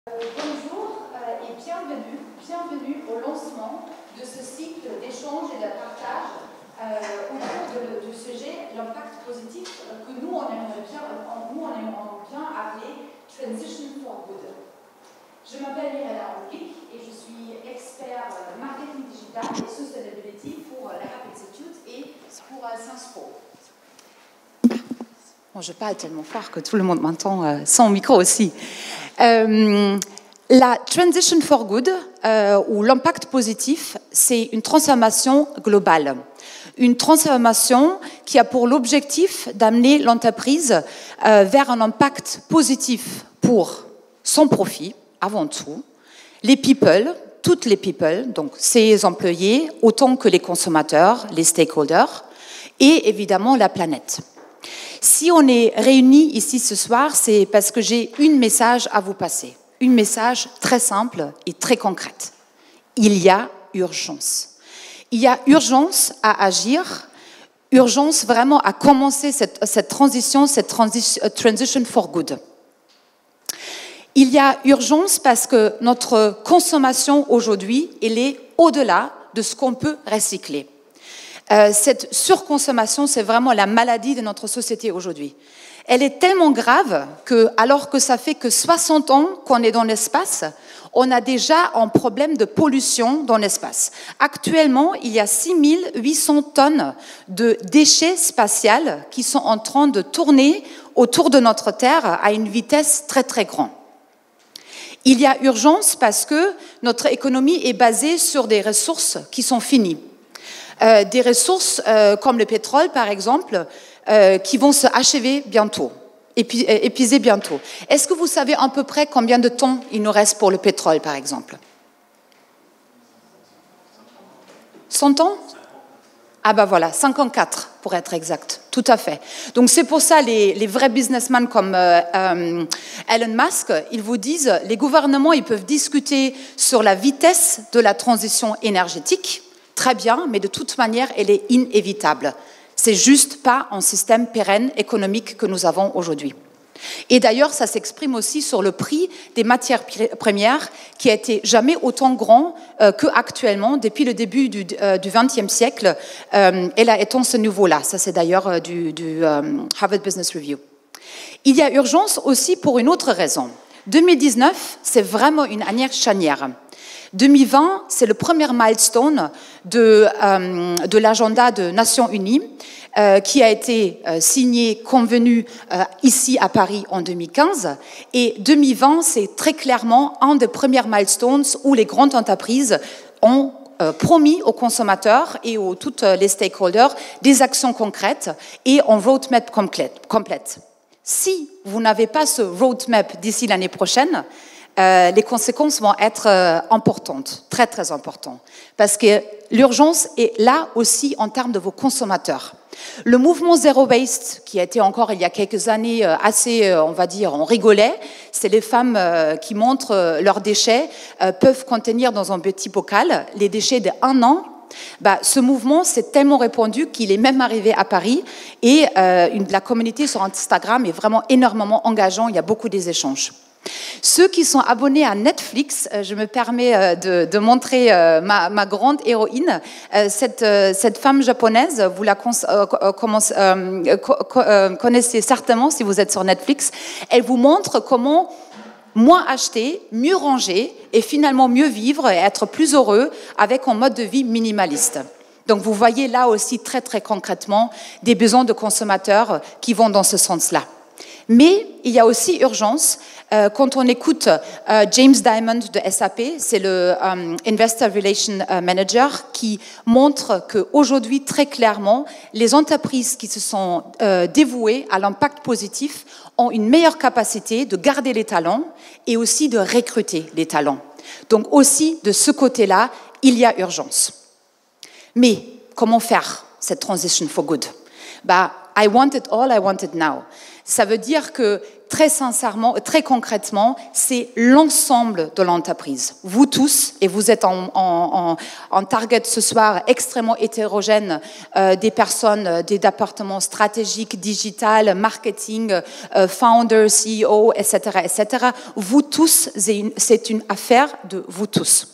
Bonjour et bienvenue au lancement de ce cycle d'échange et de partage autour du sujet l'impact positif que nous on aimerait bien appeler Transition for Good. Je m'appelle Mirella Anglic et je suis expert marketing digital et sustainability pour la RAP Institute et pour Sciences Po. Bon, je parle tellement fort que tout le monde m'entend sans micro aussi. La Transition for Good, ou l'impact positif, c'est une transformation globale. Une transformation qui a pour l'objectif d'amener l'entreprise vers un impact positif pour son profit, avant tout, les people, toutes les people, donc ses employés, autant que les consommateurs, les stakeholders, et évidemment la planète. Si on est réunis ici ce soir, c'est parce que j'ai un message à vous passer. Un message très simple et très concret. Il y a urgence. Il y a urgence à agir, urgence vraiment à commencer cette transition for good. Il y a urgence parce que notre consommation aujourd'hui, elle est au-delà de ce qu'on peut recycler. Cette surconsommation, c'est vraiment la maladie de notre société aujourd'hui. Elle est tellement grave que, alors que ça fait que 60 ans qu'on est dans l'espace, on a déjà un problème de pollution dans l'espace. Actuellement, il y a 6800 tonnes de déchets spatiaux qui sont en train de tourner autour de notre Terre à une vitesse très très grande. Il y a urgence parce que notre économie est basée sur des ressources qui sont finies. Des ressources comme le pétrole, par exemple, qui vont se achever bientôt, épuiser bientôt. Est-ce que vous savez à peu près combien de temps il nous reste pour le pétrole, par exemple? 100 ans? Ah ben voilà, 54 pour être exact, tout à fait. Donc c'est pour ça les vrais businessmen comme Elon Musk, ils vous disent, les gouvernements, ils peuvent discuter sur la vitesse de la transition énergétique, très bien, mais de toute manière, elle est inévitable. C'est juste pas un système pérenne économique que nous avons aujourd'hui. Et d'ailleurs, ça s'exprime aussi sur le prix des matières premières qui a été jamais autant grand qu'actuellement. Depuis le début du XXe siècle, elle a atteint ce niveau-là. Ça, c'est d'ailleurs du Harvard Business Review. Il y a urgence aussi pour une autre raison. 2019, c'est vraiment une année charnière. 2020, c'est le premier milestone de l'agenda des Nations Unies qui a été signé, convenu ici à Paris en 2015. Et 2020, c'est très clairement un des premiers milestones où les grandes entreprises ont promis aux consommateurs et aux toutes les stakeholders des actions concrètes et un roadmap complète. Si vous n'avez pas ce roadmap d'ici l'année prochaine, les conséquences vont être importantes, très très importantes, parce que l'urgence est là aussi en termes de vos consommateurs. Le mouvement Zero Waste, qui a été encore il y a quelques années assez, on va dire, on rigolait, c'est les femmes qui montrent leurs déchets peuvent contenir dans un petit bocal les déchets d'1 an. Ce mouvement s'est tellement répandu qu'il est même arrivé à Paris et la communauté sur Instagram est vraiment énormément engageante, il y a beaucoup d'échanges. Ceux qui sont abonnés à Netflix, je me permets de montrer ma grande héroïne, cette femme japonaise, vous la connaissez certainement si vous êtes sur Netflix, elle vous montre comment moins acheter, mieux ranger et finalement mieux vivre et être plus heureux avec un mode de vie minimaliste. Donc vous voyez là aussi très très concrètement des besoins de consommateurs qui vont dans ce sens-là. Mais il y a aussi urgence quand on écoute James Diamond de SAP, c'est le Investor Relations Manager, qui montre qu'aujourd'hui, très clairement, les entreprises qui se sont dévouées à l'impact positif ont une meilleure capacité de garder les talents et aussi de recruter les talents. Donc aussi, de ce côté-là, il y a urgence. Mais comment faire cette transition for good? À I want it all, I want it now. Ça veut dire que très sincèrement, très concrètement, c'est l'ensemble de l'entreprise. Vous tous, et vous êtes en target ce soir extrêmement hétérogène, des personnes, des départements stratégiques, digital, marketing, founder, CEO, etc., etc. Vous tous, c'est une affaire de vous tous.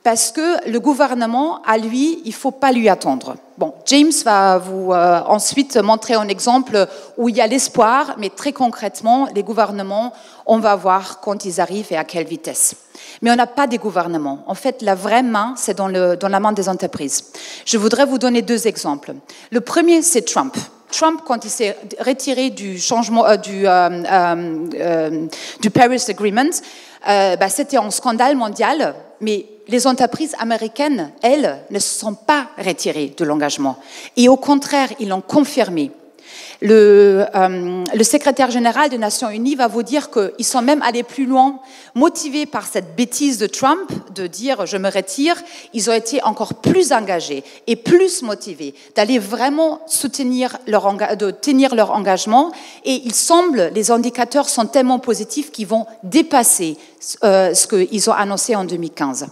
Parce que le gouvernement, à lui, il ne faut pas lui attendre. Bon, James va vous ensuite montrer un exemple où il y a l'espoir, mais très concrètement, les gouvernements, on va voir quand ils arrivent et à quelle vitesse. Mais on n'a pas des gouvernements. En fait, la vraie main, c'est dans la main des entreprises. Je voudrais vous donner 2 exemples. Le premier, c'est Trump. Trump, quand il s'est retiré du changement du Paris Agreement, c'était un scandale mondial, mais les entreprises américaines, elles, ne se sont pas retirées de l'engagement. Et au contraire, ils l'ont confirmé. Le secrétaire général des Nations Unies va vous dire qu'ils sont même allés plus loin, motivés par cette bêtise de Trump, de dire « je me retire », ils ont été encore plus engagés et plus motivés d'aller vraiment tenir leur engagement. Et il semble, les indicateurs sont tellement positifs qu'ils vont dépasser ce qu'ils ont annoncé en 2015.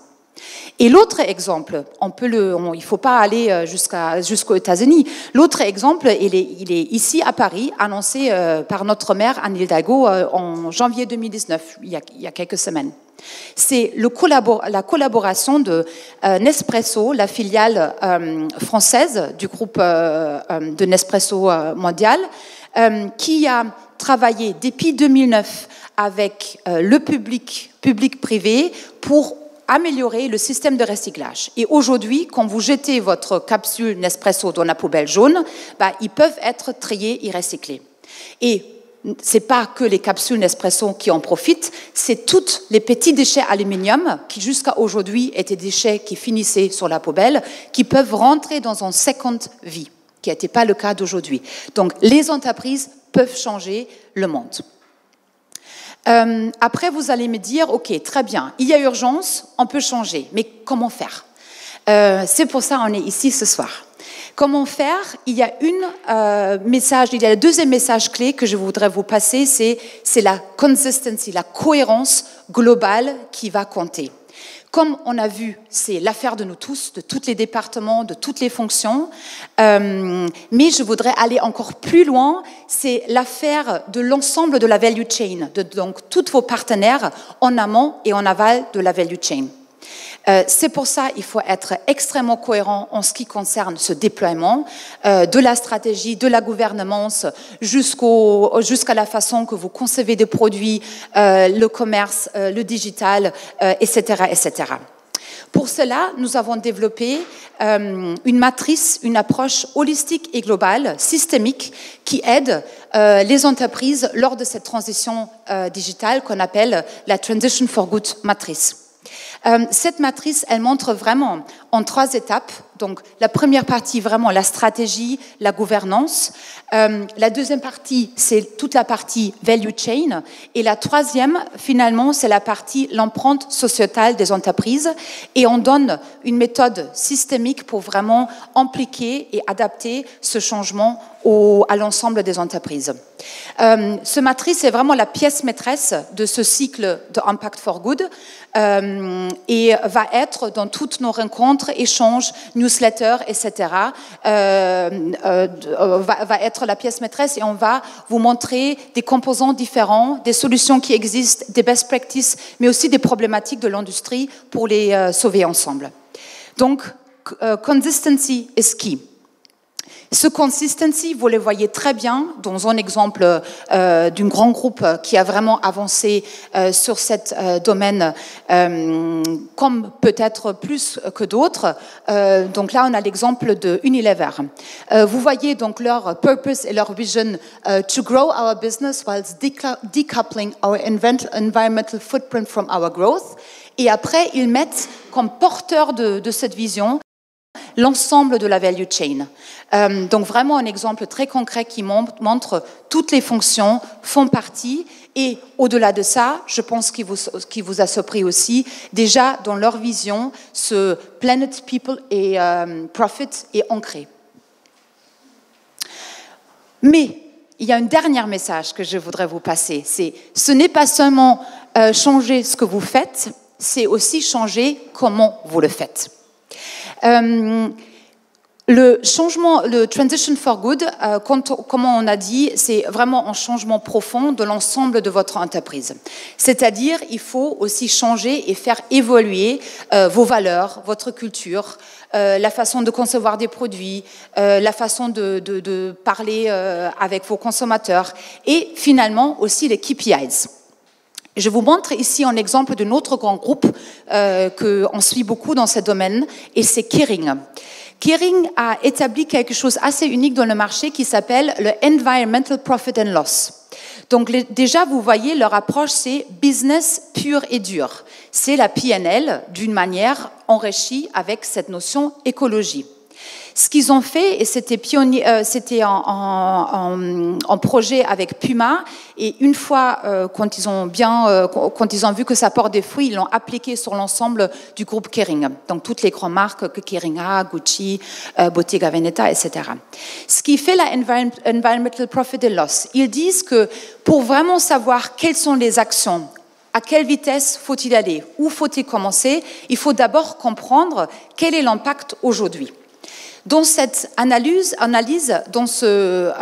Et l'autre exemple, il ne faut pas aller jusqu'aux États-Unis. L'autre exemple, il est ici à Paris, annoncé par notre maire Anne Hidalgo en janvier 2019, il y a quelques semaines. C'est la collaboration de Nespresso, la filiale française du groupe de Nespresso mondial, qui a travaillé depuis 2009 avec le public-privé pour améliorer le système de recyclage. Et aujourd'hui, quand vous jetez votre capsule Nespresso dans la poubelle jaune, ils peuvent être triés et recyclés. Et ce n'est pas que les capsules Nespresso qui en profitent, c'est tous les petits déchets aluminium qui jusqu'à aujourd'hui étaient des déchets qui finissaient sur la poubelle, qui peuvent rentrer dans une second vie, qui n'était pas le cas d'aujourd'hui. Donc les entreprises peuvent changer le monde. Après, vous allez me dire, OK, très bien, il y a urgence, on peut changer, mais comment faire? C'est pour ça qu'on est ici ce soir. Comment faire? Il y a le deuxième message clé que je voudrais vous passer, c'est la consistency, la cohérence globale qui va compter. Comme on a vu, c'est l'affaire de nous tous, de tous les départements, de toutes les fonctions. Mais je voudrais aller encore plus loin. C'est l'affaire de l'ensemble de la value chain, donc tous vos partenaires en amont et en aval de la value chain. C'est pour ça qu'il faut être extrêmement cohérent en ce qui concerne ce déploiement, de la stratégie, de la gouvernance, jusqu'à la façon que vous concevez des produits, le commerce, le digital, etc., etc. Pour cela, nous avons développé une matrice, une approche holistique et globale, systémique, qui aide les entreprises lors de cette transition digitale qu'on appelle la Transition for Good matrice. Cette matrice, elle montre vraiment en 3 étapes. Donc, la première partie, vraiment la stratégie, la gouvernance. La deuxième partie, c'est toute la partie value chain. Et la troisième, finalement, c'est la partie l'empreinte sociétale des entreprises. Et on donne une méthode systémique pour vraiment impliquer et adapter ce changement à l'ensemble des entreprises. Ce matrice est vraiment la pièce maîtresse de ce cycle de Impact for Good et va être dans toutes nos rencontres, échanges, newsletters, etc. Va être la pièce maîtresse et on va vous montrer des composants différents, des solutions qui existent, des best practices, mais aussi des problématiques de l'industrie pour les sauver ensemble. Donc, consistency is key. Ce consistency, vous le voyez très bien dans un exemple d'un grand groupe qui a vraiment avancé sur cet domaine, comme peut-être plus que d'autres. Donc là, on a l'exemple de Unilever. Vous voyez donc leur purpose et leur vision to grow our business whilst decoupling our environmental footprint from our growth. Et après, ils mettent comme porteur de cette vision l'ensemble de la value chain. Donc vraiment un exemple très concret qui montre toutes les fonctions font partie et au-delà de ça, je pense qu'il vous a surpris aussi, déjà dans leur vision, ce Planet, People et Profit est ancré. Mais il y a un dernier message que je voudrais vous passer. Ce n'est pas seulement changer ce que vous faites, c'est aussi changer comment vous le faites. Le changement, le Transition for Good, comme on a dit, c'est vraiment un changement profond de l'ensemble de votre entreprise. C'est-à-dire, il faut aussi changer et faire évoluer vos valeurs, votre culture, la façon de concevoir des produits, la façon de parler avec vos consommateurs et finalement aussi les KPIs. Je vous montre ici un exemple d'un autre grand groupe qu'on suit beaucoup dans ce domaine et c'est Kering. Kering a établi quelque chose assez unique dans le marché qui s'appelle le Environmental Profit and Loss. Donc déjà, vous voyez, leur approche, c'est business pur et dur. C'est la PNL d'une manière enrichie avec cette notion écologie. Ce qu'ils ont fait, et c'était en projet avec Puma, et une fois quand ils ont vu que ça porte des fruits, ils l'ont appliqué sur l'ensemble du groupe Kering. Donc toutes les grandes marques que Kering a, Gucci, Bottega Veneta, etc. Ce qui fait la Environmental Profit and Loss, ils disent que pour vraiment savoir quelles sont les actions, à quelle vitesse faut-il aller, où faut-il commencer, il faut d'abord comprendre quel est l'impact aujourd'hui. Dans cette analyse, dans ce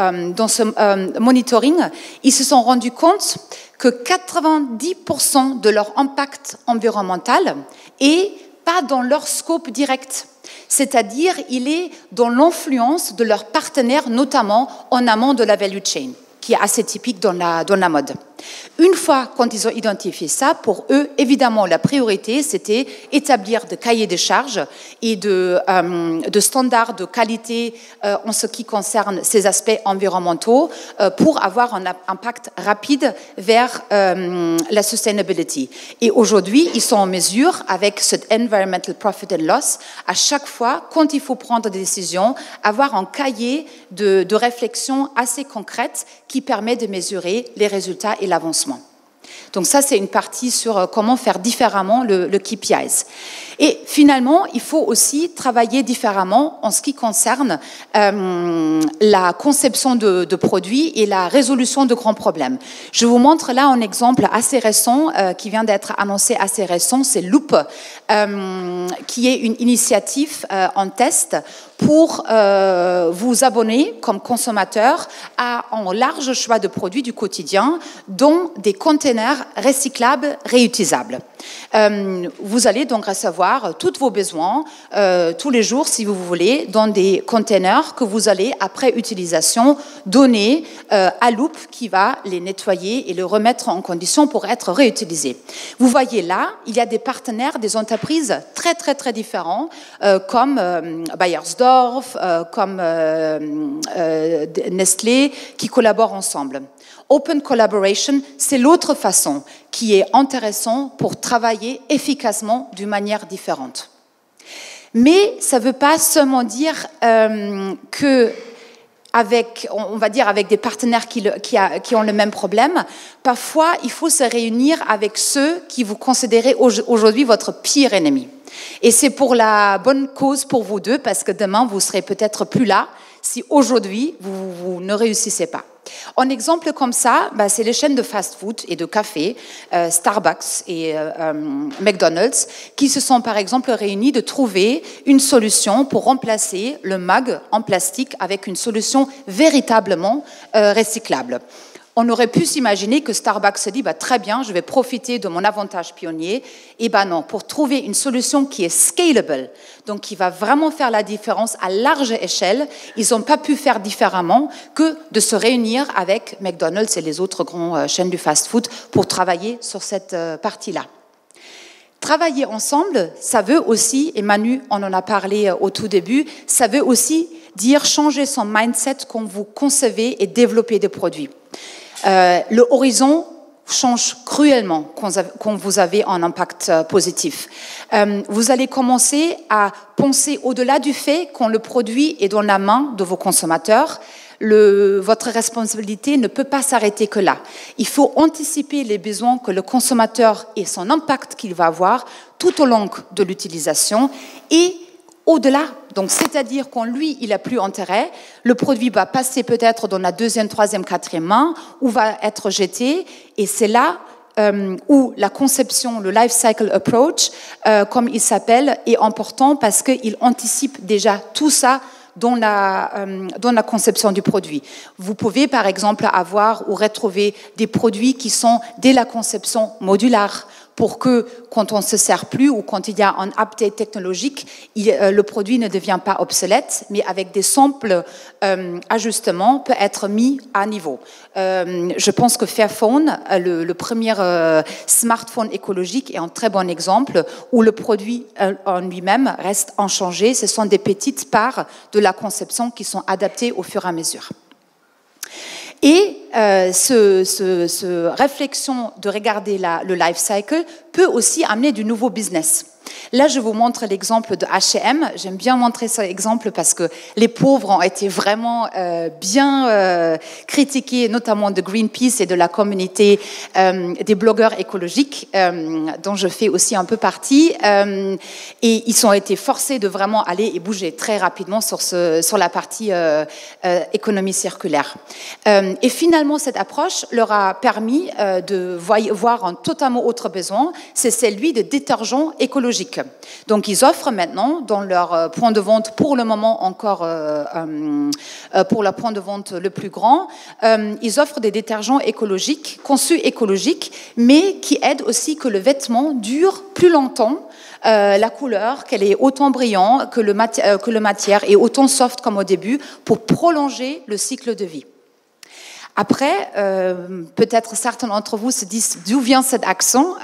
monitoring, ils se sont rendus compte que 90% de leur impact environnemental est pas dans leur scope direct. C'est-à-dire, il est dans l'influence de leurs partenaires, notamment en amont de la value chain, qui est assez typique dans la mode. Une fois quand ils ont identifié ça, pour eux, évidemment, la priorité, c'était établir des cahiers de charges et de standards de qualité en ce qui concerne ces aspects environnementaux pour avoir un impact rapide vers la sustainability. Et aujourd'hui, ils sont en mesure, avec cet Environmental Profit and Loss, à chaque fois, quand il faut prendre des décisions, avoir un cahier de réflexion assez concrète qui permet de mesurer les résultats et l'avancement. Donc ça, c'est une partie sur comment faire différemment le KPIs. Et finalement, il faut aussi travailler différemment en ce qui concerne la conception de produits et la résolution de grands problèmes. Je vous montre là un exemple assez récent qui vient d'être annoncé assez récent, c'est Loop, qui est une initiative en test pour vous abonner comme consommateur à un large choix de produits du quotidien, dont des containers recyclables, réutilisables. Vous allez donc recevoir tous vos besoins tous les jours, si vous voulez, dans des containers que vous allez, après utilisation, donner à Loop qui va les nettoyer et les remettre en condition pour être réutilisés. Vous voyez là, il y a des partenaires, des entreprises très, très, très différents, comme Beiersdorf, comme Nestlé, qui collaborent ensemble. Open collaboration, c'est l'autre façon qui est intéressante pour travailler efficacement d'une manière différente. Mais ça ne veut pas seulement dire que on va dire avec des partenaires qui ont le même problème. Parfois, il faut se réunir avec ceux qui vous considérez aujourd'hui votre pire ennemi. Et c'est pour la bonne cause pour vous deux, parce que demain, vous serez peut-être plus là si aujourd'hui, vous ne réussissez pas. Un exemple comme ça, c'est les chaînes de fast-food et de café, Starbucks et McDonald's, qui se sont par exemple réunis de trouver une solution pour remplacer le mug en plastique avec une solution véritablement recyclable. On aurait pu s'imaginer que Starbucks se dit très bien, je vais profiter de mon avantage pionnier. Et non, pour trouver une solution qui est scalable, donc qui va vraiment faire la différence à large échelle, ils n'ont pas pu faire différemment que de se réunir avec McDonald's et les autres grandes chaînes du fast-food pour travailler sur cette partie-là. Travailler ensemble, ça veut aussi, et Manu on en a parlé au tout début, ça veut aussi dire changer son mindset quand vous concevez et développez des produits. Le horizon change cruellement quand vous avez un impact positif. Vous allez commencer à penser au-delà du fait quand le produit est dans la main de vos consommateurs. Votre responsabilité ne peut pas s'arrêter que là. Il faut anticiper les besoins que le consommateur et son impact qu'il va avoir tout au long de l'utilisation et au-delà. Donc, c'est-à-dire quand lui, il n'a plus intérêt, le produit va passer peut-être dans la deuxième, troisième, quatrième main, ou va être jeté, et c'est là où la conception, le life cycle approach, comme il s'appelle, est important parce qu'il anticipe déjà tout ça dans la conception du produit. Vous pouvez par exemple avoir ou retrouver des produits qui sont dès la conception modulaires pour que quand on ne se sert plus ou quand il y a un update technologique, le produit ne devient pas obsolète, mais avec des simples ajustements peut être mis à niveau. Je pense que Fairphone, le premier smartphone écologique, est un très bon exemple où le produit en lui-même reste inchangé. Ce sont des petites parts de la conception qui sont adaptées au fur et à mesure. Et cette réflexion de regarder le life cycle peut aussi amener du nouveau business. Là, je vous montre l'exemple de H&M. J'aime bien montrer cet exemple parce que les pauvres ont été vraiment bien critiqués, notamment de Greenpeace et de la communauté des blogueurs écologiques, dont je fais aussi un peu partie. Et ils ont été forcés de vraiment aller et bouger très rapidement sur la partie économie circulaire. Et finalement, cette approche leur a permis de voir un totalement autre besoin, c'est celui de détergents écologiques. Donc, ils offrent maintenant dans leur point de vente, pour le moment encore pour leur point de vente le plus grand, ils offrent des détergents écologiques, conçus écologiques, mais qui aident aussi que le vêtement dure plus longtemps, la couleur, qu'elle est autant brillante, que le matière est autant soft comme au début, pour prolonger le cycle de vie. Après, peut-être certains d'entre vous se disent d'où vient cet accent.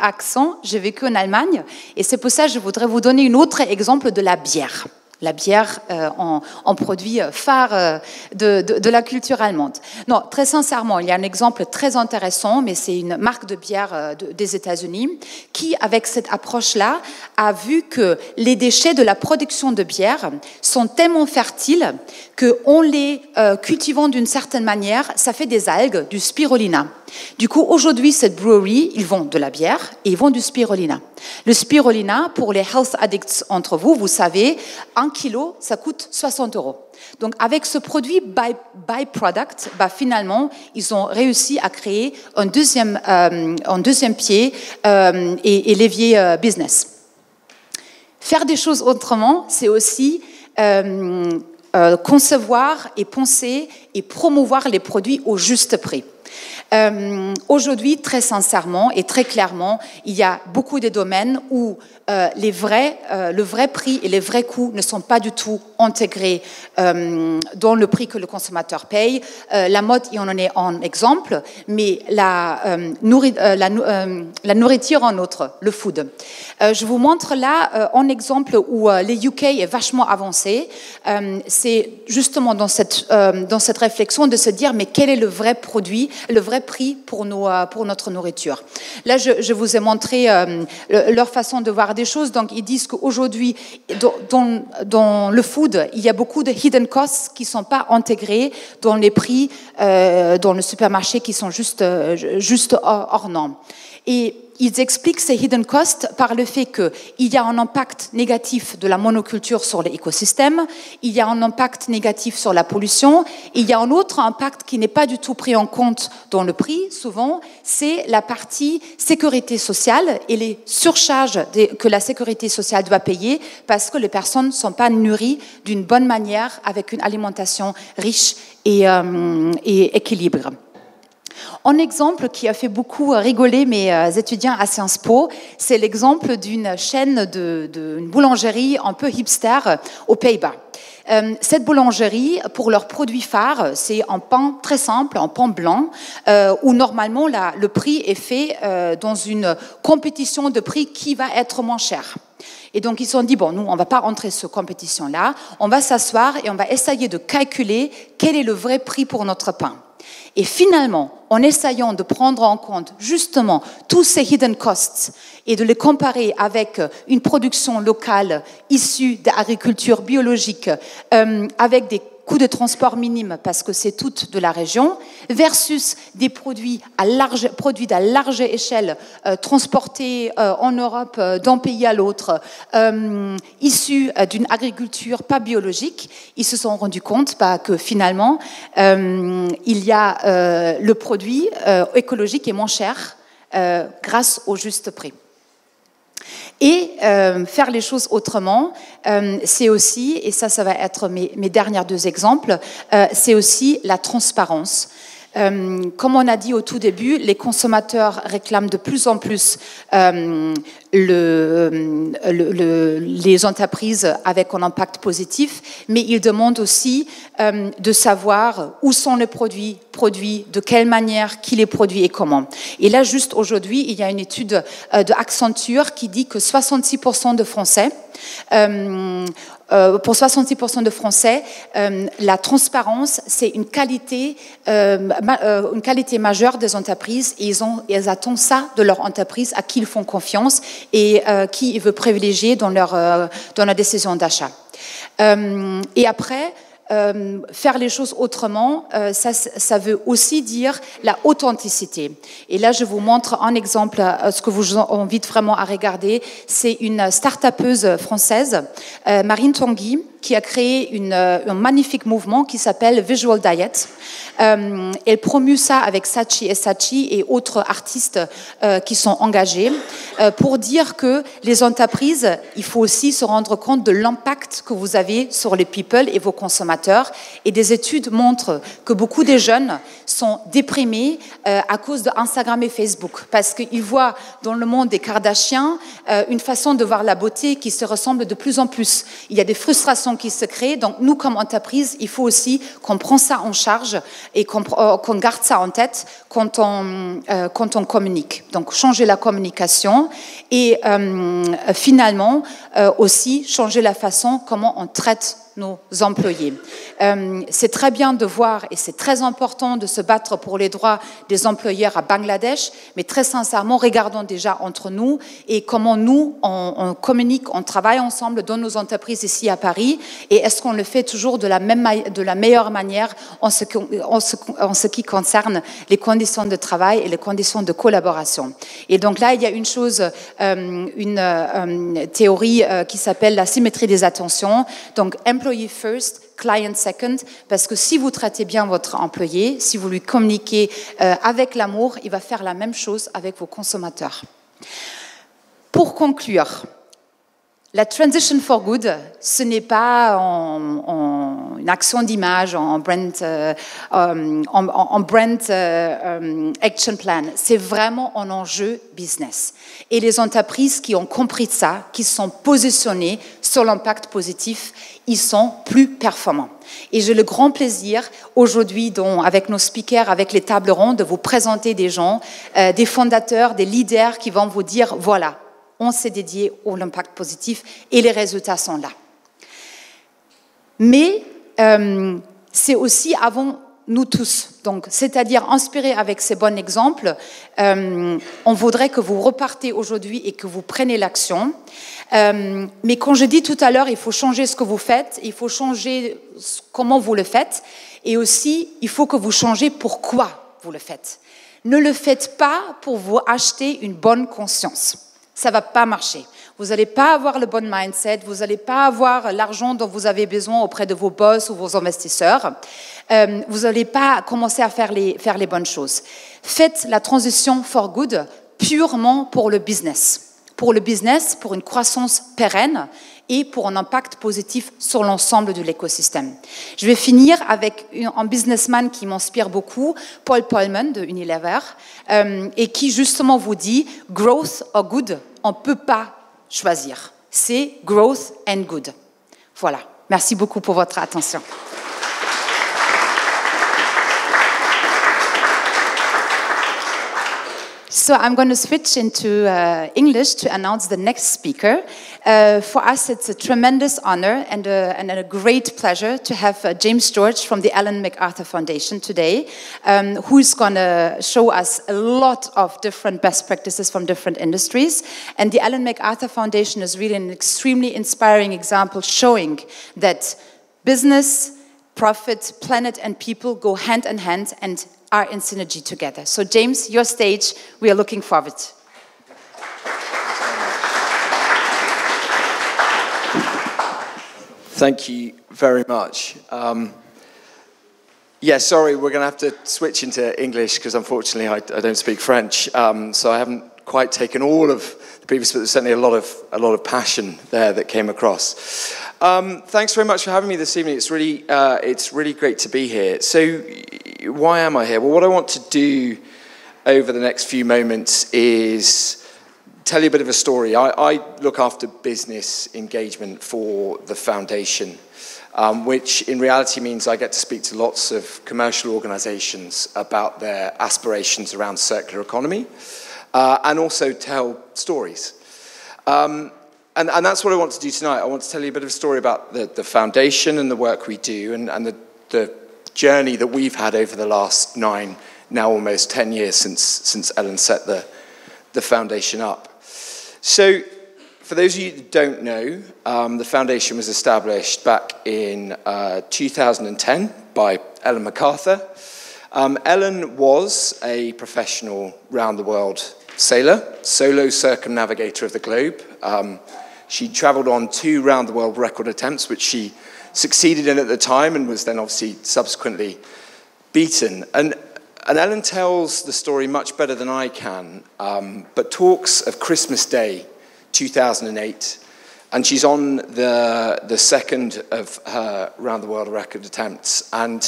J'ai vécu en Allemagne et c'est pour ça que je voudrais vous donner un autre exemple de la bière. La bière en produit phare de la culture allemande. Non, très sincèrement, il y a un exemple très intéressant, mais c'est une marque de bière des États-Unis qui, avec cette approche-là, a vu que les déchets de la production de bière sont tellement fertiles qu'en les cultivant d'une certaine manière, ça fait des algues, du spirulina. Du coup, aujourd'hui, cette brewery, ils vendent de la bière et ils vendent du spirulina. Le spirulina, pour les health addicts entre vous, vous savez, 1 kilo, ça coûte 60 €. Donc, avec ce produit byproduct, finalement, ils ont réussi à créer un deuxième pied et levier business. Faire des choses autrement, c'est aussi concevoir et penser et promouvoir les produits au juste prix. Aujourd'hui, très sincèrement et très clairement, il y a beaucoup de domaines où le vrai prix et les vrais coûts ne sont pas du tout intégrés dans le prix que le consommateur paye. La mode, il en est un exemple, mais la nourriture en autre, le food. Je vous montre là un exemple où les UK est vachement avancé. C'est justement dans cette réflexion de se dire mais quel est le vrai produit, le vrai prix pour notre nourriture. Là, je vous ai montré leur façon de voir des choses. Donc, ils disent qu'aujourd'hui, dans le food, il y a beaucoup de hidden costs qui ne sont pas intégrés dans les prix dans le supermarché, qui sont juste hors normes. Et ils expliquent ces hidden costs par le fait qu'il y a un impact négatif de la monoculture sur l'écosystème, il y a un impact négatif sur la pollution, il y a un autre impact qui n'est pas du tout pris en compte dans le prix, souvent, c'est la partie sécurité sociale et les surcharges que la sécurité sociale doit payer parce que les personnes ne sont pas nourries d'une bonne manière avec une alimentation riche et équilibrée. Un exemple qui a fait beaucoup rigoler mes étudiants à Sciences Po, c'est l'exemple d'une chaîne d'une boulangerie un peu hipster aux Pays-Bas. Cette boulangerie, pour leur produit phare, c'est un pain très simple, un pain blanc, où normalement le prix est fait dans une compétition de prix qui va être moins cher. Et donc, ils se sont dit, bon, nous, on ne va pas rentrer cette compétition-là, on va s'asseoir et on va essayer de calculer quel est le vrai prix pour notre pain. Et finalement, en essayant de prendre en compte justement tous ces hidden costs et de les comparer avec une production locale issue d'agriculture biologique, avec des coût de transport minime parce que c'est tout de la région, versus des produits à large échelle transportés en Europe d'un pays à l'autre, issus d'une agriculture pas biologique. Ils se sont rendus compte que finalement, il y a le produit écologique est moins cher grâce au juste prix. Et faire les choses autrement, c'est aussi, et ça va être mes derniers deux exemples, c'est aussi la transparence. Comme on a dit au tout début, les consommateurs réclament de plus en plus les entreprises avec un impact positif, mais ils demandent aussi de savoir où sont les produits, de quelle manière, qui les produit et comment. Et là, juste aujourd'hui, il y a une étude de Accenture qui dit que 66% de Français pour 66% de Français, la transparence, c'est une qualité majeure des entreprises et ils attendent ça de leur entreprise, à qui ils font confiance et qui ils veulent privilégier dans leur décision d'achat. Et après, faire les choses autrement, ça veut aussi dire la authenticité. Et là, je vous montre un exemple, ce que vous invite vraiment à regarder. C'est une start-upeuse française, Marine Tanguy, qui a créé un magnifique mouvement qui s'appelle Visual Diet. Elle promue ça avec Saatchi et Saatchi et autres artistes qui sont engagés pour dire que les entreprises, il faut aussi se rendre compte de l'impact que vous avez sur les people et vos consommateurs. Et des études montrent que beaucoup de jeunes sont déprimés à cause de Instagram et Facebook parce qu'ils voient dans le monde des Kardashians une façon de voir la beauté qui se ressemble de plus en plus. Il y a des frustrations qui se créent. Donc, nous, comme entreprise, il faut aussi qu'on prenne ça en charge et qu'on garde ça en tête quand on communique. Donc, changer la communication et finalement aussi changer la façon comment on traite nos employés. C'est très bien de voir et c'est très important de se battre pour les droits des employeurs à Bangladesh, mais très sincèrement, regardons déjà entre nous et comment nous, on communique, on travaille ensemble dans nos entreprises ici à Paris et est-ce qu'on le fait toujours de la meilleure manière en ce qui concerne les conditions de travail et les conditions de collaboration. Et donc là, il y a une chose, une théorie qui s'appelle la symétrie des attentions. Donc, employee first, client second, parce que si vous traitez bien votre employé, si vous lui communiquez avec l'amour, il va faire la même chose avec vos consommateurs. Pour conclure, la transition for good, ce n'est pas une action d'image, en brand action plan. C'est vraiment un enjeu business. Et les entreprises qui ont compris ça, qui sont positionnées sur l'impact positif, ils sont plus performants. Et j'ai le grand plaisir aujourd'hui, avec nos speakers, avec les tables rondes, de vous présenter des gens, des fondateurs, des leaders qui vont vous dire, voilà, on s'est dédié à l'impact positif et les résultats sont là. Mais c'est aussi avant nous tous, donc c'est-à-dire inspiré avec ces bons exemples, on voudrait que vous repartez aujourd'hui et que vous preniez l'action. Mais quand je dis tout à l'heure, il faut changer ce que vous faites, il faut changer comment vous le faites, et aussi il faut que vous changez pourquoi vous le faites. Ne le faites pas pour vous acheter une bonne conscience. Ça ne va pas marcher. Vous n'allez pas avoir le bon mindset, vous n'allez pas avoir l'argent dont vous avez besoin auprès de vos boss ou vos investisseurs. Vous n'allez pas commencer à faire les bonnes choses. Faites la transition for good purement pour le business. Pour le business, pour une croissance pérenne et pour un impact positif sur l'ensemble de l'écosystème. Je vais finir avec un businessman qui m'inspire beaucoup, Paul Polman de Unilever, et qui justement vous dit « growth or good », on ne peut pas choisir. C'est « growth and good ». Voilà. Merci beaucoup pour votre attention. So I'm going to switch into English to announce the next speaker. For us, it's a tremendous honor and a great pleasure to have James George from the Ellen MacArthur Foundation today, who's going to show us a lot of different best practices from different industries. And the Ellen MacArthur Foundation is really an extremely inspiring example showing that business, profit, planet and people go hand in hand and are in synergy together. So James, your stage, we are looking forward. Thank you very much. Yeah, sorry, we're going to have to switch into English because unfortunately I don't speak French, so I haven't quite taken all of the previous, but there's certainly a lot of passion there that came across. Thanks very much for having me this evening. It's really great to be here. So, why am I here? Well, what I want to do over the next few moments is tell you a bit of a story. I look after business engagement for the foundation, which in reality means I get to speak to lots of commercial organizations about their aspirations around circular economy, and also tell stories. And that's what I want to do tonight. I want to tell you a bit of a story about the foundation and the work we do and the journey that we've had over the last 9, now almost 10 years since Ellen set the foundation up. So, for those of you that don't know, the foundation was established back in 2010 by Ellen MacArthur. Ellen was a professional round-the-world sailor, solo circumnavigator of the globe. She travelled on 2 round-the-world record attempts, which she succeeded in at the time and was then obviously subsequently beaten. And Ellen tells the story much better than I can, but talks of Christmas Day 2008, and she's on the second of her round-the-world record attempts, and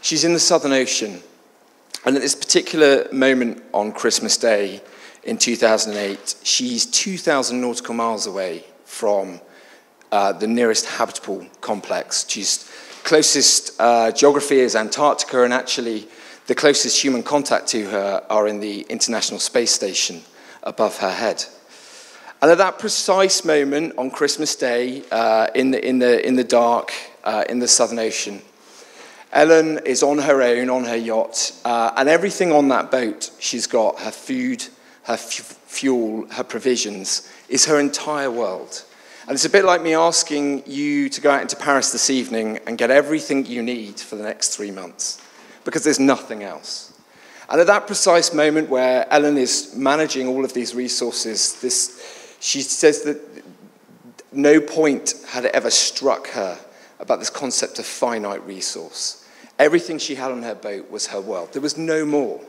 she's in the Southern Ocean. And at this particular moment on Christmas Day in 2008, she's 2,000 nautical miles away from the nearest habitable complex. She's closest geography is Antarctica, and actually the closest human contact to her are in the International Space Station above her head. And at that precise moment on Christmas Day, in the dark, in the Southern Ocean, Ellen is on her own, on her yacht, and everything on that boat, she's got her food, her fuel, her provisions, is her entire world. And it's a bit like me asking you to go out into Paris this evening and get everything you need for the next 3 months, because there's nothing else. And at that precise moment where Ellen is managing all of these resources, she says that no point had ever struck her about this concept of finite resource. Everything she had on her boat was her world. There was no more.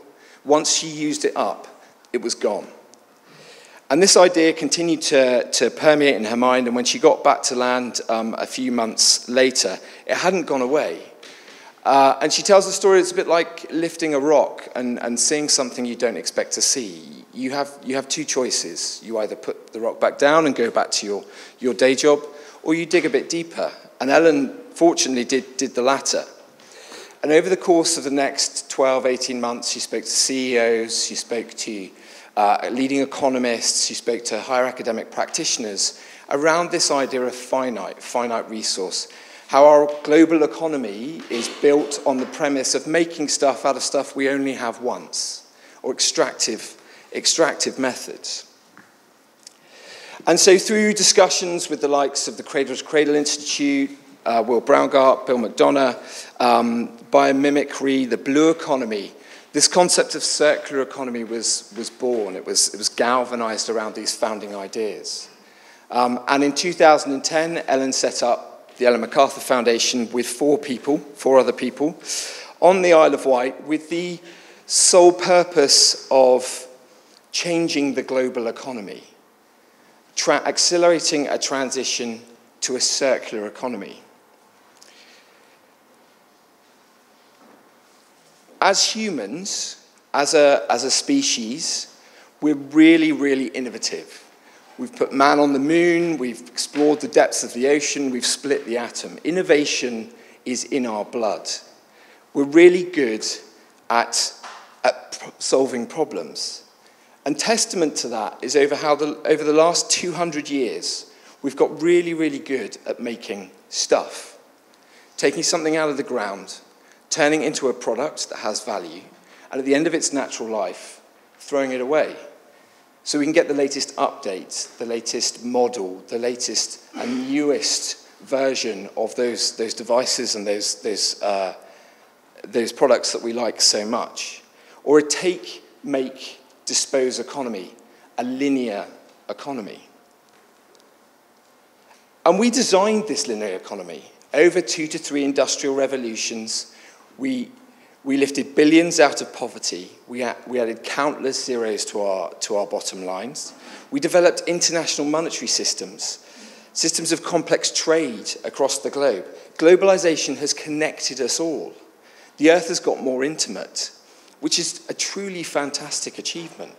Once she used it up, it was gone. And this idea continued to permeate in her mind, and when she got back to land a few months later, it hadn't gone away. And she tells the story, it's a bit like lifting a rock and seeing something you don't expect to see. You have 2 choices. You either put the rock back down and go back to your day job, or you dig a bit deeper. And Ellen, fortunately, did the latter. And over the course of the next 12, 18 months, she spoke to CEOs, she spoke to leading economists, she spoke to higher academic practitioners around this idea of finite resource. How our global economy is built on the premise of making stuff out of stuff we only have once, or extractive methods. And so through discussions with the likes of the Cradle to Cradle Institute, Will Braungart, Bill McDonough, biomimicry, the blue economy, this concept of circular economy was born. It was galvanized around these founding ideas. And in 2010, Ellen set up the Ellen MacArthur Foundation with 4 other people, on the Isle of Wight with the sole purpose of changing the global economy, accelerating a transition to a circular economy. As humans, as a species, we're really, really innovative. We've put man on the moon, we've explored the depths of the ocean, we've split the atom. Innovation is in our blood. We're really good at solving problems. And testament to that is over the last 200 years, we've got really, really good at making stuff. Taking something out of the ground, turning it into a product that has value, and at the end of its natural life, throwing it away. So we can get the latest updates, the latest model, the latest and newest version of those devices and those products that we like so much, or a take, make, dispose economy, a linear economy. And we designed this linear economy. Over 2 to 3 industrial revolutions, we lifted billions out of poverty. We added countless zeros to our bottom lines. We developed international monetary systems of complex trade across the globe. Globalization has connected us all. The earth has got more intimate, which is a truly fantastic achievement.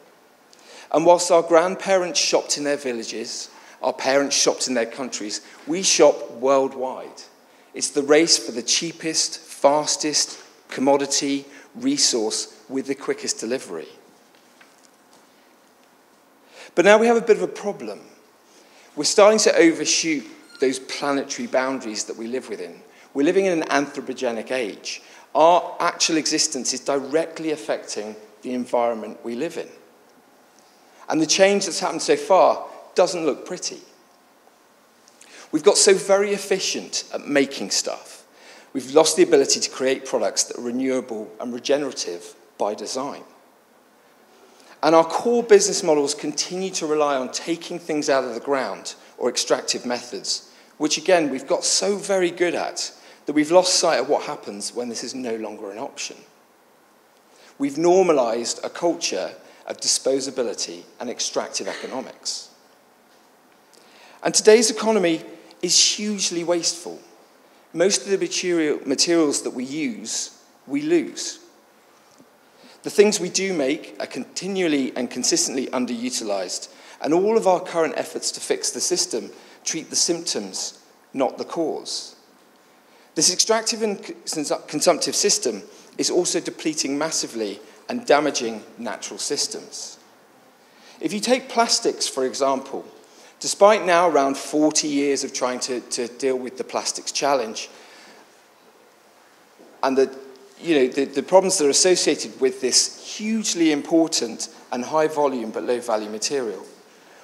And whilst our grandparents shopped in their villages, our parents shopped in their countries, we shop worldwide. It's the race for the cheapest, fastest commodity, resource with the quickest delivery. But now we have a bit of a problem. We're starting to overshoot those planetary boundaries that we live within. We're living in an anthropogenic age. Our actual existence is directly affecting the environment we live in. And the change that's happened so far doesn't look pretty. We've got so very efficient at making stuff. We've lost the ability to create products that are renewable and regenerative by design. And our core business models continue to rely on taking things out of the ground or extractive methods, which again, we've got so very good at that we've lost sight of what happens when this is no longer an option. We've normalized a culture of disposability and extractive economics. And today's economy is hugely wasteful. Most of the materials that we use, we lose. The things we do make are continually and consistently underutilized, and all of our current efforts to fix the system treat the symptoms, not the cause. This extractive and consumptive system is also depleting massively and damaging natural systems. If you take plastics, for example, despite now around 40 years of trying to deal with the plastics challenge, and the problems that are associated with this hugely important and high volume but low value material,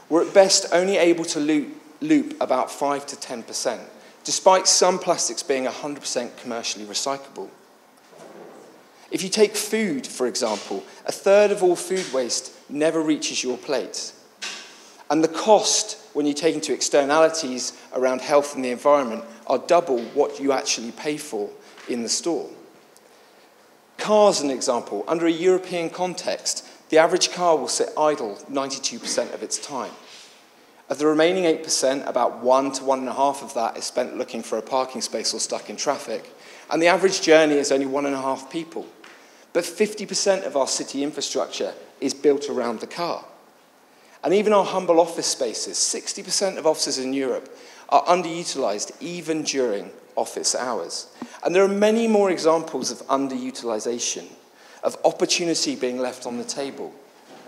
we're at best only able to loop about 5 to 10%, despite some plastics being 100% commercially recyclable. If you take food, for example, 1/3 of all food waste never reaches your plate. And the cost, when you take into externalities around health and the environment, are double what you actually pay for in the store. Cars, an example. Under a European context, the average car will sit idle 92% of its time. Of the remaining 8%, about 1 to 1.5 of that is spent looking for a parking space or stuck in traffic. And the average journey is only 1.5 people. But 50% of our city infrastructure is built around the car. And even our humble office spaces, 60% of offices in Europe are underutilized even during office hours. And there are many more examples of underutilization, of opportunity being left on the table,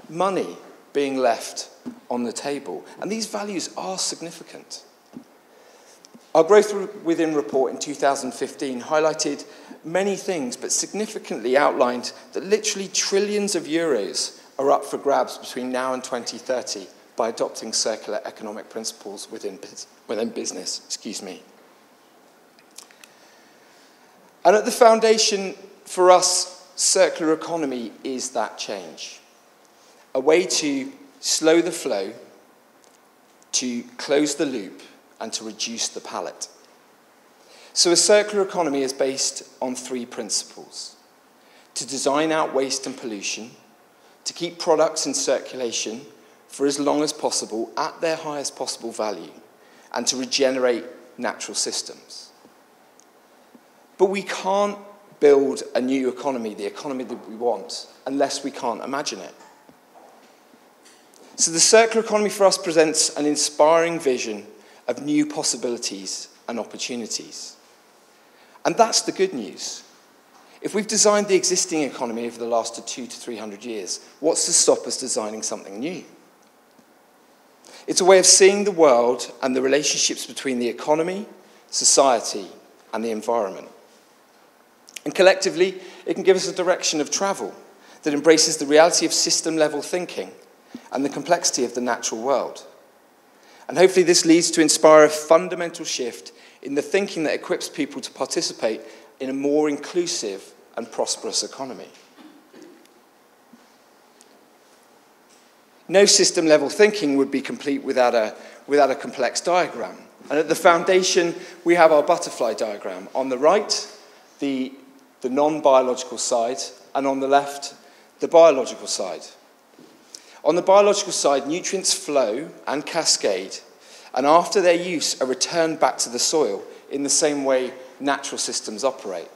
money being left on the table. And these values are significant. Our Growth Within report in 2015 highlighted many things, but significantly outlined that literally trillions of euros are up for grabs between now and 2030 by adopting circular economic principles within business. And at the foundation for us, circular economy is that change. A way to slow the flow, to close the loop, and to reduce the pallet. So a circular economy is based on 3 principles: to design out waste and pollution, to keep products in circulation for as long as possible at their highest possible value, and to regenerate natural systems. But we can't build a new economy, the economy that we want, unless we can't imagine it. So the circular economy for us presents an inspiring vision of new possibilities and opportunities. And that's the good news. If we've designed the existing economy over the last 200 to 300 years, what's to stop us designing something new? It's a way of seeing the world and the relationships between the economy, society, and the environment. And collectively, it can give us a direction of travel that embraces the reality of system-level thinking and the complexity of the natural world. And hopefully this leads to inspire a fundamental shift in the thinking that equips people to participate in a more inclusive and prosperous economy. No system-level thinking would be complete without a complex diagram. And at the foundation, we have our butterfly diagram. On the right, the non-biological side, and on the left, the biological side. On the biological side, nutrients flow and cascade, and after their use are returned back to the soil in the same way natural systems operate.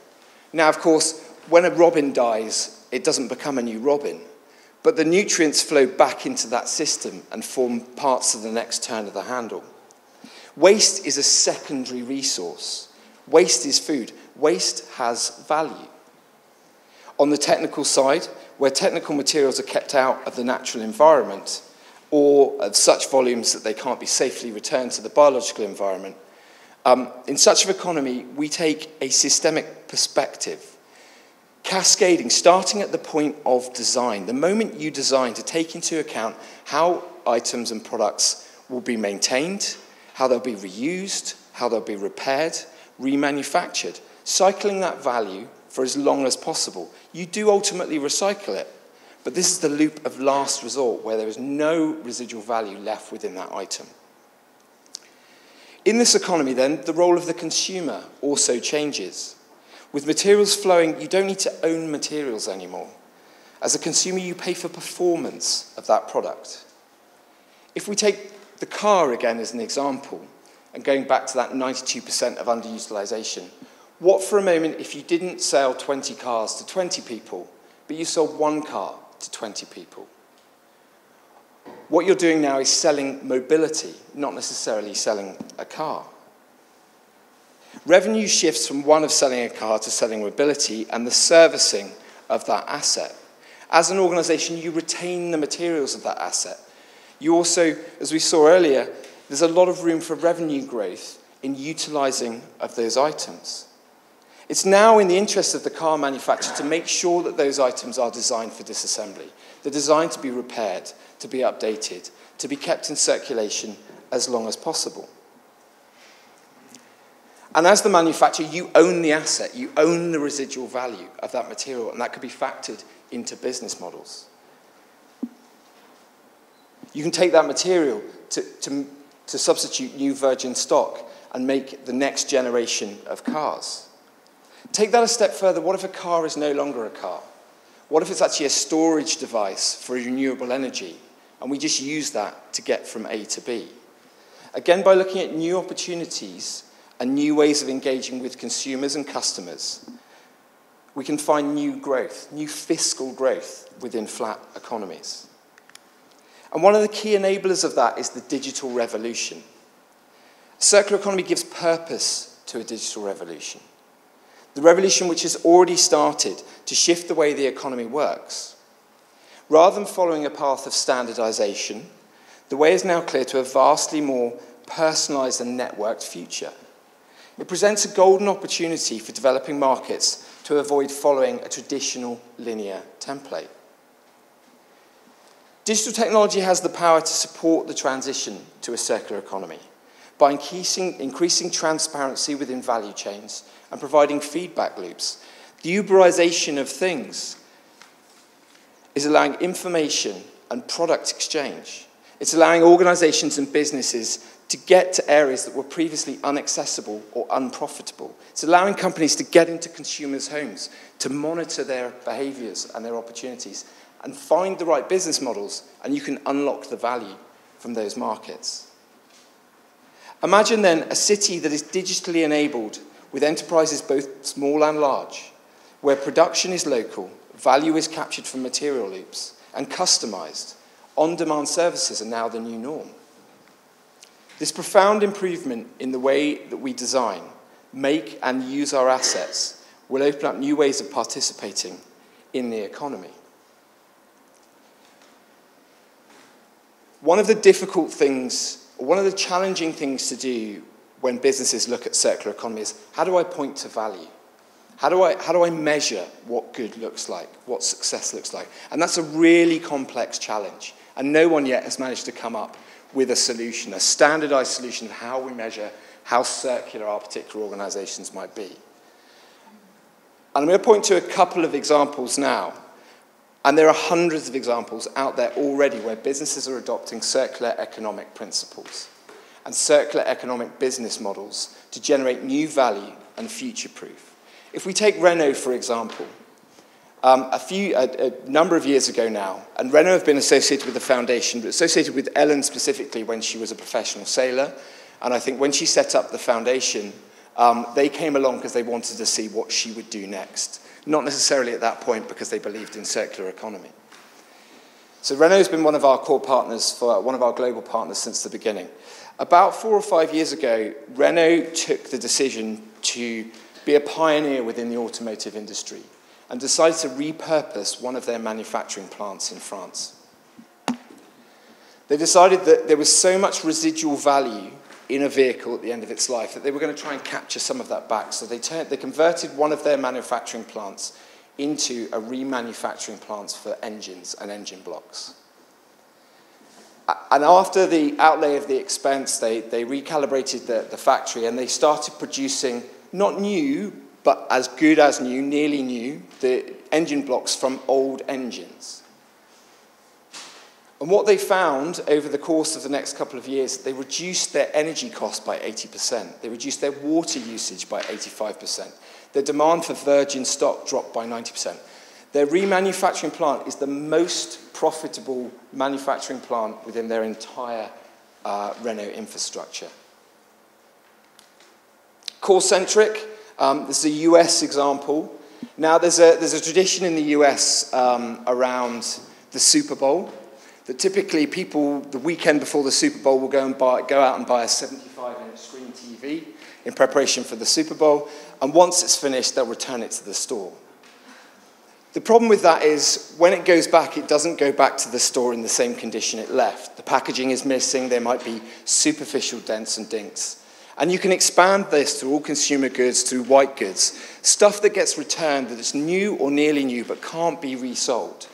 Now, of course, when a robin dies, it doesn't become a new robin, but the nutrients flow back into that system and form parts of the next turn of the handle. Waste is a secondary resource. Waste is food. Waste has value. On the technical side, where technical materials are kept out of the natural environment or of such volumes that they can't be safely returned to the biological environment, in such an economy, we take a systemic perspective, cascading, starting at the point of design. The moment you design to take into account how items and products will be maintained, how they'll be reused, how they'll be repaired, remanufactured, cycling that value for as long as possible. You do ultimately recycle it, but this is the loop of last resort where there is no residual value left within that item. In this economy, then, the role of the consumer also changes. With materials flowing, you don't need to own materials anymore. As a consumer, you pay for performance of that product. If we take the car again as an example, and going back to that 92% of underutilization, what for a moment if you didn't sell 20 cars to 20 people, but you sold one car to 20 people? What you're doing now is selling mobility, not necessarily selling a car. Revenue shifts from one of selling a car to selling mobility and the servicing of that asset. As an organization, you retain the materials of that asset. You also, as we saw earlier, there's a lot of room for revenue growth in utilizing of those items. It's now in the interest of the car manufacturer to make sure that those items are designed for disassembly. They're designed to be repaired, to be updated, to be kept in circulation as long as possible. And as the manufacturer, you own the asset, you own the residual value of that material, and that could be factored into business models. You can take that material to substitute new virgin stock and make the next generation of cars. Take that a step further. What if a car is no longer a car? What if it's actually a storage device for renewable energy, and we just use that to get from A to B? Again, by looking at new opportunities and new ways of engaging with consumers and customers, we can find new growth, new fiscal growth within flat economies. And one of the key enablers of that is the digital revolution. Circular economy gives purpose to a digital revolution. The revolution which has already started to shift the way the economy works. Rather than following a path of standardization, the way is now clear to a vastly more personalized and networked future. It presents a golden opportunity for developing markets to avoid following a traditional linear template. Digital technology has the power to support the transition to a circular economy by increasing transparency within value chains and providing feedback loops. The Uberization of things is allowing information and product exchange. It's allowing organizations and businesses to get to areas that were previously inaccessible or unprofitable. It's allowing companies to get into consumers' homes, to monitor their behaviors and their opportunities, and find the right business models, and you can unlock the value from those markets. Imagine then a city that is digitally enabled with enterprises both small and large, where production is local, value is captured from material loops, and customized. On-demand services are now the new norm. This profound improvement in the way that we design, make, and use our assets will open up new ways of participating in the economy. One of the difficult things, or one of the challenging things to do when businesses look at circular economy is, how do I point to value? How do I measure what good looks like, what success looks like? And that's a really complex challenge. And no one yet has managed to come up with a solution, a standardized solution of how we measure how circular our particular organizations might be. And I'm going to point to a couple of examples now. And there are hundreds of examples out there already where businesses are adopting circular economic principles and circular economic business models to generate new value and future-proof. If we take Renault, for example, a number of years ago now, and Renault have been associated with the foundation, but associated with Ellen specifically when she was a professional sailor. And I think when she set up the foundation, they came along because they wanted to see what she would do next. Not necessarily at that point because they believed in circular economy. So Renault has been one of our core partners, one of our global partners since the beginning. About 4 or 5 years ago, Renault took the decision to be a pioneer within the automotive industry and decided to repurpose one of their manufacturing plants in France. They decided that there was so much residual value in a vehicle at the end of its life that they were going to try and capture some of that back. So they converted one of their manufacturing plants into a remanufacturing plant for engines and engine blocks. And after the outlay of the expense, they recalibrated the factory and they started producing not new, but as good as new, nearly new, the engine blocks from old engines. And what they found over the course of the next couple of years, they reduced their energy cost by 80%. They reduced their water usage by 85%. Their demand for virgin stock dropped by 90%. Their remanufacturing plant is the most profitable manufacturing plant within their entire Renault infrastructure. Call-centric, this is a US example. Now there's a tradition in the US around the Super Bowl, that typically people, the weekend before the Super Bowl, will go out and buy a 75-inch screen TV in preparation for the Super Bowl, and once it's finished, they'll return it to the store. The problem with that is, when it goes back, it doesn't go back to the store in the same condition it left. The packaging is missing, there might be superficial dents and dinks. And you can expand this through all consumer goods, through white goods, stuff that gets returned that is new or nearly new but can't be resold.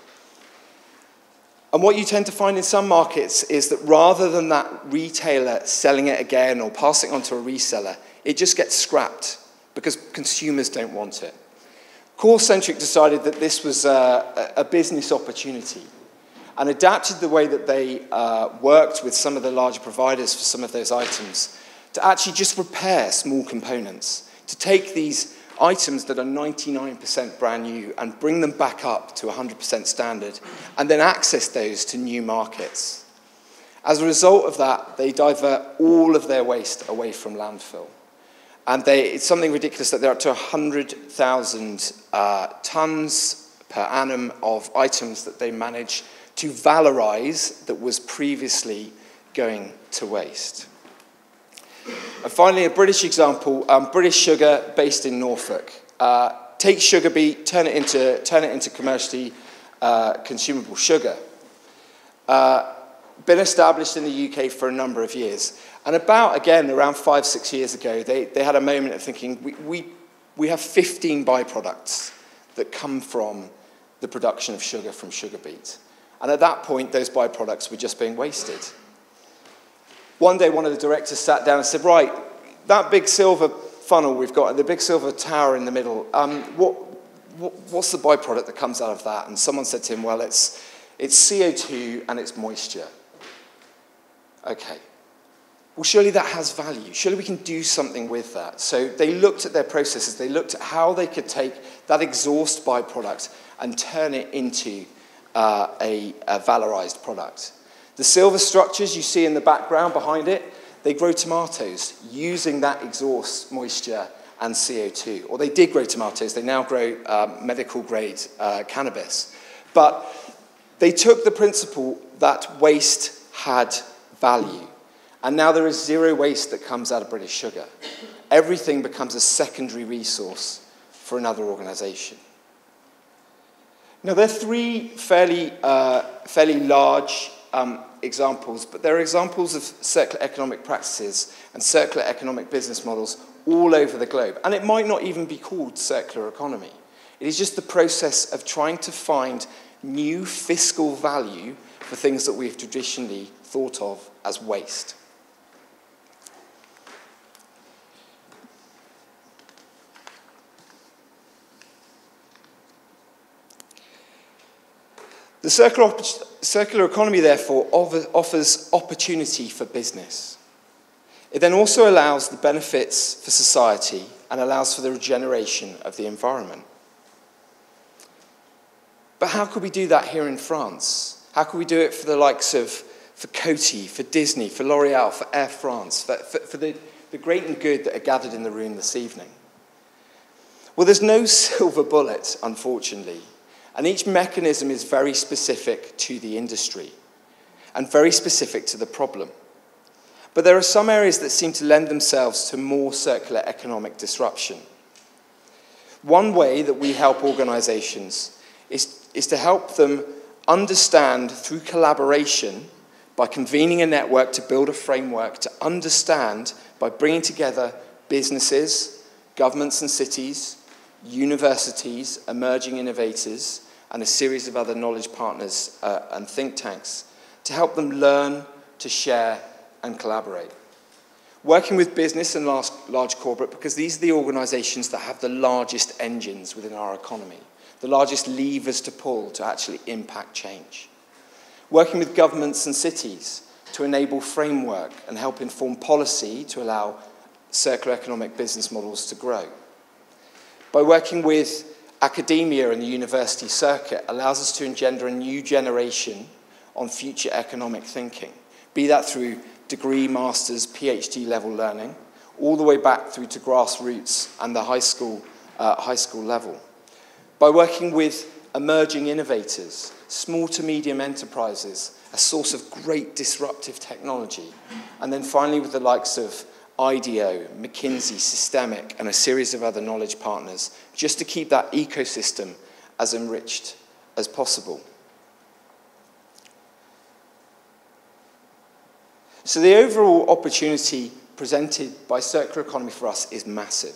And what you tend to find in some markets is that rather than that retailer selling it again or passing it on to a reseller, it just gets scrapped because consumers don't want it. Call-centric decided that this was a business opportunity and adapted the way that they worked with some of the larger providers for some of those items to actually just repair small components, to take these items that are 99% brand new and bring them back up to 100% standard and then access those to new markets. As a result of that, they divert all of their waste away from landfill. And it's something ridiculous that they're up to 100,000 tons per annum of items that they manage to valorize that was previously going to waste. And finally, a British example, British Sugar, based in Norfolk. Take sugar beet, turn it into commercially consumable sugar. Been established in the UK for a number of years. And around 5, 6 years ago, they had a moment of thinking, we have 15 byproducts that come from the production of sugar from sugar beet. And at that point, those byproducts were just being wasted. One day, one of the directors sat down and said, right, that big silver funnel we've got, the big silver tower in the middle, what's the byproduct that comes out of that? And someone said to him, well, it's CO2 and it's moisture. Okay. Well, surely that has value. Surely we can do something with that. So they looked at their processes. They looked at how they could take that exhaust byproduct and turn it into a valorized product. The silver structures you see in the background behind it, they grow tomatoes using that exhaust moisture and CO2. Or they did grow tomatoes. They now grow medical-grade cannabis. But they took the principle that waste had value. And now there is zero waste that comes out of British Sugar. Everything becomes a secondary resource for another organization. Now, there are 3 fairly large examples, but there are examples of circular economic practices and circular economic business models all over the globe. And it might not even be called circular economy. It is just the process of trying to find new fiscal value for things that we've traditionally thought of as waste. The circular economy, therefore, offers opportunity for business. It then also allows the benefits for society and allows for the regeneration of the environment. But how could we do that here in France? How could we do it for the likes of for Coty, for Disney, for L'Oréal, for Air France, for the great and good that are gathered in the room this evening? Well, there's no silver bullet, unfortunately, and each mechanism is very specific to the industry and very specific to the problem. But there are some areas that seem to lend themselves to more circular economic disruption. One way that we help organizations is to help them understand through collaboration, by convening a network to build a framework, to understand by bringing together businesses, governments and cities, universities, emerging innovators, and a series of other knowledge partners and think tanks, to help them learn, to share, and collaborate. Working with business and large corporate, because these are the organizations that have the largest engines within our economy, the largest levers to pull to actually impact change. Working with governments and cities to enable framework and help inform policy to allow circular economic business models to grow. By working with academia and the university circuit allows us to engender a new generation on future economic thinking, be that through degree, master's, PhD level learning, all the way back through to grassroots and the high school level. By working with emerging innovators, small to medium enterprises, a source of great disruptive technology, and then finally with the likes of IDEO, McKinsey, Systemic, and a series of other knowledge partners, just to keep that ecosystem as enriched as possible. So the overall opportunity presented by circular economy for us is massive.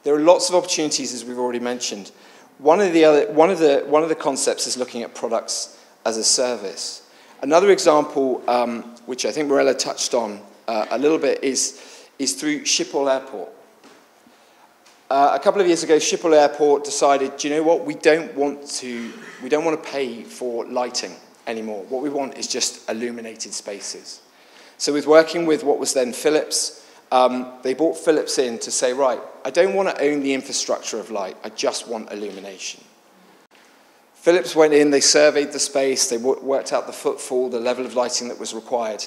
There are lots of opportunities, as we've already mentioned. One of the concepts is looking at products as a service. Another example, which I think Mirella touched on a little bit, is through Schiphol Airport. A couple of years ago, Schiphol Airport decided, do you know what? We don't want to pay for lighting anymore. What we want is just illuminated spaces. So with working with what was then Philips, they brought Philips in to say, right, I don't want to own the infrastructure of light, I just want illumination. Philips went in, they surveyed the space, they worked out the footfall, the level of lighting that was required,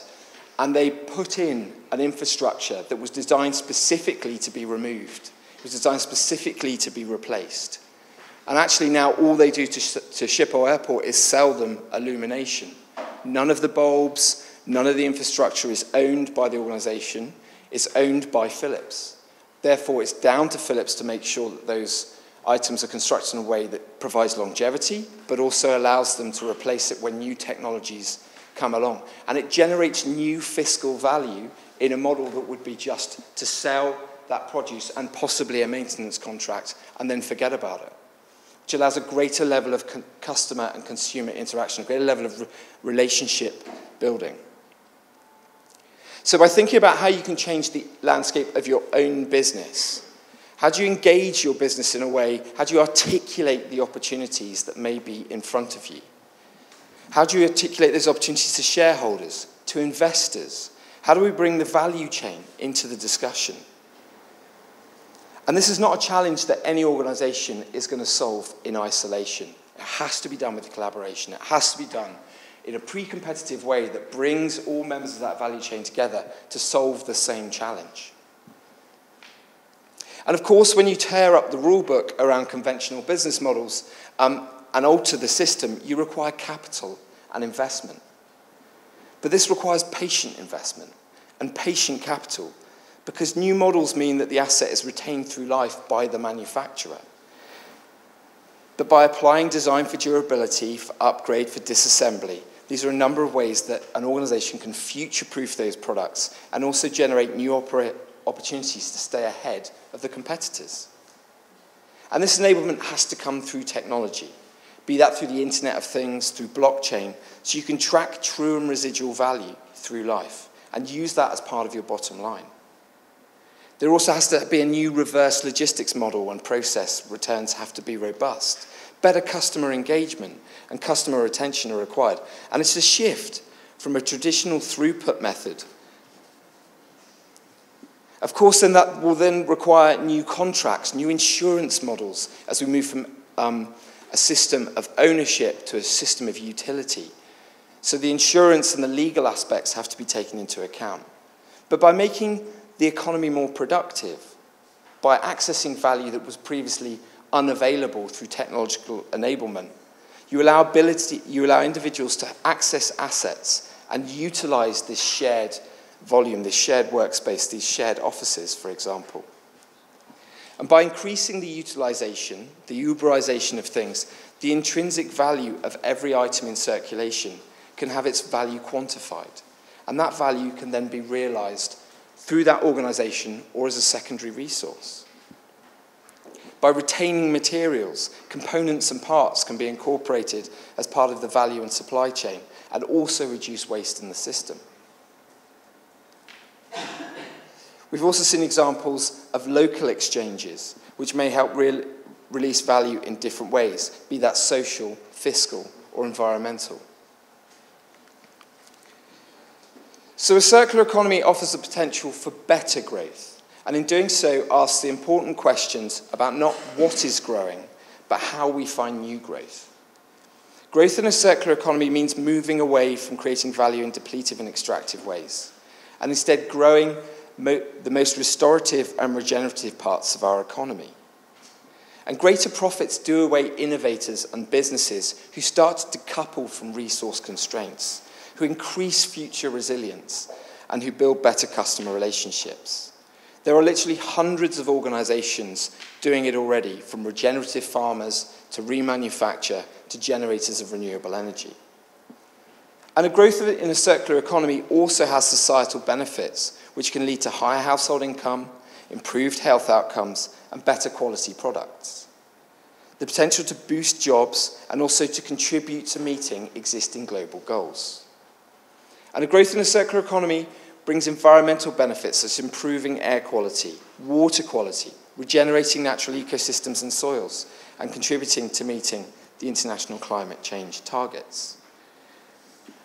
and they put in an infrastructure that was designed specifically to be removed. It was designed specifically to be replaced. And actually now all they do to Schiphol Airport is sell them illumination. None of the bulbs, none of the infrastructure is owned by the organization. It's owned by Philips. Therefore, it's down to Philips to make sure that those items are constructed in a way that provides longevity, but also allows them to replace it when new technologies come along. And it generates new fiscal value in a model that would be just to sell that produce and possibly a maintenance contract and then forget about it, which allows a greater level of customer and consumer interaction, a greater level of relationship building. So by thinking about how you can change the landscape of your own business, how do you engage your business in a way, how do you articulate the opportunities that may be in front of you? How do you articulate those opportunities to shareholders, to investors? How do we bring the value chain into the discussion? And this is not a challenge that any organization is going to solve in isolation. It has to be done with collaboration. It has to be done in a pre-competitive way that brings all members of that value chain together to solve the same challenge. And of course, when you tear up the rule book around conventional business models and alter the system, you require capital and investment. But this requires patient investment and patient capital, because new models mean that the asset is retained through life by the manufacturer. But by applying design for durability, for upgrade, for disassembly, these are a number of ways that an organization can future-proof those products and also generate new opportunities to stay ahead of the competitors. And this enablement has to come through technology, be that through the Internet of Things, through blockchain, so you can track true and residual value through life and use that as part of your bottom line. There also has to be a new reverse logistics model and process. Returns have to be robust, Better customer engagement and customer retention are required. And it's a shift from a traditional throughput method. Of course, then that will then require new contracts, new insurance models, as we move from a system of ownership to a system of utility. So the insurance and the legal aspects have to be taken into account. But by making the economy more productive, by accessing value that was previously unavailable through technological enablement, you allow individuals to access assets and utilize this shared volume, this shared workspace, these shared offices, for example. And by increasing the utilization, the Uberization of things, the intrinsic value of every item in circulation can have its value quantified. And that value can then be realized through that organization or as a secondary resource. By retaining materials, components and parts can be incorporated as part of the value and supply chain and also reduce waste in the system. We've also seen examples of local exchanges, which may help release value in different ways, be that social, fiscal, or environmental. So a circular economy offers the potential for better growth, and in doing so asks the important questions about not what is growing, but how we find new growth. Growth in a circular economy means moving away from creating value in depletive and extractive ways, and instead growing the most restorative and regenerative parts of our economy. And greater profits do await innovators and businesses who start to decouple from resource constraints, who increase future resilience, and who build better customer relationships. There are literally hundreds of organizations doing it already, from regenerative farmers to remanufacture to generators of renewable energy. And a growth in a circular economy also has societal benefits, which can lead to higher household income, improved health outcomes, and better quality products. The potential to boost jobs and also to contribute to meeting existing global goals. And a growth in a circular economy brings environmental benefits such as improving air quality, water quality, regenerating natural ecosystems and soils, and contributing to meeting the international climate change targets.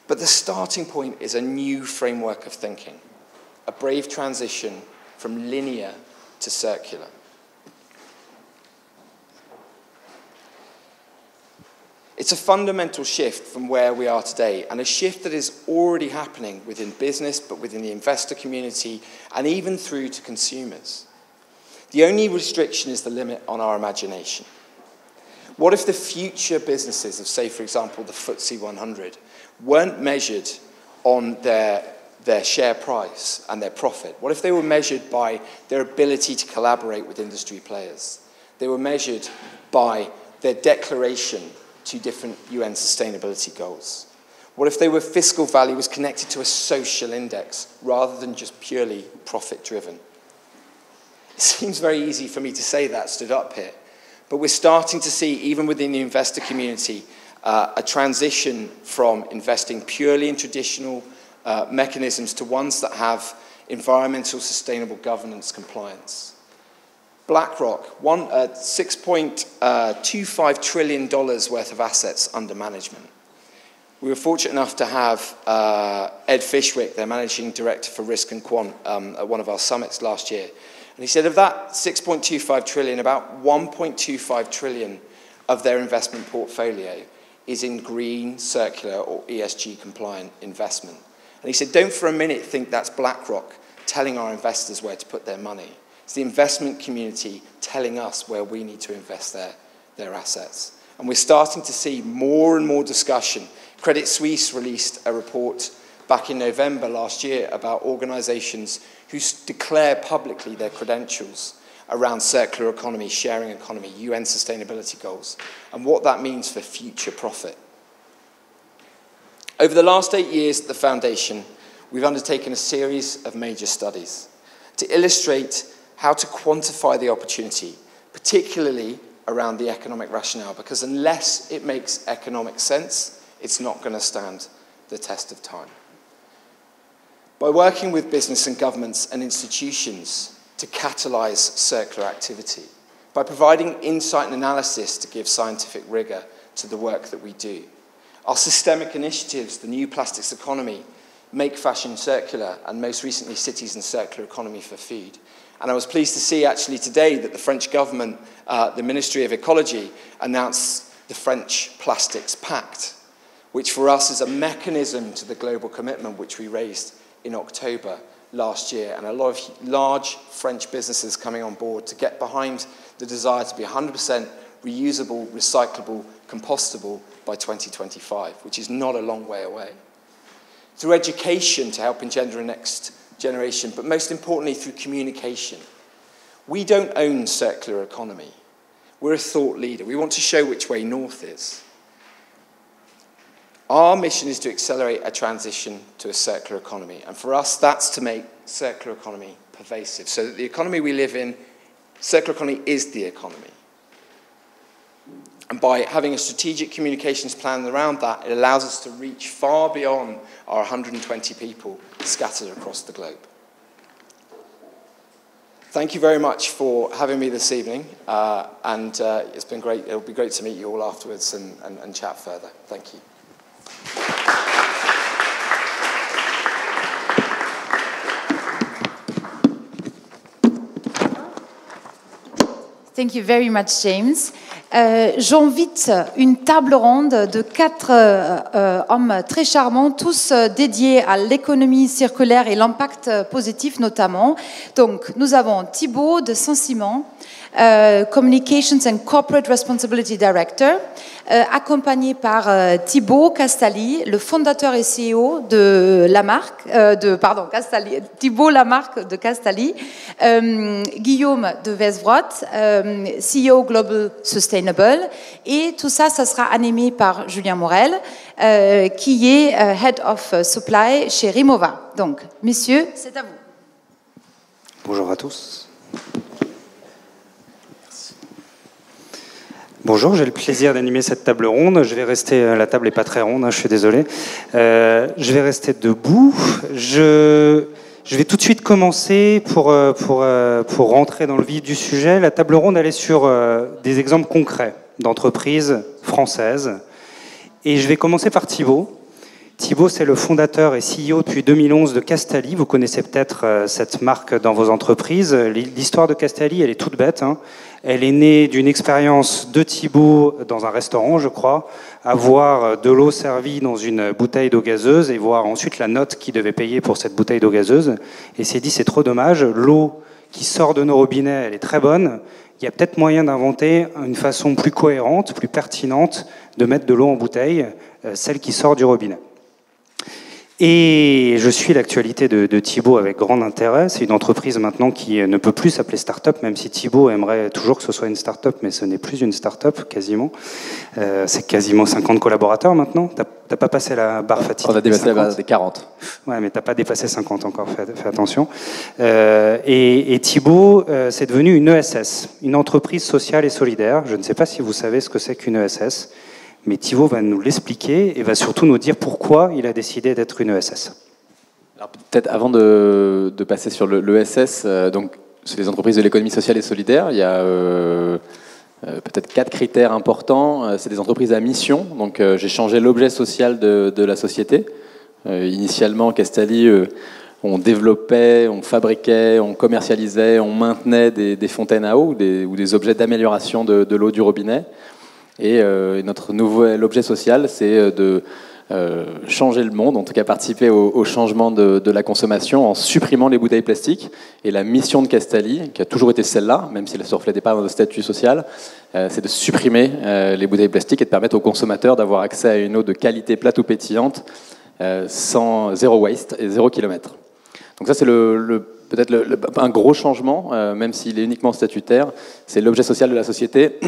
But the starting point is a new framework of thinking, a brave transition from linear to circular. It's a fundamental shift from where we are today, and a shift that is already happening within business, but within the investor community, and even through to consumers. The only restriction is the limit on our imagination. What if the future businesses of, say, for example, the FTSE 100, weren't measured on their share price and their profit? What if they were measured by their ability to collaborate with industry players? They were measured by their declaration to different UN sustainability goals. What if their fiscal value was connected to a social index rather than just purely profit-driven? It seems very easy for me to say that stood up here, but we're starting to see, even within the investor community, a transition from investing purely in traditional mechanisms to ones that have environmental sustainable governance compliance. BlackRock, $6.25 trillion worth of assets under management. We were fortunate enough to have Ed Fishwick, their managing director for Risk and Quant, at one of our summits last year. And he said of that 6.25 trillion, about 1.25 trillion of their investment portfolio is in green, circular, or ESG compliant investment. And he said, don't for a minute think that's BlackRock telling our investors where to put their money. It's the investment community telling us where we need to invest their assets. And we're starting to see more and more discussion. Credit Suisse released a report back in November last year about organizations who declare publicly their credentials around circular economy, sharing economy, UN sustainability goals, and what that means for future profit. Over the last 8 years at the Foundation, we've undertaken a series of major studies to illustrate how to quantify the opportunity, particularly around the economic rationale, because unless it makes economic sense, it's not going to stand the test of time. By working with business and governments and institutions to catalyse circular activity, by providing insight and analysis to give scientific rigour to the work that we do. Our systemic initiatives, the New Plastics Economy, Make Fashion Circular, and most recently Cities and Circular Economy for Food. And I was pleased to see actually today that the French government, the Ministry of Ecology, announced the French Plastics Pact, which for us is a mechanism to the global commitment which we raised in October last year, and a lot of large French businesses coming on board to get behind the desire to be 100% reusable, recyclable, compostable by 2025, which is not a long way away. Through education to help engender a next generation, but most importantly through communication. We don't own circular economy. We're a thought leader. We want to show which way north is. Our mission is to accelerate a transition to a circular economy. And for us, that's to make circular economy pervasive, so that the economy we live in, circular economy is the economy. And by having a strategic communications plan around that, it allows us to reach far beyond our 120 people scattered across the globe. Thank you very much for having me this evening, and it's been great. It'll be great to meet you all afterwards and chat further. Thank you. Thank you very much, James. J'invite une table ronde de 4 hommes très charmants, tous dédiés à l'économie circulaire et l'impact positif notamment. Donc, nous avons Thibaut de Saint-Simon, Communications and Corporate Responsibility Director, accompagné par Thibaut Castalli, le fondateur et CEO de la marque, Thibaut Lamarque de Castalli, Guillaume de Vesvrot, CEO Global Sustainable, et tout ça, ça sera animé par Julien Morel, qui est Head of Supply chez Rimowa. Donc, messieurs, c'est à vous. Bonjour à tous. Bonjour, j'ai le plaisir d'animer cette table ronde. Je vais rester, la table n'est pas très ronde, hein, je suis désolé. Je vais rester debout. Je vais tout de suite commencer pour rentrer dans le vif du sujet. La table ronde, elle est sur des exemples concrets d'entreprises françaises. Et je vais commencer par Thibaut. Thibaut, c'est le fondateur et CEO depuis 2011 de Castalli. Vous connaissez peut-être cette marque dans vos entreprises. L'histoire de Castalli, elle est toute bête, hein. Elle est née d'une expérience de Thibaut dans un restaurant, je crois, à voir de l'eau servie dans une bouteille d'eau gazeuse et voir ensuite la note qu'il devait payer pour cette bouteille d'eau gazeuse. Et s'est dit, c'est trop dommage, l'eau qui sort de nos robinets, elle est très bonne. Il y a peut-être moyen d'inventer une façon plus cohérente, plus pertinente de mettre de l'eau en bouteille, celle qui sort du robinet. Et je suis l'actualité de Thibaut avec grand intérêt. C'est une entreprise maintenant qui ne peut plus s'appeler start-up, même si Thibaut aimerait toujours que ce soit une start-up, mais ce n'est plus une start-up, quasiment. C'est quasiment 50 collaborateurs maintenant. T'as pas passé la barre fatidique. On a dépassé la barre des 40. Ouais, mais t'as pas dépassé 50 encore, fais attention. Et Thibaut, c'est devenu une ESS, une entreprise sociale et solidaire. Je ne sais pas si vous savez ce que c'est qu'une ESS. Mais Thibaut va nous l'expliquer et va surtout nous dire pourquoi il a décidé d'être une ESS. Alors peut-être avant de passer sur l'ESS, donc c'est les entreprises de l'économie sociale et solidaire. Il y a peut-être 4 critères importants. C'est des entreprises à mission. Donc j'ai changé l'objet social de la société. Initialement, Castalli, on développait, on fabriquait, on commercialisait, on maintenait des fontaines à eau ou des objets d'amélioration de l'eau du robinet. Et notre nouvel objet social, c'est de changer le monde, en tout cas participer au changement de la consommation en supprimant les bouteilles plastiques. Et la mission de Castalli, qui a toujours été celle-là, même si elle ne se reflétait pas dans le statut social, c'est de supprimer les bouteilles plastiques et de permettre aux consommateurs d'avoir accès à une eau de qualité plate ou pétillante, sans zéro waste et 0 kilomètre. Donc ça, c'est peut-être un gros changement, même s'il est uniquement statutaire. C'est l'objet social de la société.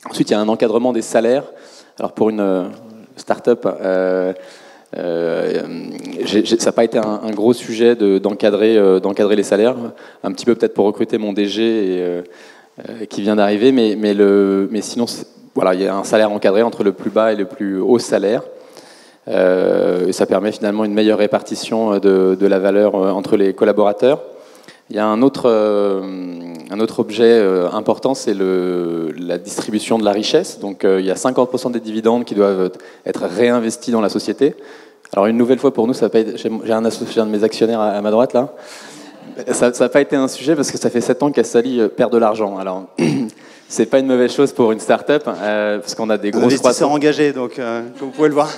Ensuite, il y a un encadrement des salaires. Alors pour une start-up, ça n'a pas été un gros sujet d'encadrer les salaires. Un petit peu peut-être pour recruter mon DG qui vient d'arriver, mais sinon, voilà, il y a un salaire encadré entre le plus bas et le plus haut salaire. Et ça permet finalement une meilleure répartition de la valeur entre les collaborateurs. Il y a un autre objet important, c'est la distribution de la richesse. Donc il y a 50% des dividendes qui doivent être réinvestis dans la société. Alors une nouvelle fois pour nous, ça va pas être, j'ai un associé, un de mes actionnaires à ma droite là. Ça n'a pas été un sujet parce que ça fait 7 ans qu'Astali perd de l'argent. Alors c'est pas une mauvaise chose pour une start-up parce qu'on a des grosses investisseurs engagés, donc comme vous pouvez le voir.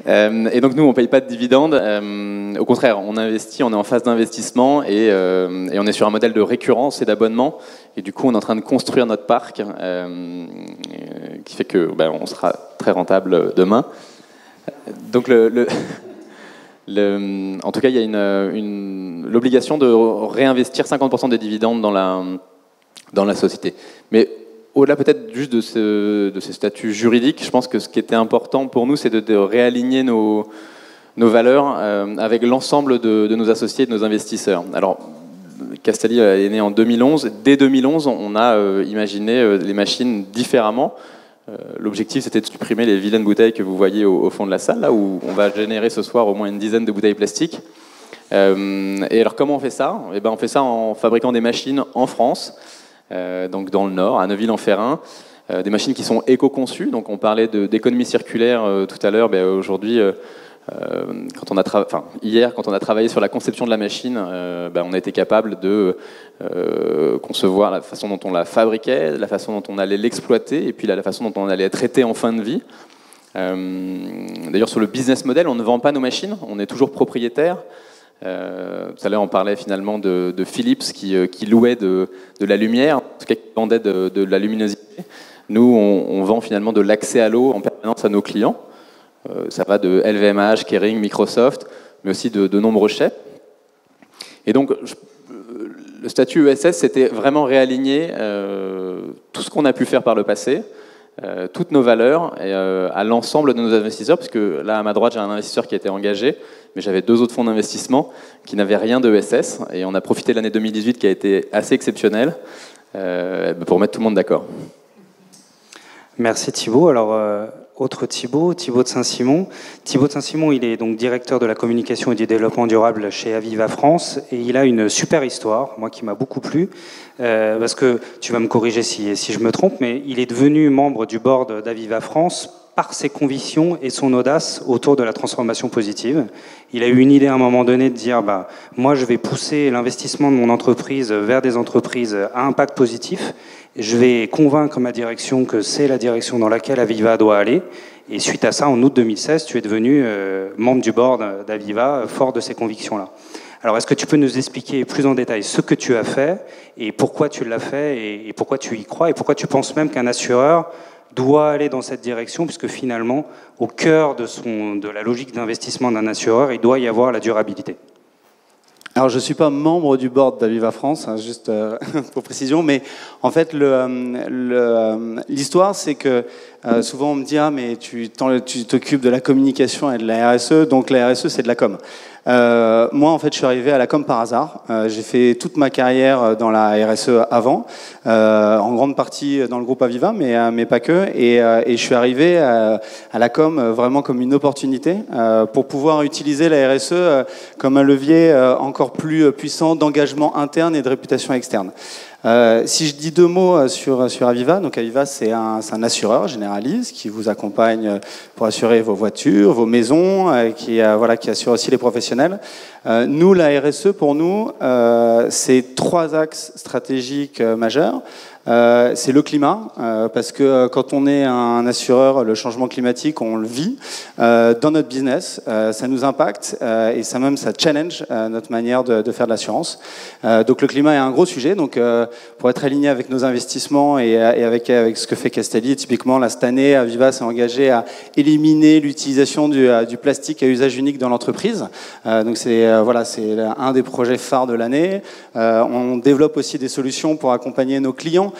Et donc nous, on ne paye pas de dividendes. Au contraire, on investit, on est en phase d'investissement et on est sur un modèle de récurrence et d'abonnement. Et du coup, on est en train de construire notre parc qui fait que on sera très rentable demain. Donc en tout cas, il y a l'obligation de réinvestir 50% des dividendes dans la société. Mais au-delà peut-être juste de ces statuts juridiques, je pense que ce qui était important pour nous, c'est de réaligner nos valeurs avec l'ensemble de nos associés et de nos investisseurs. Alors, Castelli est né en 2011. Dès 2011, on a imaginé les machines différemment. L'objectif, c'était de supprimer les vilaines bouteilles que vous voyez au fond de la salle, là où on va générer ce soir au moins une dizaine de bouteilles plastiques. Et alors, comment on fait ça ? On fait ça en fabriquant des machines en France. Donc dans le Nord, à Neuville-en-Ferrain, des machines qui sont éco-conçues. Donc on parlait d'économie circulaire tout à l'heure. Aujourd'hui, hier, quand on a travaillé sur la conception de la machine, on a été capable de concevoir la façon dont on la fabriquait, la façon dont on allait l'exploiter, et puis la façon dont on allait traiter en fin de vie. D'ailleurs, sur le business model, on ne vend pas nos machines, on est toujours propriétaire. Tout à l'heure, on parlait finalement de Philips qui louait de la lumière, en tout cas qui vendait de la luminosité. Nous, on vend finalement de l'accès à l'eau en permanence à nos clients. Ça va de LVMH, Kering, Microsoft, mais aussi de nombreux chefs. Et donc, le statut ESS, c'était vraiment réaligner tout ce qu'on a pu faire par le passé, toutes nos valeurs à l'ensemble de nos investisseurs, puisque là, à ma droite, j'ai un investisseur qui a été engagé, mais j'avais 2 autres fonds d'investissement qui n'avaient rien de ESS, et on a profité de l'année 2018 qui a été assez exceptionnelle pour mettre tout le monde d'accord. Merci Thibaut. Alors, autre Thibaut de Saint-Simon. Thibaut de Saint-Simon, il est donc directeur de la communication et du développement durable chez Aviva France, et il a une super histoire, moi qui m'a beaucoup plu, parce que, tu vas me corriger si je me trompe, mais il est devenu membre du board d'Aviva France par ses convictions et son audace autour de la transformation positive. Il a eu une idée à un moment donné de dire moi je vais pousser l'investissement de mon entreprise vers des entreprises à impact positif, je vais convaincre ma direction que c'est la direction dans laquelle Aviva doit aller, et suite à ça, en août 2016, tu es devenu membre du board d'Aviva, fort de ces convictions-là. Alors, est-ce que tu peux nous expliquer plus en détail ce que tu as fait, et pourquoi tu l'as fait, et pourquoi tu y crois, et pourquoi tu penses même qu'un assureur doit aller dans cette direction, puisque finalement, au cœur de la logique d'investissement d'un assureur, il doit y avoir la durabilité. Alors, je ne suis pas membre du board d'Aviva France, hein, juste pour précision, mais en fait, l'histoire, c'est que souvent on me dit « Ah, mais tu t'occupes de la communication et de la RSE, donc la RSE, c'est de la com ». Moi, en fait, je suis arrivé à la com par hasard. J'ai fait toute ma carrière dans la RSE avant, en grande partie dans le groupe Aviva, mais pas que. Et je suis arrivé à la com vraiment comme une opportunité pour pouvoir utiliser la RSE comme un levier encore plus puissant d'engagement interne et de réputation externe. Si je dis 2 mots sur Aviva, donc Aviva c'est un assureur généraliste qui vous accompagne pour assurer vos voitures, vos maisons, qui assure aussi les professionnels. Nous, la RSE pour nous, c'est 3 axes stratégiques majeurs. C'est le climat, parce que quand on est un assureur, le changement climatique, on le vit dans notre business, ça nous impacte et ça challenge notre manière de faire de l'assurance. Donc le climat est un gros sujet, donc pour être aligné avec nos investissements et avec ce que fait Castelli, typiquement là, cette année, Aviva s'est engagé à éliminer l'utilisation du plastique à usage unique dans l'entreprise. Donc c'est un des projets phares de l'année. On développe aussi des solutions pour accompagner nos clients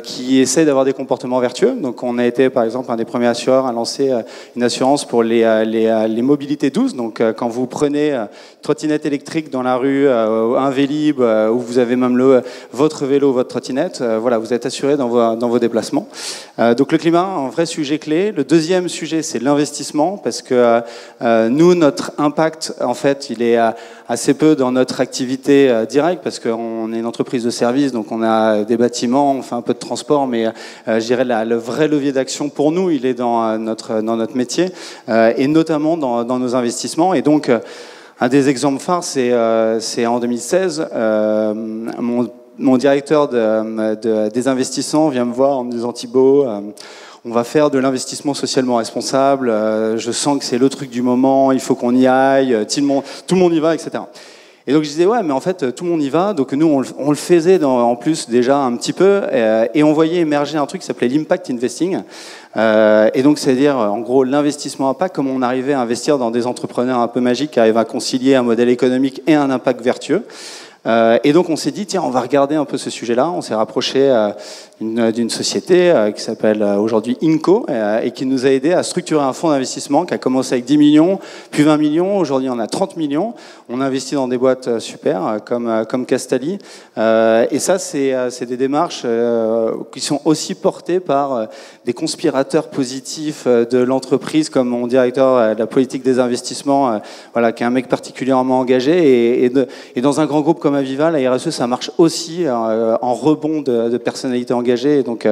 qui essaient d'avoir des comportements vertueux. Donc on a été par exemple un des premiers assureurs à lancer une assurance pour les mobilités douces. Donc quand vous prenez une trottinette électrique dans la rue, un Vélib, ou vous avez même votre vélo, votre trottinette, voilà, vous êtes assuré dans vos déplacements. Donc le climat, un vrai sujet clé. Le deuxième sujet, c'est l'investissement, parce que nous, notre impact, en fait, il est assez peu dans notre activité directe, parce qu'on est une entreprise de service, donc on a des bâtiments, on fait un peu de transport, mais je dirais le vrai levier d'action pour nous, il est dans notre métier, et notamment dans nos investissements. Et donc, un des exemples phares, c'est en 2016, mon directeur des investissements vient me voir en me disant « Thibaut, on va faire de l'investissement socialement responsable, je sens que c'est le truc du moment, il faut qu'on y aille, tout le monde y va, etc. » Et donc je disais « Ouais, mais en fait, tout le monde y va. » Donc nous, on le faisait en plus déjà un petit peu, et on voyait émerger un truc qui s'appelait l'impact investing. Et donc, c'est-à-dire, en gros, l'investissement impact, comment on arrivait à investir dans des entrepreneurs un peu magiques qui arrivent à concilier un modèle économique et un impact vertueux. Et donc on s'est dit, tiens, on va regarder un peu ce sujet-là. On s'est rapproché d'une société qui s'appelle aujourd'hui Inco et qui nous a aidé à structurer un fonds d'investissement qui a commencé avec 10 millions, puis 20 millions. Aujourd'hui, on a 30 millions. On investit dans des boîtes super comme Castali. Et ça, c'est des démarches qui sont aussi portées par des conspirateurs positifs de l'entreprise, comme mon directeur de la politique des investissements, voilà, qui est un mec particulièrement engagé. Et dans un grand groupe comme Aviva, la RSE, ça marche aussi en rebond de personnalités engagées. Et donc,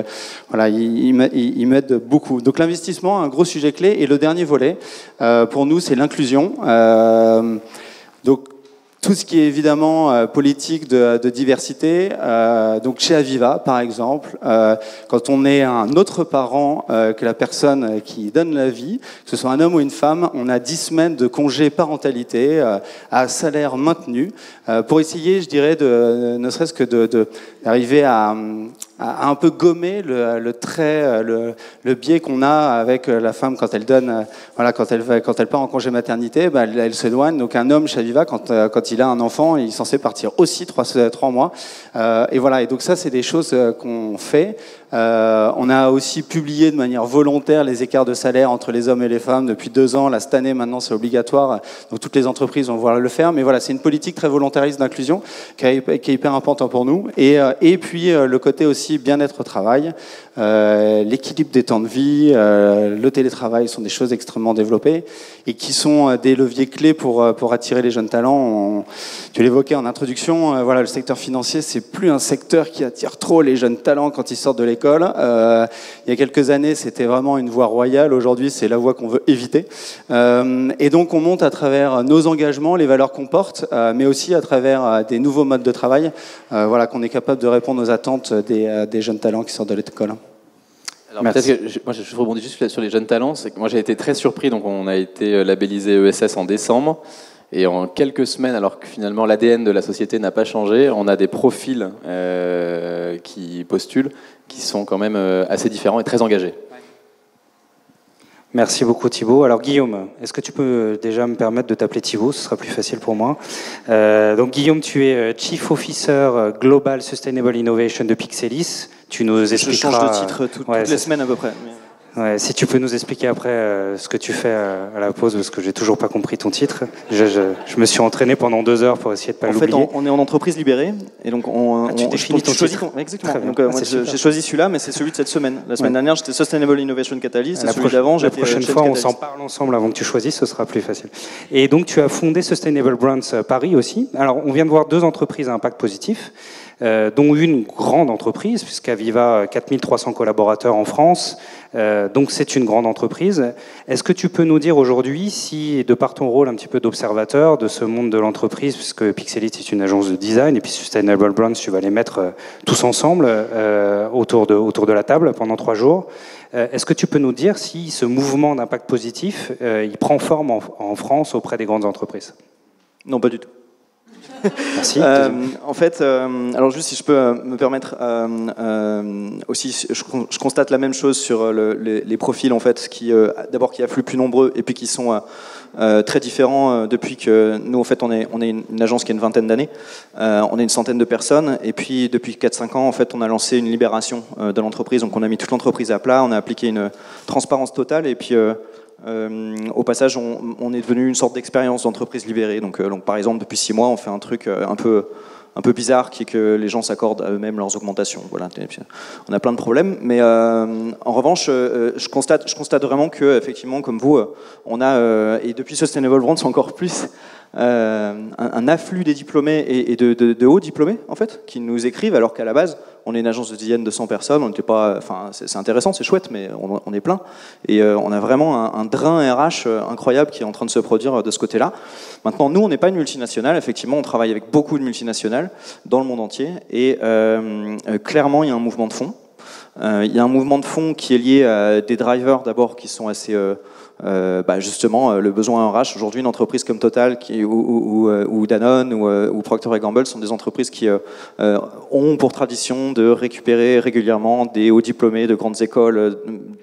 voilà, ils m'aident beaucoup. Donc, l'investissement, un gros sujet clé. Et le dernier volet, pour nous, c'est l'inclusion. Donc, tout ce qui est évidemment politique de diversité, donc chez Aviva par exemple, quand on est un autre parent que la personne qui donne la vie, que ce soit un homme ou une femme, on a 10 semaines de congé parentalité à salaire maintenu pour essayer, je dirais, ne serait-ce que d'arriver à un peu gommer le biais qu'on a avec la femme quand elle donne, voilà, quand elle part en congé maternité, bah, elle s'éloigne. Donc un homme chez Aviva, quand il a un enfant, il est censé partir aussi 3 mois. Et voilà. Et donc ça, c'est des choses qu'on fait. On a aussi publié de manière volontaire les écarts de salaire entre les hommes et les femmes depuis 2 ans. Là, cette année, maintenant, c'est obligatoire. Donc toutes les entreprises vont pouvoir le faire. Mais voilà, c'est une politique très volontariste d'inclusion qui est hyper important pour nous. Et puis le côté aussi bien-être au travail, l'équilibre des temps de vie, le télétravail sont des choses extrêmement développées et qui sont des leviers clés pour attirer les jeunes talents. Tu l'évoquais en introduction, voilà, le secteur financier, c'est plus un secteur qui attire trop les jeunes talents quand ils sortent de l'école. Il y a quelques années, c'était vraiment une voie royale. Aujourd'hui, c'est la voie qu'on veut éviter. Et donc, on monte à travers nos engagements, les valeurs qu'on porte, mais aussi à travers des nouveaux modes de travail, voilà, qu'on est capable de répondre aux attentes des jeunes talents qui sortent de l'école. Alors peut-être que moi je rebondis juste sur les jeunes talents, c'est que moi j'ai été très surpris, donc on a été labellisé ESS en décembre, et en quelques semaines, alors que finalement l'ADN de la société n'a pas changé, on a des profils qui postulent, qui sont quand même assez différents et très engagés. Merci beaucoup Thibaut. Alors Guillaume, est-ce que tu peux déjà me permettre de t'appeler Thibaut, ce sera plus facile pour moi. Donc Guillaume, tu es Chief Officer Global Sustainable Innovation de Pixelis. Tu nous expliqueras... Je change de titre toutes les semaines à peu près. Ouais, si tu peux nous expliquer après ce que tu fais à la pause, parce que j'ai toujours pas compris ton titre. Je me suis entraîné pendant 2 heures pour essayer de pas l'oublier. En fait, on est en entreprise libérée, et donc tu définis ton titre. Exactement. Donc, moi, j'ai choisi celui-là, mais c'est celui de cette semaine. La semaine dernière, j'étais Sustainable Innovation Catalyst, et celui d'avant, j'étais... La prochaine fois, on s'en parle ensemble avant que tu choisisses, ce sera plus facile. Et donc, tu as fondé Sustainable Brands Paris aussi. Alors, on vient de voir 2 entreprises à impact positif, dont une grande entreprise, puisqu'Aviva a 4300 collaborateurs en France, donc c'est une grande entreprise. Est-ce que tu peux nous dire aujourd'hui si, de par ton rôle un petit peu d'observateur de ce monde de l'entreprise, puisque Pixelis est une agence de design, et puis Sustainable Brands, tu vas les mettre tous ensemble autour de la table pendant 3 jours, est-ce que tu peux nous dire si ce mouvement d'impact positif, il prend forme en France auprès des grandes entreprises? Non, pas du tout. Merci. En fait, alors juste si je peux me permettre, aussi, je constate la même chose sur les profils en fait, d'abord qui affluent plus nombreux et puis qui sont très différents depuis que nous en fait on est une agence qui a une vingtaine d'années, on est une centaine de personnes et puis depuis 4-5 ans en fait on a lancé une libération de l'entreprise, donc on a mis toute l'entreprise à plat, on a appliqué une transparence totale et puis au passage, on est devenu une sorte d'expérience d'entreprise libérée. Donc, par exemple, depuis 6 mois, on fait un truc un peu bizarre, qui est que les gens s'accordent à eux-mêmes leurs augmentations. Voilà. On a plein de problèmes, mais en revanche, je constate vraiment que, effectivement, comme vous, on a, et depuis Sustainable Brand, c'est encore plus, un afflux des diplômés et de hauts diplômés, en fait, qui nous écrivent, alors qu'à la base, on est une agence de dizaines de 100 personnes, on n'était pas, enfin, c'est intéressant, c'est chouette, mais on est plein. Et on a vraiment un drain RH incroyable qui est en train de se produire de ce côté-là. Maintenant, nous, on n'est pas une multinationale. Effectivement, on travaille avec beaucoup de multinationales dans le monde entier. Et clairement, il y a un mouvement de fond. Il y a un mouvement de fond qui est lié à des drivers, d'abord, qui sont assez... justement, le besoin RH. Aujourd'hui, une entreprise comme Total ou Danone ou Procter & Gamble sont des entreprises qui ont pour tradition de récupérer régulièrement des hauts diplômés de grandes écoles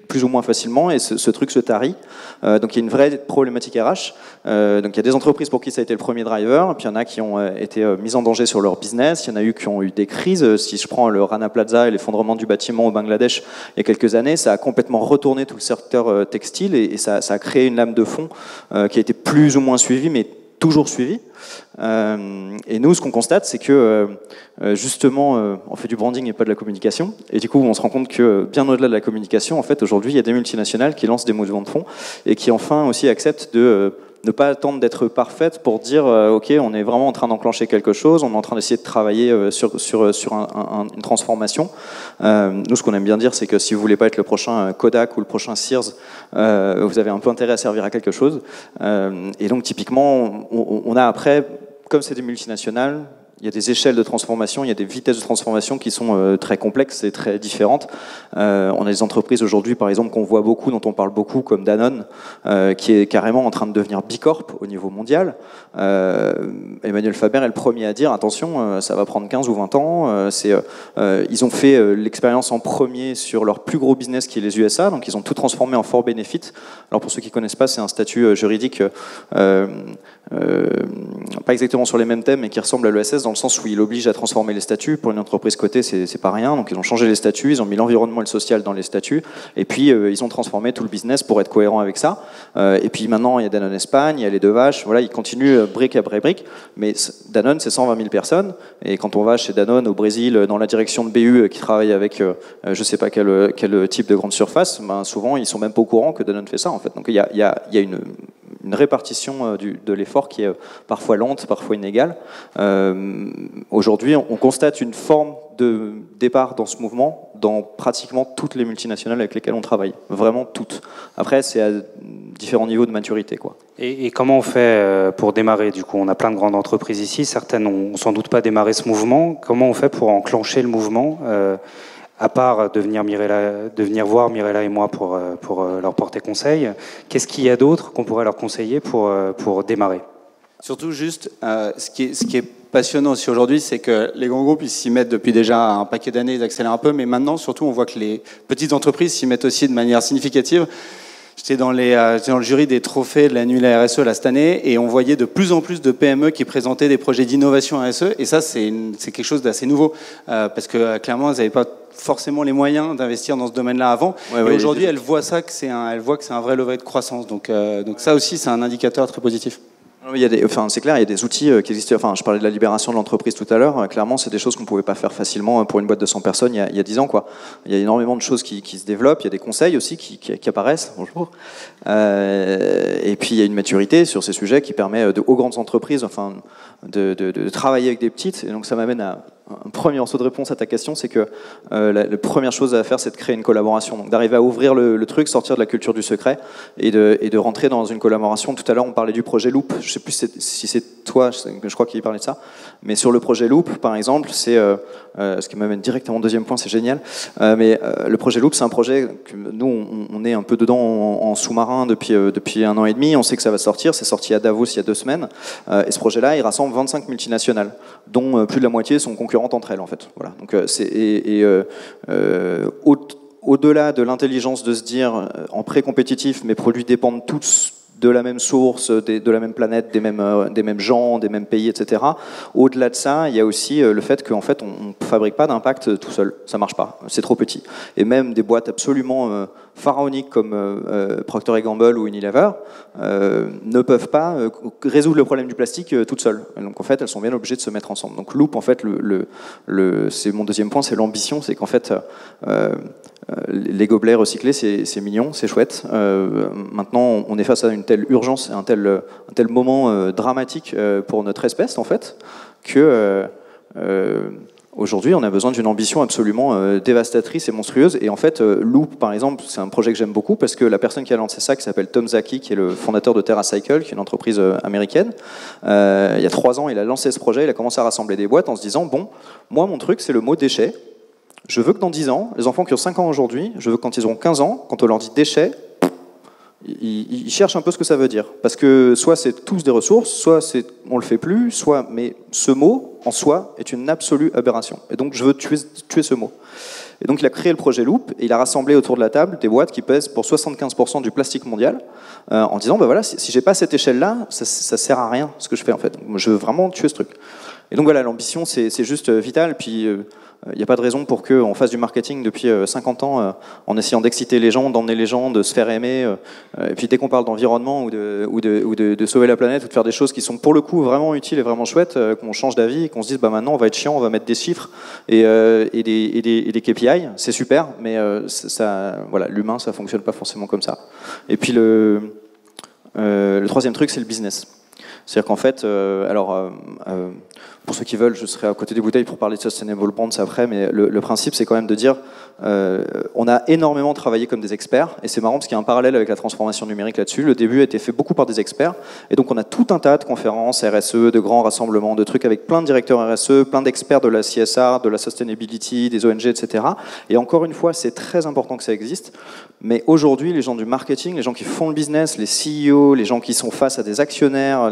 plus ou moins facilement, et ce truc se tarit. Donc il y a une vraie problématique RH. Donc il y a des entreprises pour qui ça a été le premier driver, puis il y en a qui ont été mises en danger sur leur business, il y en a eu qui ont eu des crises. Si je prends le Rana Plaza et l'effondrement du bâtiment au Bangladesh il y a quelques années, ça a complètement retourné tout le secteur textile et ça a créé une lame de fond qui a été plus ou moins suivie, mais toujours suivie. Et nous, ce qu'on constate, c'est que justement, on fait du branding et pas de la communication. Et du coup, on se rend compte que bien au-delà de la communication, en fait, aujourd'hui, il y a des multinationales qui lancent des mouvements de fond et qui enfin aussi acceptent de ne pas attendre d'être parfaite pour dire ok, on est vraiment en train d'enclencher quelque chose, on est en train d'essayer de travailler sur une transformation. Nous, ce qu'on aime bien dire, c'est que si vous voulez pas être le prochain Kodak ou le prochain Sears, vous avez un peu intérêt à servir à quelque chose. Et donc typiquement, on a après, comme c'est des multinationales, il y a des échelles de transformation, il y a des vitesses de transformation qui sont très complexes et très différentes. On a des entreprises aujourd'hui, par exemple, qu'on voit beaucoup, dont on parle beaucoup, comme Danone, qui est carrément en train de devenir Bicorp au niveau mondial. Emmanuel Faber est le premier à dire, attention, ça va prendre 15 ou 20 ans. Ils ont fait l'expérience en premier sur leur plus gros business qui est les USA, donc ils ont tout transformé en for benefit. Alors pour ceux qui ne connaissent pas, c'est un statut juridique pas exactement sur les mêmes thèmes, mais qui ressemble à l'ESS dans le sens où il oblige à transformer les statuts. Pour une entreprise cotée, c'est pas rien. Donc ils ont changé les statuts, ils ont mis l'environnement et le social dans les statuts, et puis ils ont transformé tout le business pour être cohérent avec ça. Et puis maintenant, il y a Danone Espagne, il y a les Deux Vaches. Voilà, ils continuent brique après brique. Mais Danone, c'est 120 000 personnes. Et quand on va chez Danone au Brésil, dans la direction de BU qui travaille avec je sais pas quel type de grande surface, ben souvent ils sont même pas au courant que Danone fait ça en fait. Donc il y a une répartition de l'effort qui est parfois lente, parfois inégale. Aujourd'hui, on constate une forme de départ dans ce mouvement dans pratiquement toutes les multinationales avec lesquelles on travaille. Vraiment toutes. Après, c'est à différents niveaux de maturité, quoi. Et comment on fait pour démarrer? Du coup, on a plein de grandes entreprises ici. Certaines n'ont sans doute pas démarré ce mouvement. Comment on fait pour enclencher le mouvement à part de venir voir Mirella et moi pour leur porter conseil, qu'est-ce qu'il y a d'autre qu'on pourrait leur conseiller pour démarrer? Surtout juste, ce qui est passionnant aussi aujourd'hui, c'est que les grands groupes, ils s'y mettent depuis déjà un paquet d'années, ils accélèrent un peu, mais maintenant, surtout, on voit que les petites entreprises s'y mettent aussi de manière significative. J'étais dans le jury des trophées de la nuit de la RSE là, cette année, et on voyait de plus en plus de PME qui présentaient des projets d'innovation RSE, et ça, c'est quelque chose d'assez nouveau, parce que clairement, elles n'avaient pas forcément les moyens d'investir dans ce domaine-là avant. Et aujourd'hui, elles voient ça que c'est un vrai levier de croissance. Donc ça aussi, c'est un indicateur très positif. C'est clair, il y a des outils qui existent. Enfin, je parlais de la libération de l'entreprise tout à l'heure. Clairement, c'est des choses qu'on ne pouvait pas faire facilement pour une boîte de 100 personnes il y a 10 ans, quoi. Il y a énormément de choses qui se développent. Il y a des conseils aussi qui apparaissent. Bonjour. Et puis, il y a une maturité sur ces sujets qui permet aux grandes entreprises de travailler avec des petites. Et donc, ça m'amène à un premier morceau de réponse à ta question, c'est que la première chose à faire, c'est de créer une collaboration. Donc d'arriver à ouvrir le truc, sortir de la culture du secret et de rentrer dans une collaboration. Tout à l'heure, on parlait du projet Loop. Je ne sais plus si c'est toi, je crois qu'il parlait de ça. Mais sur le projet Loop, par exemple, c'est ce qui m'amène directement au deuxième point, c'est génial. Mais le projet Loop, c'est un projet que nous, on est un peu dedans en sous-marin depuis 1 an et demi. On sait que ça va sortir. C'est sorti à Davos il y a 2 semaines. Et ce projet-là, il rassemble 25 multinationales, dont plus de la moitié sont concurrentes entre elles, en fait. Voilà. Donc, au-delà de l'intelligence de se dire en pré-compétitif, mes produits dépendent tous de la même source, de la même planète, des mêmes gens, des mêmes pays, etc. Au-delà de ça, il y a aussi le fait qu'en fait, on ne fabrique pas d'impact tout seul. Ça ne marche pas. C'est trop petit. Et même des boîtes absolument pharaoniques comme Procter & Gamble ou Unilever ne peuvent pas résoudre le problème du plastique toutes seules. Et donc en fait, elles sont bien obligées de se mettre ensemble. Donc Loop, en fait, c'est mon deuxième point, c'est l'ambition. C'est qu'en fait, les gobelets recyclés, c'est mignon, c'est chouette. Maintenant, on est face à une telle urgence, un tel moment dramatique pour notre espèce, en fait, que aujourd'hui, on a besoin d'une ambition absolument dévastatrice et monstrueuse. Et en fait, Loop, par exemple, c'est un projet que j'aime beaucoup parce que la personne qui a lancé ça, qui s'appelle Tom Zaki, qui est le fondateur de TerraCycle, qui est une entreprise américaine, il y a 3 ans, il a lancé ce projet, il a commencé à rassembler des boîtes en se disant, bon, moi, mon truc, c'est le mot déchet. Je veux que dans 10 ans, les enfants qui ont 5 ans aujourd'hui, je veux que quand ils auront 15 ans, quand on leur dit déchets, ils cherchent un peu ce que ça veut dire. Parce que soit c'est tous des ressources, soit on le fait plus, soit... Mais ce mot, en soi, est une absolue aberration. Et donc je veux tuer ce mot. Et donc il a créé le projet Loop, et il a rassemblé autour de la table des boîtes qui pèsent pour 75% du plastique mondial, en disant, ben voilà, si j'ai pas cette échelle-là, ça sert à rien ce que je fais en fait. Moi, je veux vraiment tuer ce truc. Et donc voilà, l'ambition, c'est juste vital. Puis il n'y a pas de raison pour qu'on fasse du marketing depuis 50 ans en essayant d'exciter les gens, d'emmener les gens, de se faire aimer. Et puis dès qu'on parle d'environnement ou de sauver la planète ou de faire des choses qui sont pour le coup vraiment utiles et vraiment chouettes, qu'on change d'avis et qu'on se dise bah maintenant on va être chiant, on va mettre des chiffres et des KPI, c'est super, mais voilà, l'humain ça fonctionne pas forcément comme ça. Et puis le troisième truc, c'est le business. C'est-à-dire qu'en fait, pour ceux qui veulent, je serai à côté des bouteilles pour parler de Sustainable Bonds après, mais le principe, c'est quand même de dire, on a énormément travaillé comme des experts, et c'est marrant parce qu'il y a un parallèle avec la transformation numérique là-dessus. Le début a été fait beaucoup par des experts, et donc on a tout un tas de conférences RSE, de grands rassemblements, de trucs avec plein de directeurs RSE, plein d'experts de la CSR, de la sustainability, des ONG, etc. Et encore une fois, c'est très important que ça existe, mais aujourd'hui, les gens du marketing, les gens qui font le business, les CEO, les gens qui sont face à des actionnaires,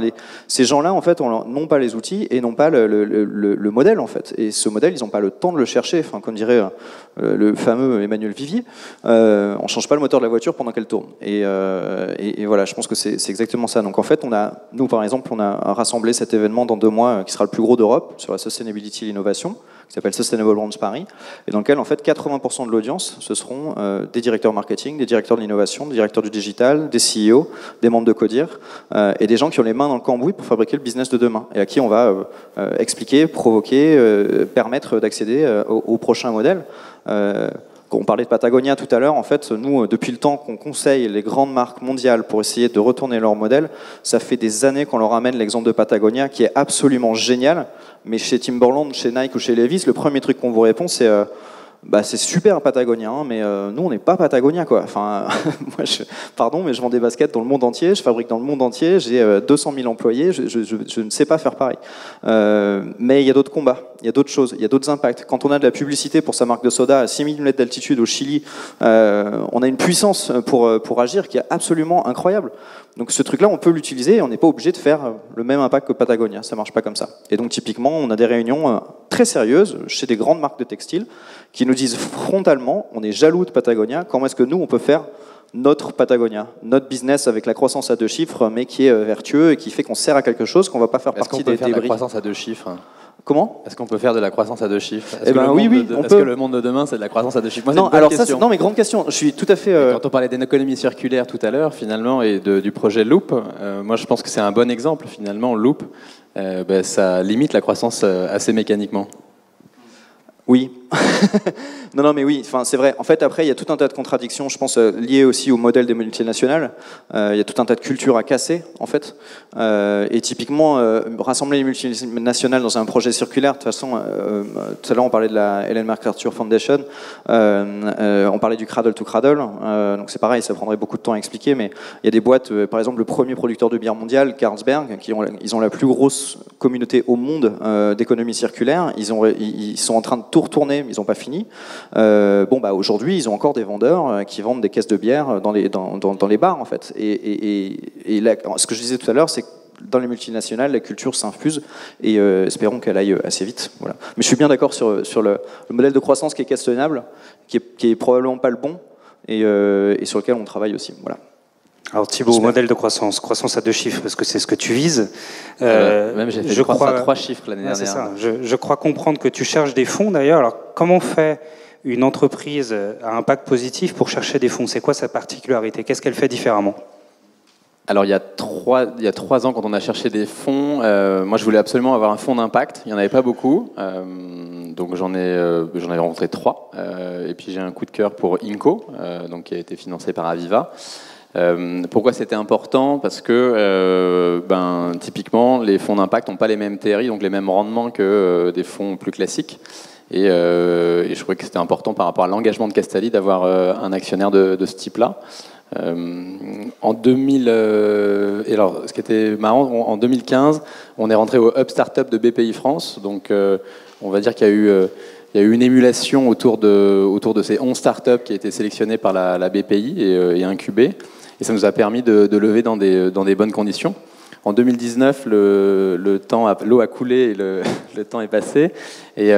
ces gens-là, en fait, n'ont pas les outils et n'ont pas le modèle, en fait. Et ce modèle, ils n'ont pas le temps de le chercher. Enfin, comme dirait le fameux Emmanuel Vivier, on ne change pas le moteur de la voiture pendant qu'elle tourne. Et voilà, je pense que c'est exactement ça. Donc en fait, nous, par exemple, on a rassemblé cet événement dans 2 mois, qui sera le plus gros d'Europe, sur la sustainability et l'innovation, qui s'appelle Sustainable Bonds Paris, et dans lequel, en fait, 80% de l'audience, ce seront des directeurs marketing, des directeurs de l'innovation, des directeurs du digital, des CEO, des membres de Codir, et des gens qui ont les mains dans le cambouis pour fabriquer le business de demain, et à qui on va expliquer, provoquer, permettre d'accéder au prochain modèle. On parlait de Patagonia tout à l'heure. En fait, nous, depuis le temps qu'on conseille les grandes marques mondiales pour essayer de retourner leur modèle, ça fait des années qu'on leur amène l'exemple de Patagonia, qui est absolument génial. Mais chez Timberland, chez Nike ou chez Levi's, le premier truc qu'on vous répond, c'est c'est super Patagonia, hein, mais nous, on n'est pas Patagonia, quoi. Enfin, moi, pardon, mais je vends des baskets dans le monde entier, je fabrique dans le monde entier, j'ai 200 000 employés, je ne sais pas faire pareil. Mais il y a d'autres combats, il y a d'autres choses, il y a d'autres impacts. Quand on a de la publicité pour sa marque de soda à 6 000 mètres d'altitude au Chili, on a une puissance pour agir qui est absolument incroyable. Donc ce truc-là, on peut l'utiliser et on n'est pas obligé de faire le même impact que Patagonia, ça ne marche pas comme ça. Et donc typiquement, on a des réunions très sérieuses chez des grandes marques de textiles qui nous disent frontalement, on est jaloux de Patagonia, comment est-ce que nous, on peut faire notre Patagonia, notre business avec la croissance à 2 chiffres, mais qui est vertueux et qui fait qu'on sert à quelque chose, qu'on ne va pas faire partie des débris. Est-ce qu'on peut faire de la croissance à 2 chiffres ? Comment ? Est-ce qu'on peut faire de la croissance à 2 chiffres ? Est-ce que le monde de demain, c'est de la croissance à 2 chiffres ? Moi, non, alors ça, non, mais grande question. Je suis tout à fait. Quand on parlait d'économie circulaire tout à l'heure, finalement, et du projet Loop, moi, je pense que c'est un bon exemple. Finalement, Loop, ça limite la croissance assez mécaniquement. Oui, Non, mais oui, c'est vrai. En fait, après, il y a tout un tas de contradictions, je pense, liées aussi au modèle des multinationales. Il y a tout un tas de cultures à casser, en fait. Et typiquement, rassembler les multinationales dans un projet circulaire, de toute façon, tout à l'heure, on parlait de la Ellen MacArthur Foundation, on parlait du cradle to cradle, donc c'est pareil, ça prendrait beaucoup de temps à expliquer, mais il y a des boîtes, par exemple, le premier producteur de bière mondial, Carlsberg, ils ont la plus grosse communauté au monde d'économie circulaire. Ils sont en train de tout retourner, mais ils n'ont pas fini. Aujourd'hui, ils ont encore des vendeurs qui vendent des caisses de bière dans les bars, en fait. Et là, ce que je disais tout à l'heure, c'est que dans les multinationales, la culture s'infuse et espérons qu'elle aille assez vite. Voilà. Mais je suis bien d'accord sur le modèle de croissance qui est questionnable, qui est probablement pas le bon et sur lequel on travaille aussi. Voilà. Alors Thibaut, modèle de croissance à 2 chiffres, parce que c'est ce que tu vises. Même j'ai fait croissance à 3 chiffres l'année dernière. C'est ça. Je crois comprendre que tu cherches des fonds d'ailleurs. Alors comment fait une entreprise à impact positif pour chercher des fonds? C'est quoi sa particularité? Qu'est-ce qu'elle fait différemment? Alors il y a 3 ans, quand on a cherché des fonds, moi je voulais absolument avoir un fonds d'impact. Il n'y en avait pas beaucoup, donc j'en avais rencontré 3. Et puis j'ai un coup de cœur pour Inco, donc qui a été financé par Aviva. Pourquoi c'était important? Parce que typiquement les fonds d'impact n'ont pas les mêmes TRI, donc les mêmes rendements que des fonds plus classiques. Et je trouvais que c'était important par rapport à l'engagement de Castalli d'avoir un actionnaire de ce type-là. En 2000, et alors, ce qui était marrant, en 2015, on est rentré au Hub Startup de BPI France. Donc, on va dire qu'il y a eu une émulation autour de ces 11 startups qui a été sélectionnées par la BPI et incubées. Et ça nous a permis de lever dans des bonnes conditions. En 2019, l'eau a coulé et le temps est passé. Et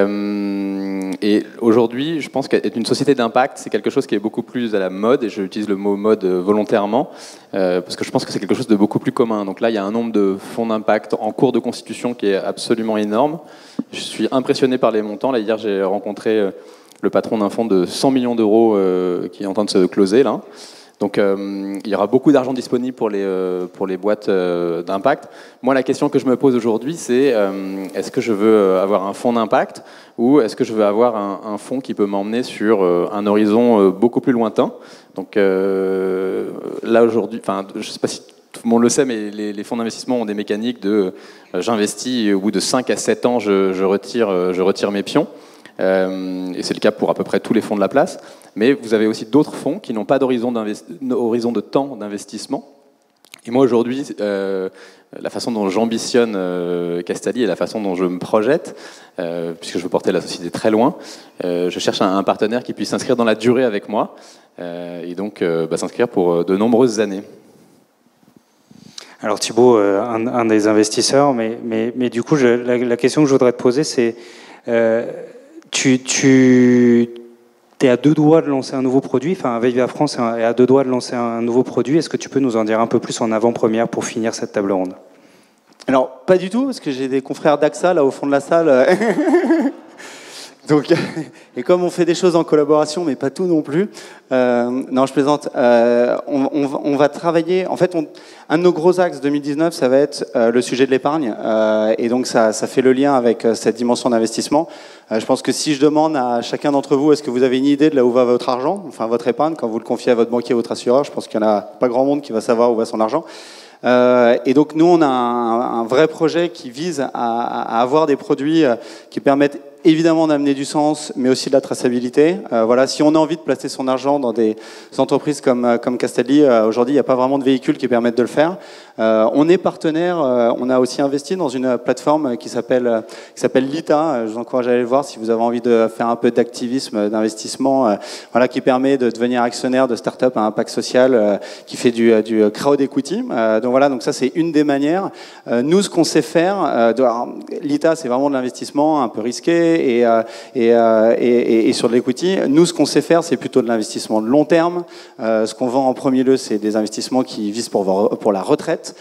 aujourd'hui, je pense qu'être une société d'impact, c'est quelque chose qui est beaucoup plus à la mode, et j'utilise le mot mode volontairement, parce que je pense que c'est quelque chose de beaucoup plus commun. Donc là, il y a un nombre de fonds d'impact en cours de constitution qui est absolument énorme. Je suis impressionné par les montants. Là, hier, j'ai rencontré le patron d'un fonds de 100 millions d'euros qui est en train de se closer, là. Donc il y aura beaucoup d'argent disponible pour les boîtes d'impact. Moi, la question que je me pose aujourd'hui, c'est est-ce que je veux avoir un fonds d'impact ou est-ce que je veux avoir un fonds qui peut m'emmener sur un horizon beaucoup plus lointain? Donc là, aujourd'hui, je ne sais pas si tout le monde le sait, mais les fonds d'investissement ont des mécaniques de j'investis et au bout de 5 à 7 ans, je retire mes pions. Et c'est le cas pour à peu près tous les fonds de la place. Mais vous avez aussi d'autres fonds qui n'ont pas d'horizon de temps d'investissement. Et moi aujourd'hui, la façon dont j'ambitionne Castalli et la façon dont je me projette, puisque je veux porter la société très loin, je cherche un partenaire qui puisse s'inscrire dans la durée avec moi et donc s'inscrire pour de nombreuses années. Alors Thibaut, un des investisseurs, mais du coup, la question que je voudrais te poser, c'est tu es à 2 doigts de lancer un nouveau produit, enfin Aviva France est à 2 doigts de lancer un nouveau produit. Est-ce que tu peux nous en dire un peu plus en avant-première pour finir cette table ronde? Alors, pas du tout, parce que j'ai des confrères d'AXA là au fond de la salle. Donc, et comme on fait des choses en collaboration, mais pas tout non plus, non, je plaisante. On va travailler. En fait, un de nos gros axes 2019, ça va être le sujet de l'épargne, et donc ça fait le lien avec cette dimension d'investissement. Je pense que si je demande à chacun d'entre vous, est-ce que vous avez une idée de là où va votre argent, enfin votre épargne, quand vous le confiez à votre banquier ou votre assureur, je pense qu'il n'y en a pas grand monde qui va savoir où va son argent. Et donc nous, on a un vrai projet qui vise à avoir des produits qui permettent évidemment d'amener du sens, mais aussi de la traçabilité. Voilà, si on a envie de placer son argent dans des entreprises comme Castalli, aujourd'hui, il n'y a pas vraiment de véhicule qui permettent de le faire. On est partenaire, on a aussi investi dans une plateforme qui s'appelle Lita. Je vous encourage à aller le voir si vous avez envie de faire un peu d'activisme, d'investissement, voilà, qui permet de devenir actionnaire de start-up à impact social, qui fait du crowd equity. Donc voilà, donc ça c'est une des manières. Nous, ce qu'on sait faire, Lita, c'est vraiment de l'investissement un peu risqué et sur de l'equity. Nous, ce qu'on sait faire, c'est plutôt de l'investissement de long terme. Ce qu'on vend en premier lieu, c'est des investissements qui visent pour la retraite.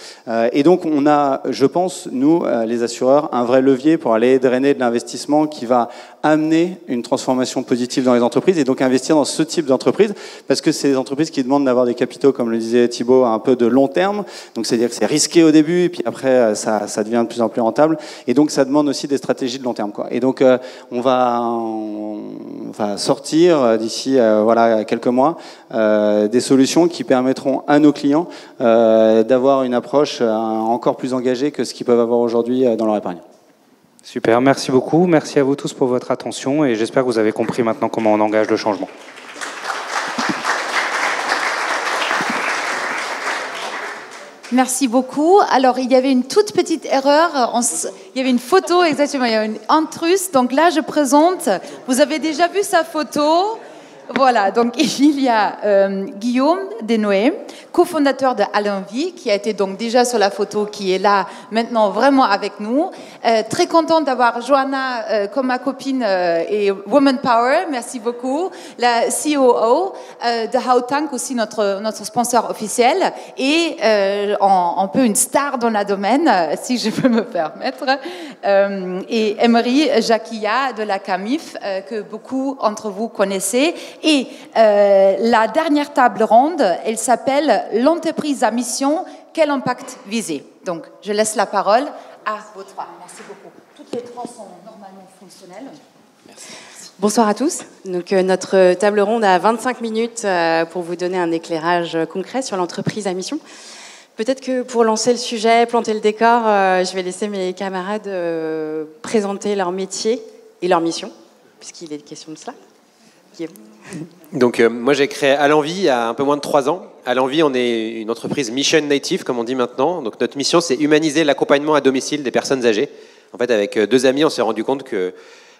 Et donc, on a, je pense, nous, les assureurs, un vrai levier pour aller drainer de l'investissement qui va amener une transformation positive dans les entreprises et donc investir dans ce type d'entreprise parce que c'est des entreprises qui demandent d'avoir des capitaux, comme le disait Thibaut, un peu de long terme. Donc, c'est-à-dire que c'est risqué au début et puis après, ça devient de plus en plus rentable. Et donc, ça demande aussi des stratégies de long terme, quoi. Et donc, on va sortir d'ici quelques mois des solutions qui permettront à nos clients d'avoir une approche encore plus engagée que ce qu'ils peuvent avoir aujourd'hui dans leur épargne. Super, merci beaucoup. Merci à vous tous pour votre attention et j'espère que vous avez compris maintenant comment on engage le changement. Merci beaucoup. Alors, il y avait une toute petite erreur. Il y avait une photo, exactement. Il y avait une intrus. Donc là, je présente. Vous avez déjà vu sa photo. Voilà. Donc, il y a Guillaume Desnoë, cofondateur de All'Envie, qui a été donc déjà sur la photo, qui est là maintenant vraiment avec nous. Très contente d'avoir Johanna comme ma copine et Woman Power. Merci beaucoup. La COO de Hautang, aussi notre sponsor officiel. Et un peu une star dans le domaine, si je peux me permettre. Et Emery Jacquilla de la CAMIF, que beaucoup d'entre vous connaissez. Et la dernière table ronde, elle s'appelle l'entreprise à mission, quel impact visé. Donc, je laisse la parole à vous trois. Merci beaucoup. Toutes les trois sont normalement fonctionnelles. Merci. Bonsoir à tous. Donc, notre table ronde a 25 minutes pour vous donner un éclairage concret sur l'entreprise à mission. Peut-être que pour lancer le sujet, planter le décor, je vais laisser mes camarades présenter leur métier et leur mission, puisqu'il est question de cela. Donc moi j'ai créé All'Envie il y a un peu moins de 3 ans. All'Envie, on est une entreprise mission native comme on dit maintenant. Donc notre mission c'est humaniser l'accompagnement à domicile des personnes âgées. En fait avec 2 amis on s'est rendu compte que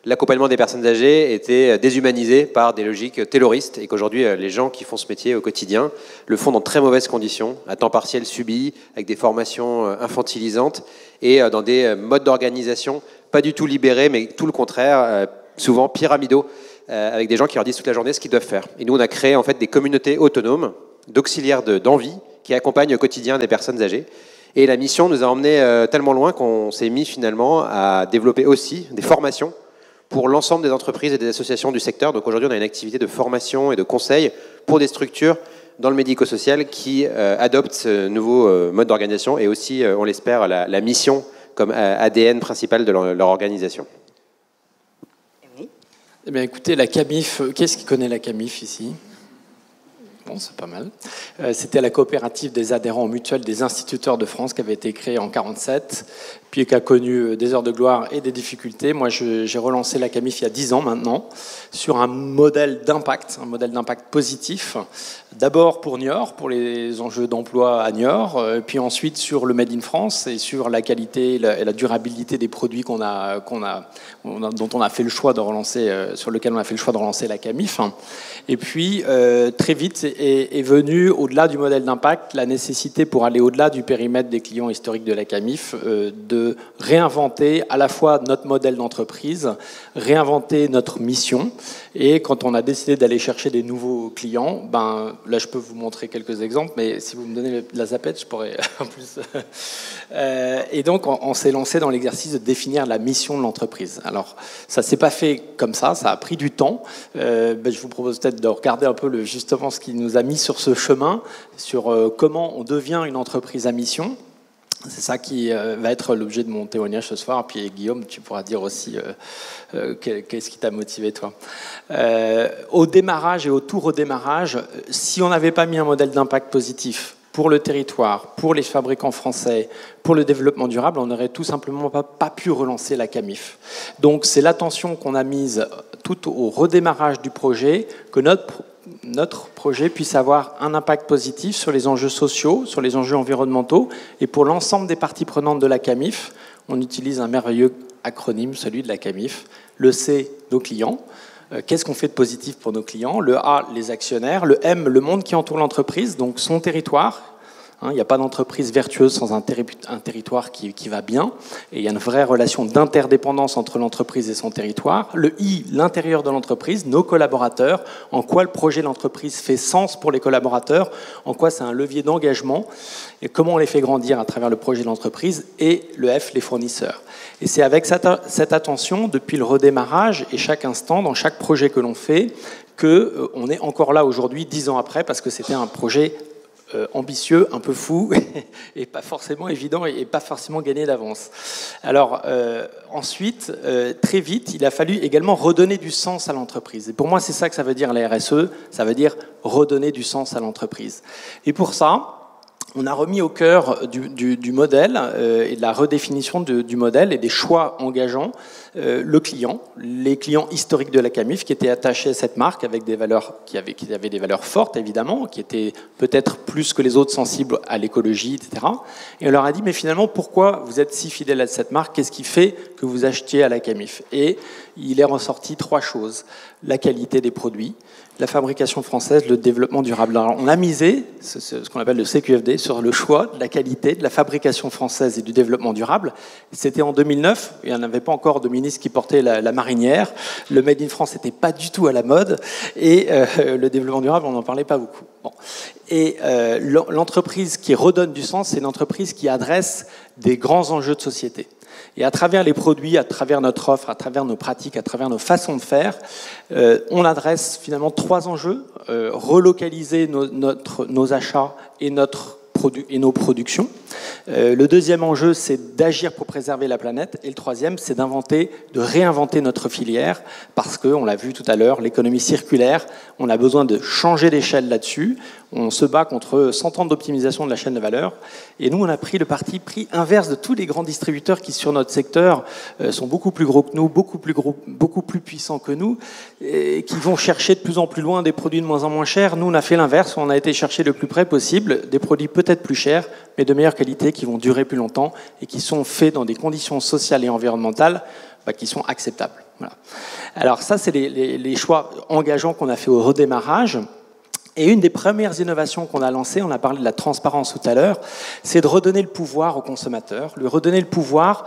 l'accompagnement des personnes âgées était déshumanisé par des logiques tayloristes et qu'aujourd'hui les gens qui font ce métier au quotidien le font dans très mauvaises conditions, à temps partiel subi, avec des formations infantilisantes et dans des modes d'organisation pas du tout libérés mais tout le contraire, souvent pyramidaux. Avec des gens qui leur disent toute la journée ce qu'ils doivent faire. Et nous, on a créé en fait des communautés autonomes, d'auxiliaires d'envie, qui accompagnent au quotidien des personnes âgées. Et la mission nous a emmenés tellement loin qu'on s'est mis finalement à développer aussi des formations pour l'ensemble des entreprises et des associations du secteur. Donc aujourd'hui, on a une activité de formation et de conseil pour des structures dans le médico-social qui adoptent ce nouveau mode d'organisation et aussi, on l'espère, la mission comme ADN principal de leur organisation. Eh bien, écoutez, la CAMIF, qu'est-ce qui connaît la CAMIF ici ? Bon, c'est pas mal. C'était la coopérative des adhérents mutuels des instituteurs de France qui avait été créée en 1947, puis qui a connu des heures de gloire et des difficultés. Moi, j'ai relancé la CAMIF il y a 10 ans maintenant, sur un modèle d'impact positif. D'abord pour Niort, pour les enjeux d'emploi à Niort, puis ensuite sur le Made in France et sur la qualité et la durabilité des produits dont on a fait le choix de relancer, sur lequel on a fait le choix de relancer la CAMIF. Et puis, très vite, est venue, au-delà du modèle d'impact, la nécessité, pour aller au-delà du périmètre des clients historiques de la CAMIF, de réinventer à la fois notre modèle d'entreprise, réinventer notre mission. Et quand on a décidé d'aller chercher des nouveaux clients, là, je peux vous montrer quelques exemples, mais si vous me donnez la zapette, je pourrais en plus. Et donc, on s'est lancé dans l'exercice de définir la mission de l'entreprise. Alors, ça ne s'est pas fait comme ça a pris du temps. Je vous propose peut-être de regarder un peu justement ce qui nous a mis sur ce chemin, sur comment on devient une entreprise à mission. C'est ça qui va être l'objet de mon témoignage ce soir. Puis Guillaume, tu pourras dire aussi qu'est-ce qui t'a motivé, toi. Au démarrage et au tout redémarrage, si on n'avait pas mis un modèle d'impact positif pour le territoire, pour les fabricants français, pour le développement durable, on n'aurait tout simplement pas pu relancer la CAMIF. Donc c'est l'attention qu'on a mise tout au redémarrage du projet, que notre projet puisse avoir un impact positif sur les enjeux sociaux, sur les enjeux environnementaux, et pour l'ensemble des parties prenantes de la CAMIF, on utilise un merveilleux acronyme, celui de la CAMIF. Le C, nos clients. Qu'est-ce qu'on fait de positif pour nos clients ? Le A, les actionnaires. Le M, le monde qui entoure l'entreprise, donc son territoire. Il n'y a pas d'entreprise vertueuse sans un territoire qui va bien. Et il y a une vraie relation d'interdépendance entre l'entreprise et son territoire. Le I, l'intérieur de l'entreprise, nos collaborateurs. En quoi le projet de l'entreprise fait sens pour les collaborateurs. En quoi c'est un levier d'engagement. Et comment on les fait grandir à travers le projet de l'entreprise. Et le F, les fournisseurs. Et c'est avec cette attention, depuis le redémarrage et chaque instant, dans chaque projet que l'on fait, qu'on est encore là aujourd'hui, 10 ans après, parce que c'était un projet ambitieux, un peu fou, et pas forcément évident, et pas forcément gagné d'avance. Alors, ensuite, très vite, il a fallu également redonner du sens à l'entreprise. Et pour moi, c'est ça que ça veut dire la RSE, ça veut dire redonner du sens à l'entreprise. Et pour ça, on a remis au cœur du modèle et de la redéfinition du modèle et des choix engageants le client, les clients historiques de la Camif qui étaient attachés à cette marque avec des valeurs qui avaient des valeurs fortes évidemment, qui étaient peut-être plus que les autres sensibles à l'écologie, etc. Et on leur a dit mais finalement pourquoi vous êtes si fidèles à cette marque, qu'est-ce qui fait que vous achetiez à la Camif? Et il est ressorti 3 choses: la qualité des produits, la fabrication française, le développement durable. Alors, on a misé, ce qu'on appelle le CQFD, sur le choix de la qualité, de la fabrication française et du développement durable. C'était en 2009, il n'y en avait pas encore de ministre qui portait la marinière. Le Made in France n'était pas du tout à la mode. Et le développement durable, on n'en parlait pas beaucoup. Bon. Et l'entreprise qui redonne du sens, c'est une entreprise qui adresse des grands enjeux de société. Et à travers les produits, à travers notre offre, à travers nos pratiques, à travers nos façons de faire, on adresse finalement 3 enjeux. Relocaliser nos achats et nos productions. Le deuxième enjeu, c'est d'agir pour préserver la planète. Et le troisième, c'est de réinventer notre filière, parce que, on l'a vu tout à l'heure, l'économie circulaire, on a besoin de changer d'échelle là-dessus. On se bat contre 100 ans d'optimisation de la chaîne de valeur. Et nous, on a pris le parti pris inverse de tous les grands distributeurs qui, sur notre secteur, sont beaucoup plus gros que nous, beaucoup plus puissants que nous, et qui vont chercher de plus en plus loin des produits de moins en moins chers. Nous, on a fait l'inverse. On a été chercher le plus près possible des produits peut-être plus chers, mais de meilleure qualité, qui vont durer plus longtemps et qui sont faits dans des conditions sociales et environnementales qui sont acceptables. Voilà. Alors ça, c'est les choix engageants qu'on a fait au redémarrage. Et une des premières innovations qu'on a lancées, on a parlé de la transparence tout à l'heure, c'est de redonner le pouvoir au consommateur, lui redonner le pouvoir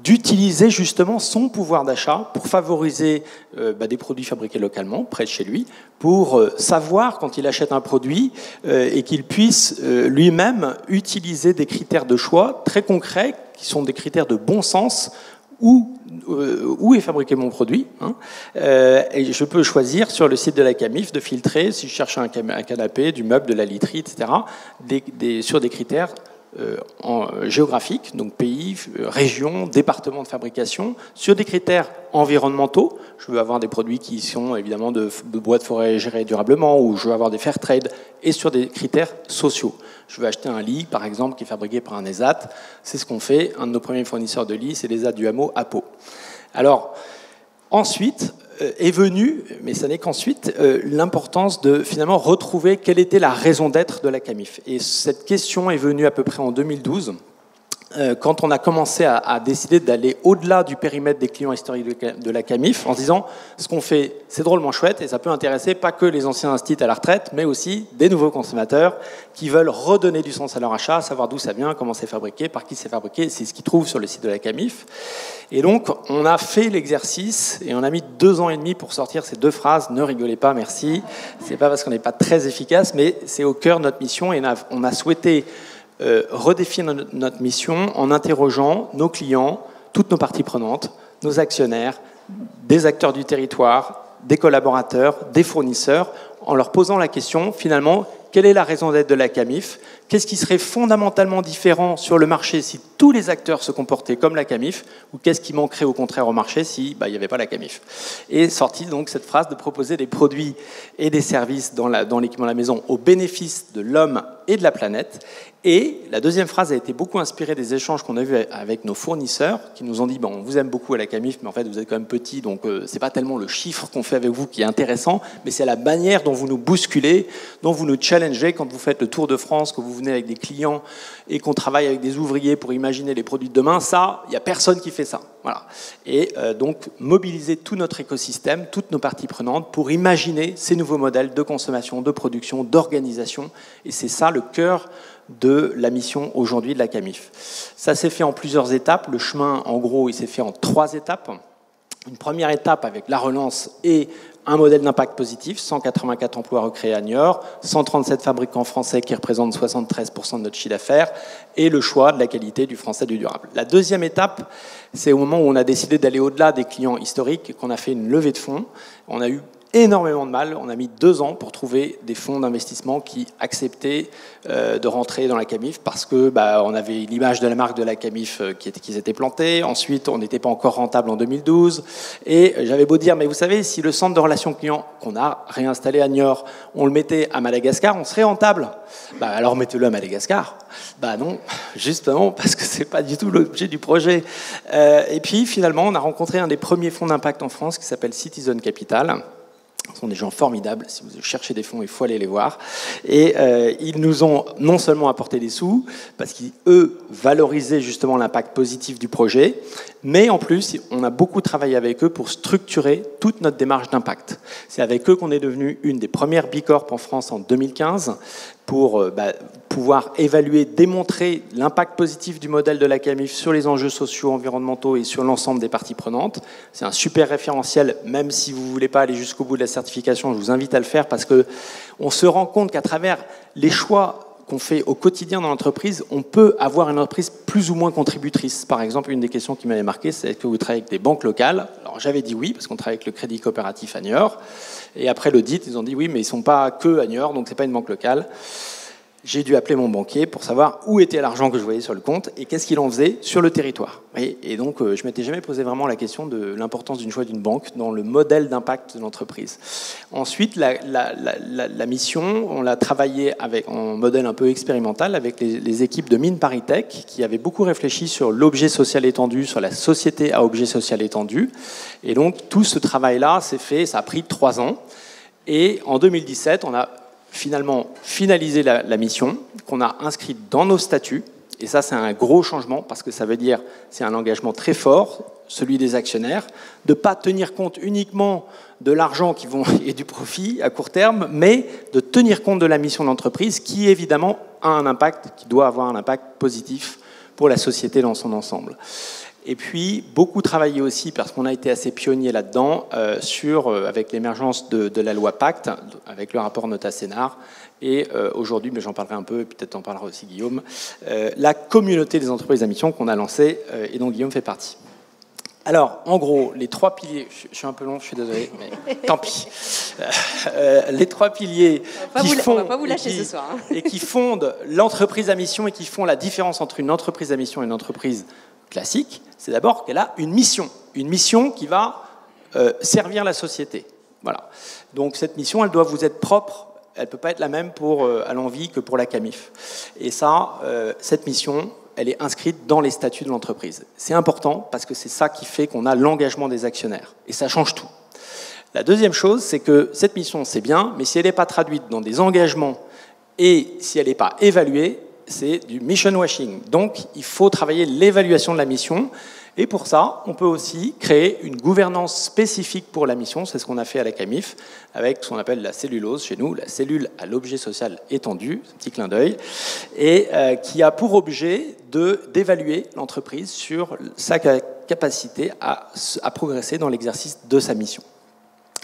d'utiliser justement son pouvoir d'achat pour favoriser des produits fabriqués localement, près de chez lui, pour savoir quand il achète un produit et qu'il puisse lui-même utiliser des critères de choix très concrets, qui sont des critères de bon sens, où est fabriqué mon produit, hein, et je peux choisir sur le site de la Camif de filtrer, si je cherche un canapé, du meuble, de la literie, etc., sur des critères géographiques, donc pays, région, département de fabrication, sur des critères environnementaux. Je veux avoir des produits qui sont évidemment de bois de forêt gérés durablement, ou je veux avoir des fair trade, et sur des critères sociaux. Je veux acheter un lit, par exemple, qui est fabriqué par un ESAT. C'est ce qu'on fait. Un de nos premiers fournisseurs de lits, c'est l'ESAT du hameau à Pau. Alors, ensuite est venue, mais ce n'est qu'ensuite, l'importance de finalement retrouver quelle était la raison d'être de la Camif. Et cette question est venue à peu près en 2012, quand on a commencé à décider d'aller au-delà du périmètre des clients historiques de la Camif, en se disant, ce qu'on fait, c'est drôlement chouette, et ça peut intéresser pas que les anciens instituts à la retraite, mais aussi des nouveaux consommateurs qui veulent redonner du sens à leur achat, savoir d'où ça vient, comment c'est fabriqué, par qui c'est fabriqué, c'est ce qu'ils trouvent sur le site de la Camif. Et donc, on a fait l'exercice, et on a mis 2 ans et demi pour sortir ces 2 phrases, ne rigolez pas, merci. C'est pas parce qu'on n'est pas très efficace, mais c'est au cœur de notre mission, et on a souhaité redéfinir notre mission en interrogeant nos clients, toutes nos parties prenantes, nos actionnaires, des acteurs du territoire, des collaborateurs, des fournisseurs, en leur posant la question, finalement, quelle est la raison d'être de la Camif? Qu'est-ce qui serait fondamentalement différent sur le marché si tous les acteurs se comportaient comme la Camif? Ou qu'est-ce qui manquerait au contraire au marché si il n'y avait pas la Camif? Et sortie donc cette phrase de proposer des produits et des services dans l'équipement de la maison au bénéfice de l'homme et de la planète. Et la deuxième phrase a été beaucoup inspirée des échanges qu'on a vus avec nos fournisseurs, qui nous ont dit on vous aime beaucoup à la Camif, mais en fait vous êtes quand même petit, donc c'est pas tellement le chiffre qu'on fait avec vous qui est intéressant, mais c'est la manière dont vous nous bousculez, dont vous nous challengez quand vous faites le tour de France, que vous venez avec des clients et qu'on travaille avec des ouvriers pour imaginer les produits de demain. Ça, il n'y a personne qui fait ça. Voilà. Et donc mobiliser tout notre écosystème, toutes nos parties prenantes pour imaginer ces nouveaux modèles de consommation, de production, d'organisation. Et c'est ça le cœur de la mission aujourd'hui de la Camif. Ça s'est fait en plusieurs étapes. Le chemin, en gros, il s'est fait en 3 étapes. Une première étape avec la relance et un modèle d'impact positif, 184 emplois recréés à Niort, 137 fabricants français qui représentent 73% de notre chiffre d'affaires, et le choix de la qualité du français du durable. La deuxième étape, c'est au moment où on a décidé d'aller au-delà des clients historiques, qu'on a fait une levée de fonds. On a eu énormément de mal. On a mis 2 ans pour trouver des fonds d'investissement qui acceptaient de rentrer dans la Camif parce que on avait l'image de la marque de la Camif qui s'était plantée. Ensuite, on n'était pas encore rentable en 2012. Et j'avais beau dire, mais vous savez, si le centre de relations clients qu'on a réinstallé à Niort, on le mettait à Madagascar, on serait rentable. Alors mettez-le à Madagascar. Non, justement, parce que c'est pas du tout l'objet du projet. Et puis, finalement, on a rencontré un des premiers fonds d'impact en France qui s'appelle Citizen Capital. Ce sont des gens formidables. Si vous cherchez des fonds, il faut aller les voir. Et ils nous ont non seulement apporté des sous, parce qu'eux valorisaient justement l'impact positif du projet, mais en plus, on a beaucoup travaillé avec eux pour structurer toute notre démarche d'impact. C'est avec eux qu'on est devenu une des premières Bicorp en France en 2015 pour pouvoir évaluer, démontrer l'impact positif du modèle de la Camif sur les enjeux sociaux, environnementaux et sur l'ensemble des parties prenantes. C'est un super référentiel, même si vous ne voulez pas aller jusqu'au bout de la certification, je vous invite à le faire parce qu'on se rend compte qu'à travers les choix qu'on fait au quotidien dans l'entreprise, on peut avoir une entreprise plus ou moins contributrice. Par exemple, une des questions qui m'avait marqué, c'est est-ce que vous travaillez avec des banques locales? Alors j'avais dit oui, parce qu'on travaille avec le Crédit Coopératif à Niort. Et après l'audit, ils ont dit oui, mais ils ne sont pas que à Niort, donc ce n'est pas une banque locale. J'ai dû appeler mon banquier pour savoir où était l'argent que je voyais sur le compte et qu'est-ce qu'il en faisait sur le territoire. Et donc, je ne m'étais jamais posé vraiment la question de l'importance d'une choix d'une banque dans le modèle d'impact de l'entreprise. Ensuite, la mission, on l'a travaillé en modèle un peu expérimental avec les équipes de Mines Paris Tech qui avaient beaucoup réfléchi sur l'objet social étendu, sur la société à objet social étendu. Et donc, tout ce travail-là s'est fait, ça a pris 3 ans. Et en 2017, on a finalement finaliser la mission qu'on a inscrite dans nos statuts. Et ça, c'est un gros changement parce que ça veut dire c'est un engagement très fort, celui des actionnaires, de ne pas tenir compte uniquement de l'argent et du profit à court terme, mais de tenir compte de la mission de l'entreprise qui, évidemment, a un impact, qui doit avoir un impact positif pour la société dans son ensemble. Et puis, beaucoup travaillé aussi, parce qu'on a été assez pionnier là-dedans, avec l'émergence de la loi Pacte, avec le rapport Nota-Sénar, et aujourd'hui, mais j'en parlerai un peu, et peut-être en parlera aussi Guillaume, la communauté des entreprises à mission qu'on a lancée, et dont Guillaume fait partie. Alors, en gros, les 3 piliers, je suis un peu long, je suis désolé, mais tant pis. Les 3 piliers qui fondent l'entreprise à mission et qui font la différence entre une entreprise à mission et une entreprise classique, c'est d'abord qu'elle a une mission qui va servir la société. Voilà. Donc cette mission, elle doit vous être propre, elle ne peut pas être la même à l'envie que pour la Camif. Et ça, cette mission, elle est inscrite dans les statuts de l'entreprise. C'est important parce que c'est ça qui fait qu'on a l'engagement des actionnaires. Et ça change tout. La deuxième chose, c'est que cette mission, c'est bien, mais si elle n'est pas traduite dans des engagements et si elle n'est pas évaluée, c'est du mission washing. Donc, il faut travailler l'évaluation de la mission. Et pour ça, on peut aussi créer une gouvernance spécifique pour la mission. C'est ce qu'on a fait à la Camif, avec ce qu'on appelle la cellulose chez nous, la cellule à l'objet social étendu, un petit clin d'œil, et qui a pour objet d'évaluer l'entreprise sur sa capacité à progresser dans l'exercice de sa mission.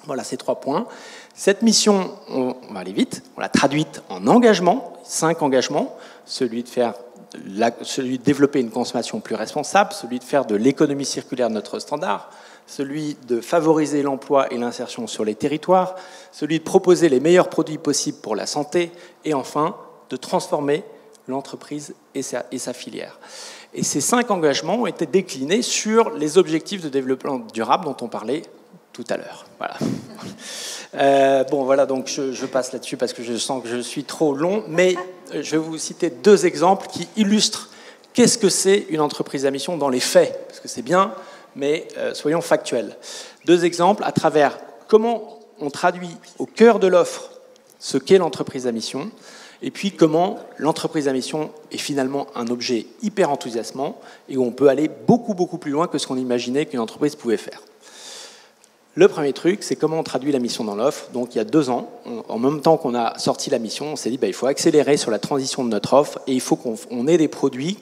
Voilà ces 3 points. Cette mission, on va aller vite, on l'a traduite en engagement, 5 engagements, celui de développer une consommation plus responsable, celui de faire de l'économie circulaire notre standard, celui de favoriser l'emploi et l'insertion sur les territoires, celui de proposer les meilleurs produits possibles pour la santé, et enfin, de transformer l'entreprise et sa filière. Et ces 5 engagements ont été déclinés sur les objectifs de développement durable dont on parlait tout à l'heure. Voilà. Bon, voilà, donc je passe là-dessus parce que je sens que je suis trop long, mais je vais vous citer 2 exemples qui illustrent qu'est-ce que c'est une entreprise à mission dans les faits, parce que c'est bien, mais soyons factuels. 2 exemples à travers comment on traduit au cœur de l'offre ce qu'est l'entreprise à mission, et puis comment l'entreprise à mission est finalement un objet hyper enthousiasmant et où on peut aller beaucoup, beaucoup plus loin que ce qu'on imaginait qu'une entreprise pouvait faire. Le premier truc, c'est comment on traduit la mission dans l'offre. Donc, il y a 2 ans, en même temps qu'on a sorti la mission, on s'est dit il faut accélérer sur la transition de notre offre et il faut qu'on ait des produits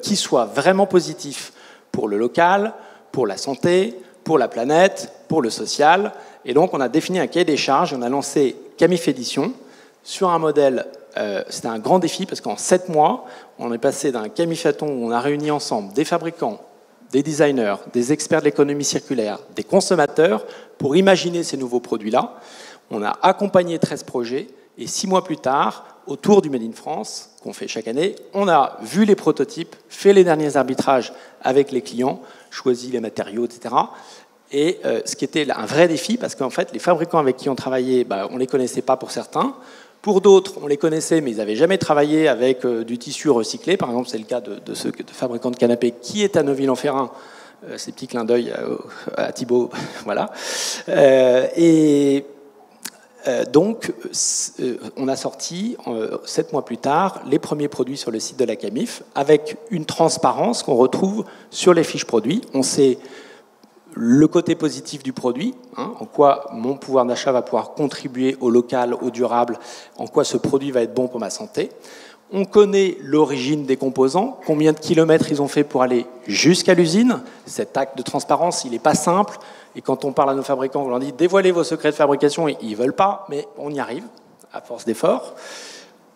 qui soient vraiment positifs pour le local, pour la santé, pour la planète, pour le social. Et donc, on a défini un cahier des charges, on a lancé Camif Édition sur un modèle. C'était un grand défi parce qu'en 7 mois, on est passé d'un camifathon où on a réuni ensemble des fabricants, des designers, des experts de l'économie circulaire, des consommateurs pour imaginer ces nouveaux produits-là. On a accompagné 13 projets et 6 mois plus tard, autour du Made in France, qu'on fait chaque année, on a vu les prototypes, fait les derniers arbitrages avec les clients, choisi les matériaux, etc. Et ce qui était un vrai défi, parce qu'en fait, les fabricants avec qui on travaillait, on ne les connaissait pas pour certains. Pour d'autres, on les connaissait, mais ils n'avaient jamais travaillé avec du tissu recyclé. Par exemple, c'est le cas de ce fabricant de canapés qui est à Neuville-en-Ferrain. Ces petits clins d'œil à Thibaut, voilà. Donc, on a sorti, 7 mois plus tard, les premiers produits sur le site de la Camif, avec une transparence qu'on retrouve sur les fiches produits. On sait le côté positif du produit, en quoi mon pouvoir d'achat va pouvoir contribuer au local, au durable, en quoi ce produit va être bon pour ma santé. On connaît l'origine des composants, combien de kilomètres ils ont fait pour aller jusqu'à l'usine. Cet acte de transparence, il n'est pas simple. Et quand on parle à nos fabricants, on leur dit « dévoilez vos secrets de fabrication », ils ne veulent pas, mais on y arrive, à force d'efforts.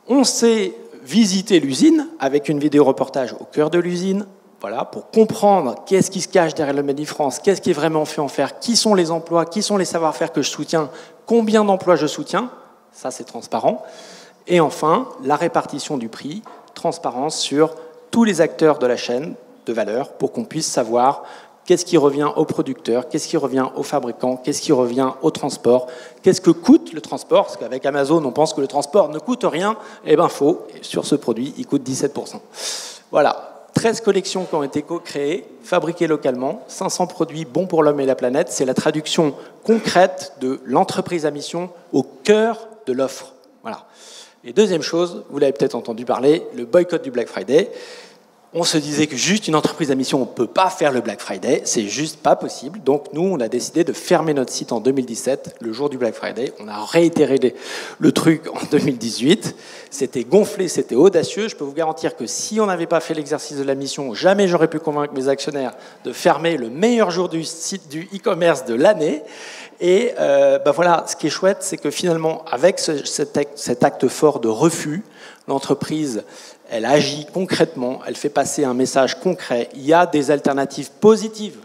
On sait visiter l'usine avec une vidéo reportage au cœur de l'usine, voilà, pour comprendre qu'est-ce qui se cache derrière le Made in France, qu'est-ce qui est vraiment fait en fer, qui sont les emplois, qui sont les savoir-faire que je soutiens, combien d'emplois je soutiens, ça c'est transparent. Et enfin, la répartition du prix, transparence sur tous les acteurs de la chaîne de valeur pour qu'on puisse savoir qu'est-ce qui revient aux producteurs, qu'est-ce qui revient aux fabricants, qu'est-ce qui revient au transport, qu'est-ce que coûte le transport, parce qu'avec Amazon, on pense que le transport ne coûte rien, eh bien faux, sur ce produit, il coûte 17%. Voilà. 13 collections qui ont été co-créées, fabriquées localement, 500 produits bons pour l'homme et la planète. C'est la traduction concrète de l'entreprise à mission au cœur de l'offre. Voilà. Et deuxième chose, vous l'avez peut-être entendu parler, le boycott du Black Friday. On se disait que juste une entreprise à mission, on ne peut pas faire le Black Friday, c'est juste pas possible. Donc nous, on a décidé de fermer notre site en 2017, le jour du Black Friday. On a réitéré le truc en 2018. C'était gonflé, c'était audacieux. Je peux vous garantir que si on n'avait pas fait l'exercice de la mission, jamais j'aurais pu convaincre mes actionnaires de fermer le meilleur jour du site du e-commerce de l'année. Et voilà, ce qui est chouette, c'est que finalement, avec cet acte fort de refus, l'entreprise, elle agit concrètement, elle fait passer un message concret. Il y a des alternatives positives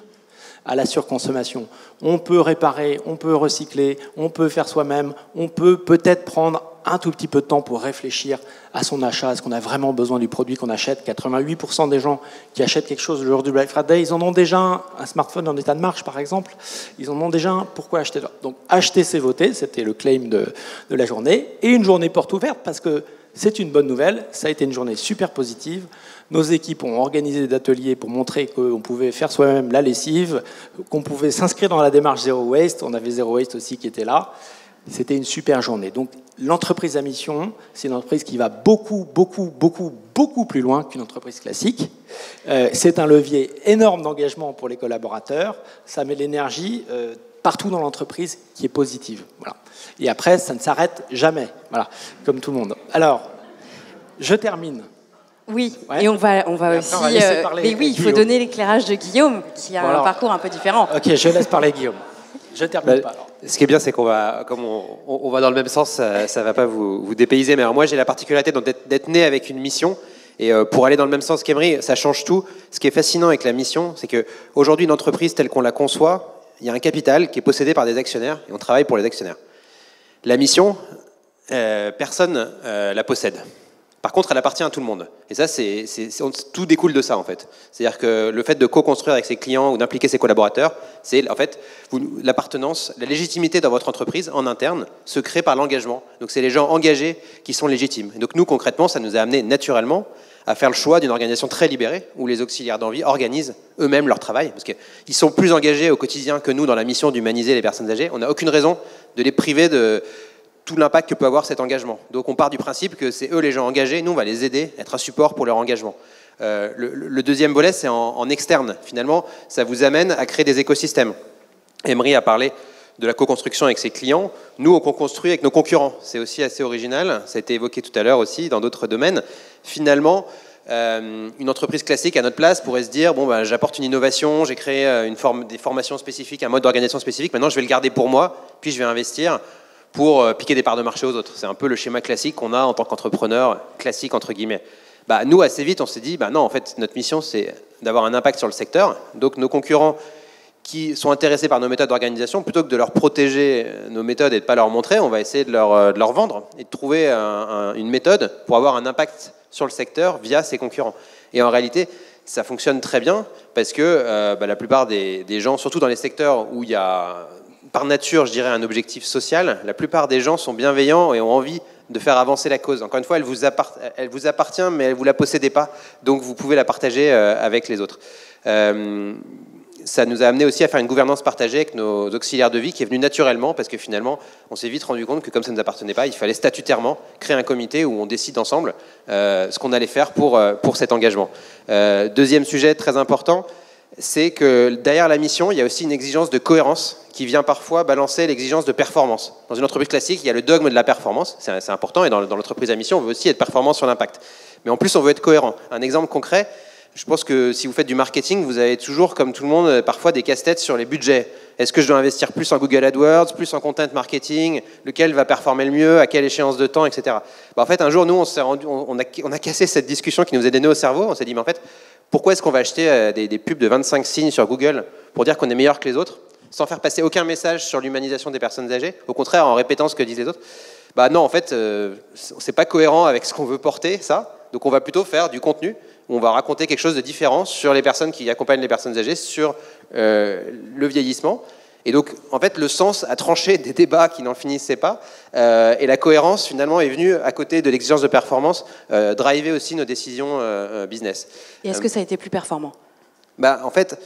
à la surconsommation. On peut réparer, on peut recycler, on peut faire soi-même, on peut peut-être prendre un tout petit peu de temps pour réfléchir à son achat. Est-ce qu'on a vraiment besoin du produit qu'on achète ? 88% des gens qui achètent quelque chose le jour du Black Friday, ils en ont déjà un smartphone en état de marche, par exemple. Ils en ont déjà un. Pourquoi acheter ? Donc, acheter, c'est voter. C'était le claim de la journée. Et une journée porte ouverte, parce que c'est une bonne nouvelle. Ça a été une journée super positive. Nos équipes ont organisé des ateliers pour montrer qu'on pouvait faire soi-même la lessive, qu'on pouvait s'inscrire dans la démarche Zero Waste. On avait Zero Waste aussi qui était là. C'était une super journée. Donc, l'entreprise à mission, c'est une entreprise qui va beaucoup plus loin qu'une entreprise classique. C'est un levier énorme d'engagement pour les collaborateurs. Ça met l'énergie partout dans l'entreprise qui est positive. Voilà. Et après, ça ne s'arrête jamais. Voilà, comme tout le monde. Alors, je termine. Oui, ouais. Et on va aussi... mais oui, il faut donner l'éclairage de Guillaume, qui a un parcours un peu différent. Ok, je laisse parler Guillaume. Je termine pas. Alors. Ce qui est bien, c'est qu'on va, comme on va dans le même sens, ça ne va pas vous dépayser. Mais alors moi, j'ai la particularité d'être né avec une mission. Et pour aller dans le même sens qu'Emery, ça change tout. Ce qui est fascinant avec la mission, c'est qu'aujourd'hui, une entreprise telle qu'on la conçoit, il y a un capital qui est possédé par des actionnaires et on travaille pour les actionnaires. La mission, personne la possède. Par contre, elle appartient à tout le monde. Et ça, tout découle de ça, en fait. C'est-à-dire que le fait de co-construire avec ses clients ou d'impliquer ses collaborateurs, c'est, en fait, l'appartenance, la légitimité dans votre entreprise, en interne, se crée par l'engagement. Donc, c'est les gens engagés qui sont légitimes. Et donc, nous, concrètement, ça nous a amené naturellement à faire le choix d'une organisation très libérée, où les auxiliaires d'envie organisent eux-mêmes leur travail, parce qu'ils sont plus engagés au quotidien que nous dans la mission d'humaniser les personnes âgées. On n'a aucune raison de les priver de tout l'impact que peut avoir cet engagement. Donc on part du principe que c'est eux les gens engagés, nous on va les aider, être un support pour leur engagement. Le deuxième volet, c'est en externe. Finalement, ça vous amène à créer des écosystèmes. Emery a parlé de la co-construction avec ses clients. Nous, on co-construit avec nos concurrents. C'est aussi assez original. Ça a été évoqué tout à l'heure aussi dans d'autres domaines. Finalement, une entreprise classique à notre place pourrait se dire j'apporte une innovation, j'ai créé des formations spécifiques, un mode d'organisation spécifique. Maintenant, je vais le garder pour moi, puis je vais investir pour piquer des parts de marché aux autres. C'est un peu le schéma classique qu'on a en tant qu'entrepreneur, classique entre guillemets. Nous, assez vite, on s'est dit, non, en fait, notre mission, c'est d'avoir un impact sur le secteur. Donc, nos concurrents qui sont intéressés par nos méthodes d'organisation, plutôt que de leur protéger nos méthodes et de ne pas leur montrer, on va essayer de leur vendre et de trouver une méthode pour avoir un impact sur le secteur via ses concurrents. Et en réalité, ça fonctionne très bien parce que la plupart des gens, surtout dans les secteurs où il y a, par nature, je dirais, un objectif social, la plupart des gens sont bienveillants et ont envie de faire avancer la cause. Encore une fois, elle vous appartient, mais elle ne vous la possédez pas, donc vous pouvez la partager avec les autres. Ça nous a amené aussi à faire une gouvernance partagée avec nos auxiliaires de vie qui est venue naturellement parce que finalement, on s'est vite rendu compte que comme ça ne nous appartenait pas, il fallait statutairement créer un comité où on décide ensemble ce qu'on allait faire pour cet engagement. Deuxième sujet très important, c'est que derrière la mission, il y a aussi une exigence de cohérence qui vient parfois balancer l'exigence de performance. Dans une entreprise classique, il y a le dogme de la performance, c'est important, et dans l'entreprise à mission, on veut aussi être performant sur l'impact. Mais en plus, on veut être cohérent. Un exemple concret, je pense que si vous faites du marketing, vous avez toujours, comme tout le monde, parfois des casse-têtes sur les budgets. Est-ce que je dois investir plus en Google AdWords, plus en content marketing, lequel va performer le mieux, à quelle échéance de temps, etc. En fait, un jour, nous, on a cassé cette discussion qui nous est donnée au cerveau. On s'est dit, mais en fait, pourquoi est-ce qu'on va acheter des pubs de 25 signes sur Google pour dire qu'on est meilleur que les autres, sans faire passer aucun message sur l'humanisation des personnes âgées, au contraire, en répétant ce que disent les autres? Non, en fait, c'est pas cohérent avec ce qu'on veut porter, ça. Donc, on va plutôt faire du contenu où on va raconter quelque chose de différent sur les personnes qui accompagnent les personnes âgées, sur le vieillissement. Et donc, en fait, le sens a tranché des débats qui n'en finissaient pas. Et la cohérence, finalement, est venue, à côté de l'exigence de performance, driver aussi nos décisions business. Et est-ce que ça a été plus performant ? En fait,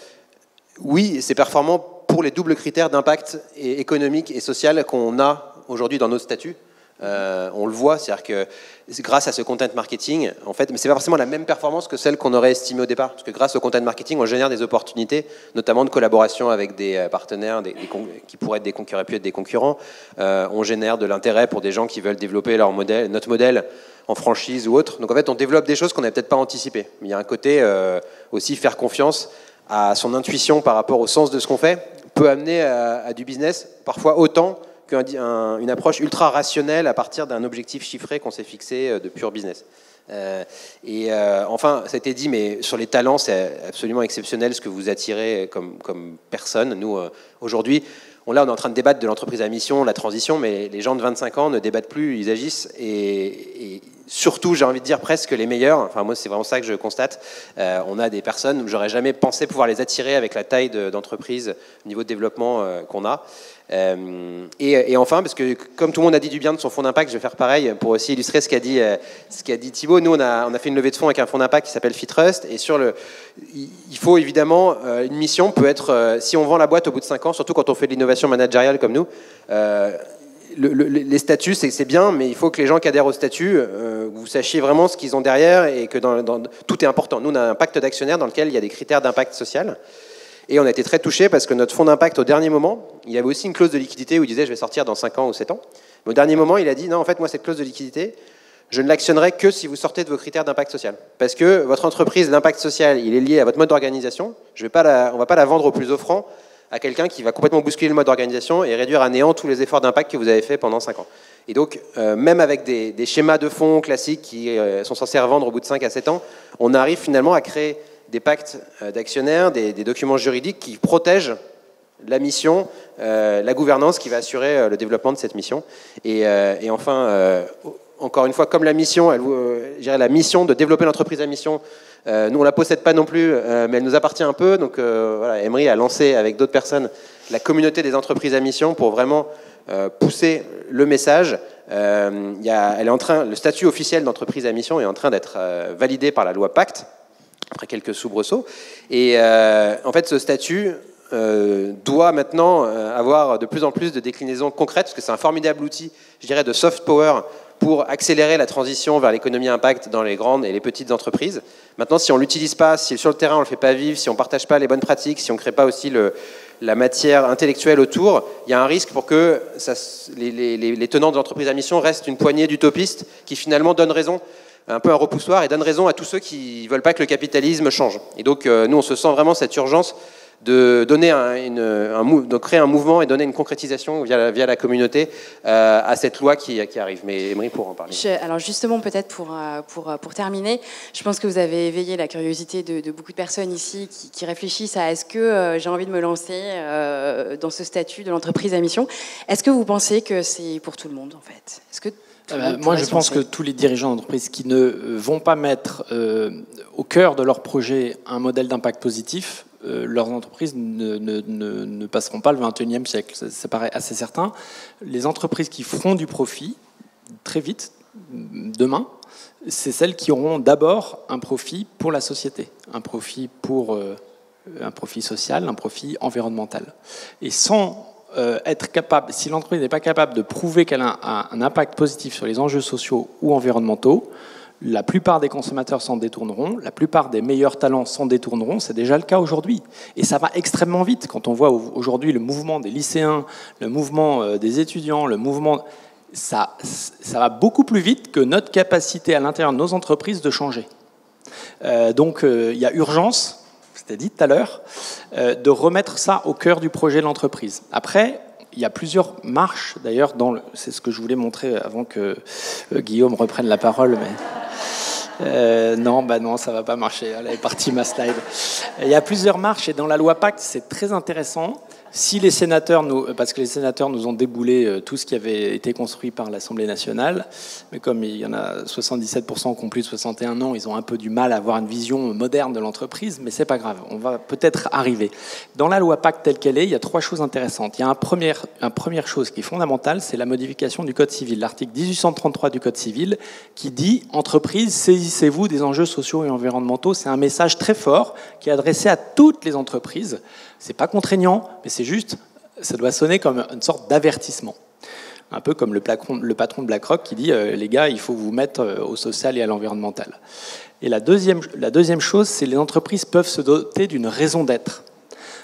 oui, c'est performant pour les doubles critères d'impact économique et social qu'on a aujourd'hui dans nos statuts. On le voit, c'est-à-dire que grâce à ce content marketing, en fait, mais c'est pas forcément la même performance que celle qu'on aurait estimée au départ, parce que grâce au content marketing, on génère des opportunités, notamment de collaboration avec des partenaires qui pourraient être des concurrents, pu être des concurrents. On génère de l'intérêt pour des gens qui veulent développer notre modèle en franchise ou autre. Donc en fait, on développe des choses qu'on n'avait peut-être pas anticipées. Mais il y a un côté aussi faire confiance à son intuition par rapport au sens de ce qu'on fait peut amener à du business, parfois autant qu'une approche ultra rationnelle à partir d'un objectif chiffré qu'on s'est fixé de pur business. Enfin, ça a été dit, mais sur les talents, c'est absolument exceptionnel ce que vous attirez comme personne. Nous, aujourd'hui, on est en train de débattre de l'entreprise à mission, la transition, mais les gens de 25 ans ne débattent plus, ils agissent. Et surtout, j'ai envie de dire presque les meilleurs. Enfin, moi, c'est vraiment ça que je constate. On a des personnes où j'aurais jamais pensé pouvoir les attirer avec la taille d'entreprise, le niveau de développement qu'on a. Et enfin, parce que comme tout le monde a dit du bien de son fonds d'impact, je vais faire pareil pour aussi illustrer ce qu'a dit Thibaut. Nous, on a fait une levée de fonds avec un fonds d'impact qui s'appelle FitTrust. Et il faut évidemment, une mission peut être, si on vend la boîte au bout de 5 ans, surtout quand on fait de l'innovation managériale comme nous, les statuts, c'est bien, mais il faut que les gens qui adhèrent au statut, vous sachiez vraiment ce qu'ils ont derrière et que tout est important. Nous, on a un pacte d'actionnaires dans lequel il y a des critères d'impact social. Et on a été très touchés parce que notre fonds d'impact, au dernier moment, il y avait aussi une clause de liquidité où il disait je vais sortir dans 5 ans ou 7 ans. Mais au dernier moment, il a dit non, en fait, moi, cette clause de liquidité, je ne l'actionnerai que si vous sortez de vos critères d'impact social. Parce que votre entreprise, l'impact social, il est lié à votre mode d'organisation. On ne va pas la vendre au plus offrant à quelqu'un qui va complètement bousculer le mode d'organisation et réduire à néant tous les efforts d'impact que vous avez fait pendant 5 ans. Et donc, même avec des schémas de fonds classiques qui sont censés revendre au bout de 5 à 7 ans, on arrive finalement à créer des pactes d'actionnaires, des documents juridiques qui protègent la mission, la gouvernance qui va assurer le développement de cette mission. Et enfin, encore une fois, comme la mission, je dirais la mission de développer l'entreprise à mission, nous on ne la possède pas non plus, mais elle nous appartient un peu. Donc voilà, Emery a lancé avec d'autres personnes la communauté des entreprises à mission pour vraiment pousser le message. Le statut officiel d'entreprise à mission est en train d'être validé par la loi Pacte, après quelques soubresauts. Et en fait, ce statut doit maintenant avoir de plus en plus de déclinaisons concrètes, parce que c'est un formidable outil, je dirais, de soft power pour accélérer la transition vers l'économie impact dans les grandes et les petites entreprises. Maintenant, si on ne l'utilise pas, si sur le terrain on ne le fait pas vivre, si on ne partage pas les bonnes pratiques, si on ne crée pas aussi la matière intellectuelle autour, il y a un risque pour que les tenants de l'entreprise à mission restent une poignée d'utopistes qui finalement donnent raison, un peu un repoussoir, et donnent raison à tous ceux qui ne veulent pas que le capitalisme change. Et donc, nous, on se sent vraiment cette urgence de donner de créer un mouvement et donner une concrétisation via la communauté à cette loi qui arrive. Mais Emery pour en parler. Alors justement, peut-être pour terminer, je pense que vous avez éveillé la curiosité de beaucoup de personnes ici qui réfléchissent à est-ce que j'ai envie de me lancer dans ce statut de l'entreprise à mission. Est-ce que vous pensez que c'est pour tout le monde en fait? Est-ce que moi, je pense que tous les dirigeants d'entreprise qui ne vont pas mettre au cœur de leur projet un modèle d'impact positif, leurs entreprises ne passeront pas le 21e siècle. Ça paraît assez certain. Les entreprises qui feront du profit très vite, demain, c'est celles qui auront d'abord un profit pour la société, un profit social, un profit environnemental. Et sans être capable, si l'entreprise n'est pas capable de prouver qu'elle a un impact positif sur les enjeux sociaux ou environnementaux, la plupart des consommateurs s'en détourneront, la plupart des meilleurs talents s'en détourneront, c'est déjà le cas aujourd'hui. Et ça va extrêmement vite. Quand on voit aujourd'hui le mouvement des lycéens, le mouvement des étudiants, le mouvement... Ça va beaucoup plus vite que notre capacité à l'intérieur de nos entreprises de changer. Donc il y a urgence, c'était dit tout à l'heure, de remettre ça au cœur du projet de l'entreprise. Après, il y a plusieurs marches, d'ailleurs, c'est ce que je voulais montrer avant que Guillaume reprenne la parole, mais non, ça va pas marcher, elle est partie ma slide. Il y a plusieurs marches, et dans la loi Pacte, c'est très intéressant. Si les sénateurs, parce que les sénateurs nous ont déboulé tout ce qui avait été construit par l'Assemblée nationale, mais comme il y en a 77% qui ont plus de 61 ans, ils ont un peu du mal à avoir une vision moderne de l'entreprise, mais c'est pas grave, on va peut-être arriver. Dans la loi Pacte telle qu'elle est, il y a 3 choses intéressantes. Il y a une première chose qui est fondamentale, c'est la modification du Code civil, l'article 1833 du Code civil, qui dit « Entreprise, saisissez-vous des enjeux sociaux et environnementaux ». C'est un message très fort qui est adressé à toutes les entreprises. C'est pas contraignant, mais c'est juste, ça doit sonner comme une sorte d'avertissement. Un peu comme le patron de BlackRock qui dit les gars, il faut vous mettre au social et à l'environnemental. Et la deuxième chose, c'est que les entreprises peuvent se doter d'une raison d'être.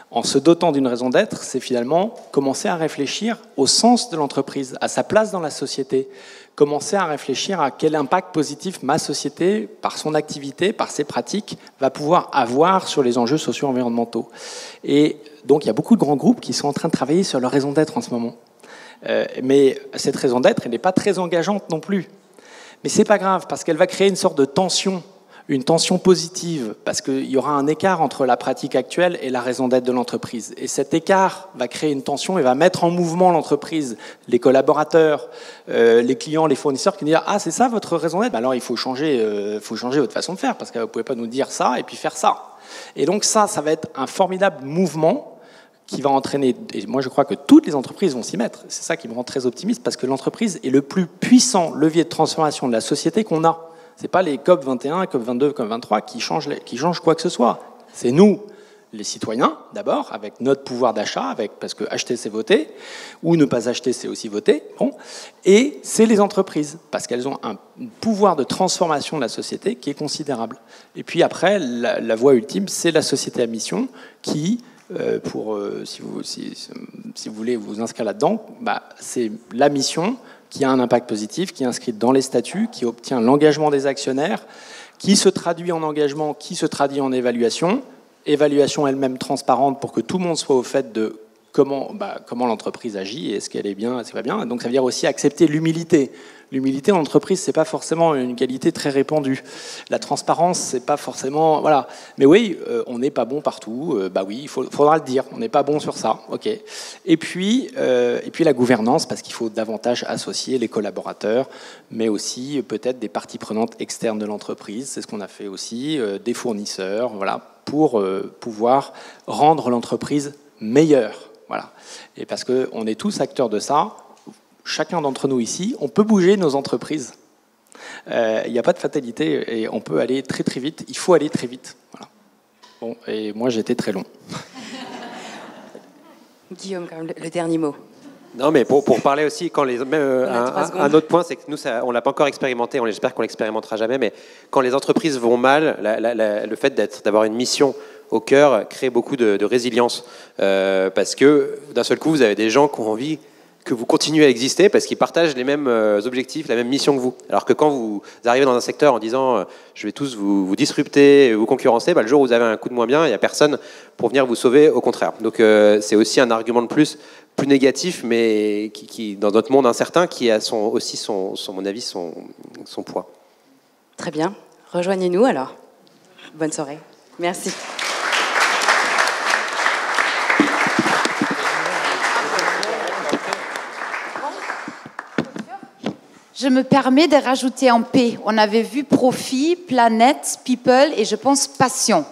En se dotant d'une raison d'être, c'est finalement commencer à réfléchir au sens de l'entreprise, à sa place dans la société. Commencer à réfléchir à quel impact positif ma société, par son activité, par ses pratiques, va pouvoir avoir sur les enjeux socio-environnementaux. Et donc, il y a beaucoup de grands groupes qui sont en train de travailler sur leur raison d'être en ce moment. Mais cette raison d'être, elle n'est pas très engageante non plus. Mais c'est pas grave, parce qu'elle va créer une sorte de tension, une tension positive, parce qu'il y aura un écart entre la pratique actuelle et la raison d'être de l'entreprise. Et cet écart va créer une tension et va mettre en mouvement l'entreprise, les collaborateurs, les clients, les fournisseurs qui vont dire « Ah, c'est ça votre raison d'être ?» Alors il faut changer votre façon de faire, parce que vous ne pouvez pas nous dire ça et puis faire ça. Et donc ça va être un formidable mouvement qui va entraîner, et moi je crois que toutes les entreprises vont s'y mettre. C'est ça qui me rend très optimiste, parce que l'entreprise est le plus puissant levier de transformation de la société qu'on a. Ce n'est pas les COP 21, COP 22, COP 23 qui changent quoi que ce soit. C'est nous, les citoyens, d'abord, avec notre pouvoir d'achat, parce que acheter, c'est voter, ou ne pas acheter, c'est aussi voter. Bon. Et c'est les entreprises, parce qu'elles ont un pouvoir de transformation de la société qui est considérable. Et puis après, la voie ultime, c'est la société à mission qui, si vous voulez vous inscrire là-dedans, c'est la mission qui a un impact positif, qui est inscrite dans les statuts, qui obtient l'engagement des actionnaires, qui se traduit en engagement, qui se traduit en évaluation elle-même transparente pour que tout le monde soit au fait de comment l'entreprise agit, est-ce qu'elle est bien, est-ce qu'elle va bien. Donc ça veut dire aussi accepter l'humilité. L'humilité en entreprise, c'est pas forcément une qualité très répandue. La transparence, c'est pas forcément... Voilà. Mais oui, on n'est pas bon partout. Oui, il faudra le dire. On n'est pas bon sur ça. OK. Et puis la gouvernance, parce qu'il faut davantage associer les collaborateurs, mais aussi peut-être des parties prenantes externes de l'entreprise. C'est ce qu'on a fait aussi, des fournisseurs, voilà, pour pouvoir rendre l'entreprise meilleure. Voilà. Et parce qu'on est tous acteurs de ça, chacun d'entre nous ici, on peut bouger nos entreprises. Il n'y a pas de fatalité et on peut aller très très vite. Il faut aller très vite. Voilà. Bon, et moi j'étais très long. Guillaume, quand même, le dernier mot. Non, mais pour parler aussi, un autre point, c'est que nous, on ne l'a pas encore expérimenté, j'espère qu'on ne l'expérimentera jamais, mais quand les entreprises vont mal, le fait d'avoir une mission au cœur crée beaucoup de résilience. Parce que d'un seul coup, vous avez des gens qui ont envie que vous continuez à exister parce qu'ils partagent les mêmes objectifs, la même mission que vous. Alors que quand vous arrivez dans un secteur en disant je vais tous vous disrupter, vous concurrencer, le jour où vous avez un coup de moins bien, il n'y a personne pour venir vous sauver, au contraire. Donc c'est aussi un argument de plus négatif, mais qui dans notre monde incertain, qui a aussi, mon avis, son poids. Très bien. Rejoignez-nous alors. Bonne soirée. Merci. Je me permets de rajouter en P. On avait vu profit, planète, people et je pense passion.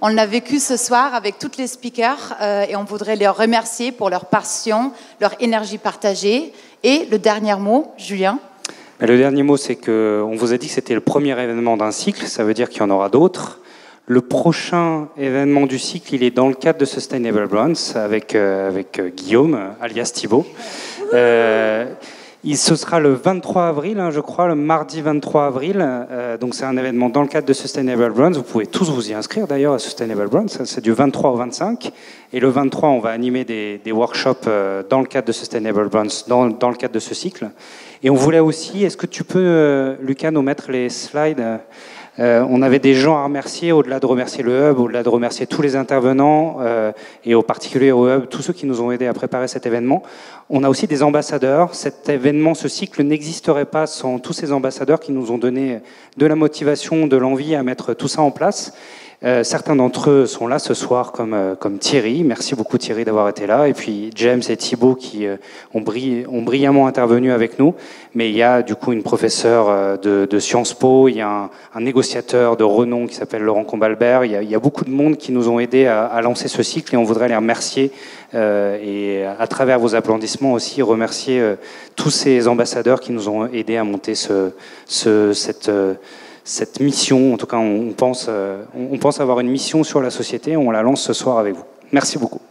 On l'a vécu ce soir avec tous les speakers et on voudrait les remercier pour leur passion, leur énergie partagée. Et le dernier mot, Julien? Le dernier mot, c'est qu'on vous a dit que c'était le premier événement d'un cycle, ça veut dire qu'il y en aura d'autres. Le prochain événement du cycle, il est dans le cadre de Sustainable Brands avec Guillaume, alias Thibaut. Ce sera le 23 avril, je crois, le mardi 23 avril. Donc c'est un événement dans le cadre de Sustainable Brands. Vous pouvez tous vous y inscrire d'ailleurs à Sustainable Brands. C'est du 23 au 25. Et le 23, on va animer des workshops dans le cadre de Sustainable Brands, dans le cadre de ce cycle. Et on voulait aussi, est-ce que tu peux, Lucas, nous mettre les slides? On avait des gens à remercier, au-delà de remercier le Hub, au-delà de remercier tous les intervenants, et au particulier au Hub, tous ceux qui nous ont aidés à préparer cet événement. On a aussi des ambassadeurs. Cet événement, ce cycle n'existerait pas sans tous ces ambassadeurs qui nous ont donné de la motivation, de l'envie à mettre tout ça en place. Certains d'entre eux sont là ce soir, comme Thierry. Merci beaucoup Thierry d'avoir été là. Et puis James et Thibaut qui ont brillamment intervenu avec nous. Mais il y a du coup une professeure de Sciences Po, il y a un négociateur de renom qui s'appelle Laurent Combalbert. Il y a beaucoup de monde qui nous ont aidés à lancer ce cycle et on voudrait les remercier. Et à travers vos applaudissements aussi, remercier tous ces ambassadeurs qui nous ont aidés à monter cette mission. En tout cas, on pense avoir une mission sur la société. On la lance ce soir avec vous. Merci beaucoup.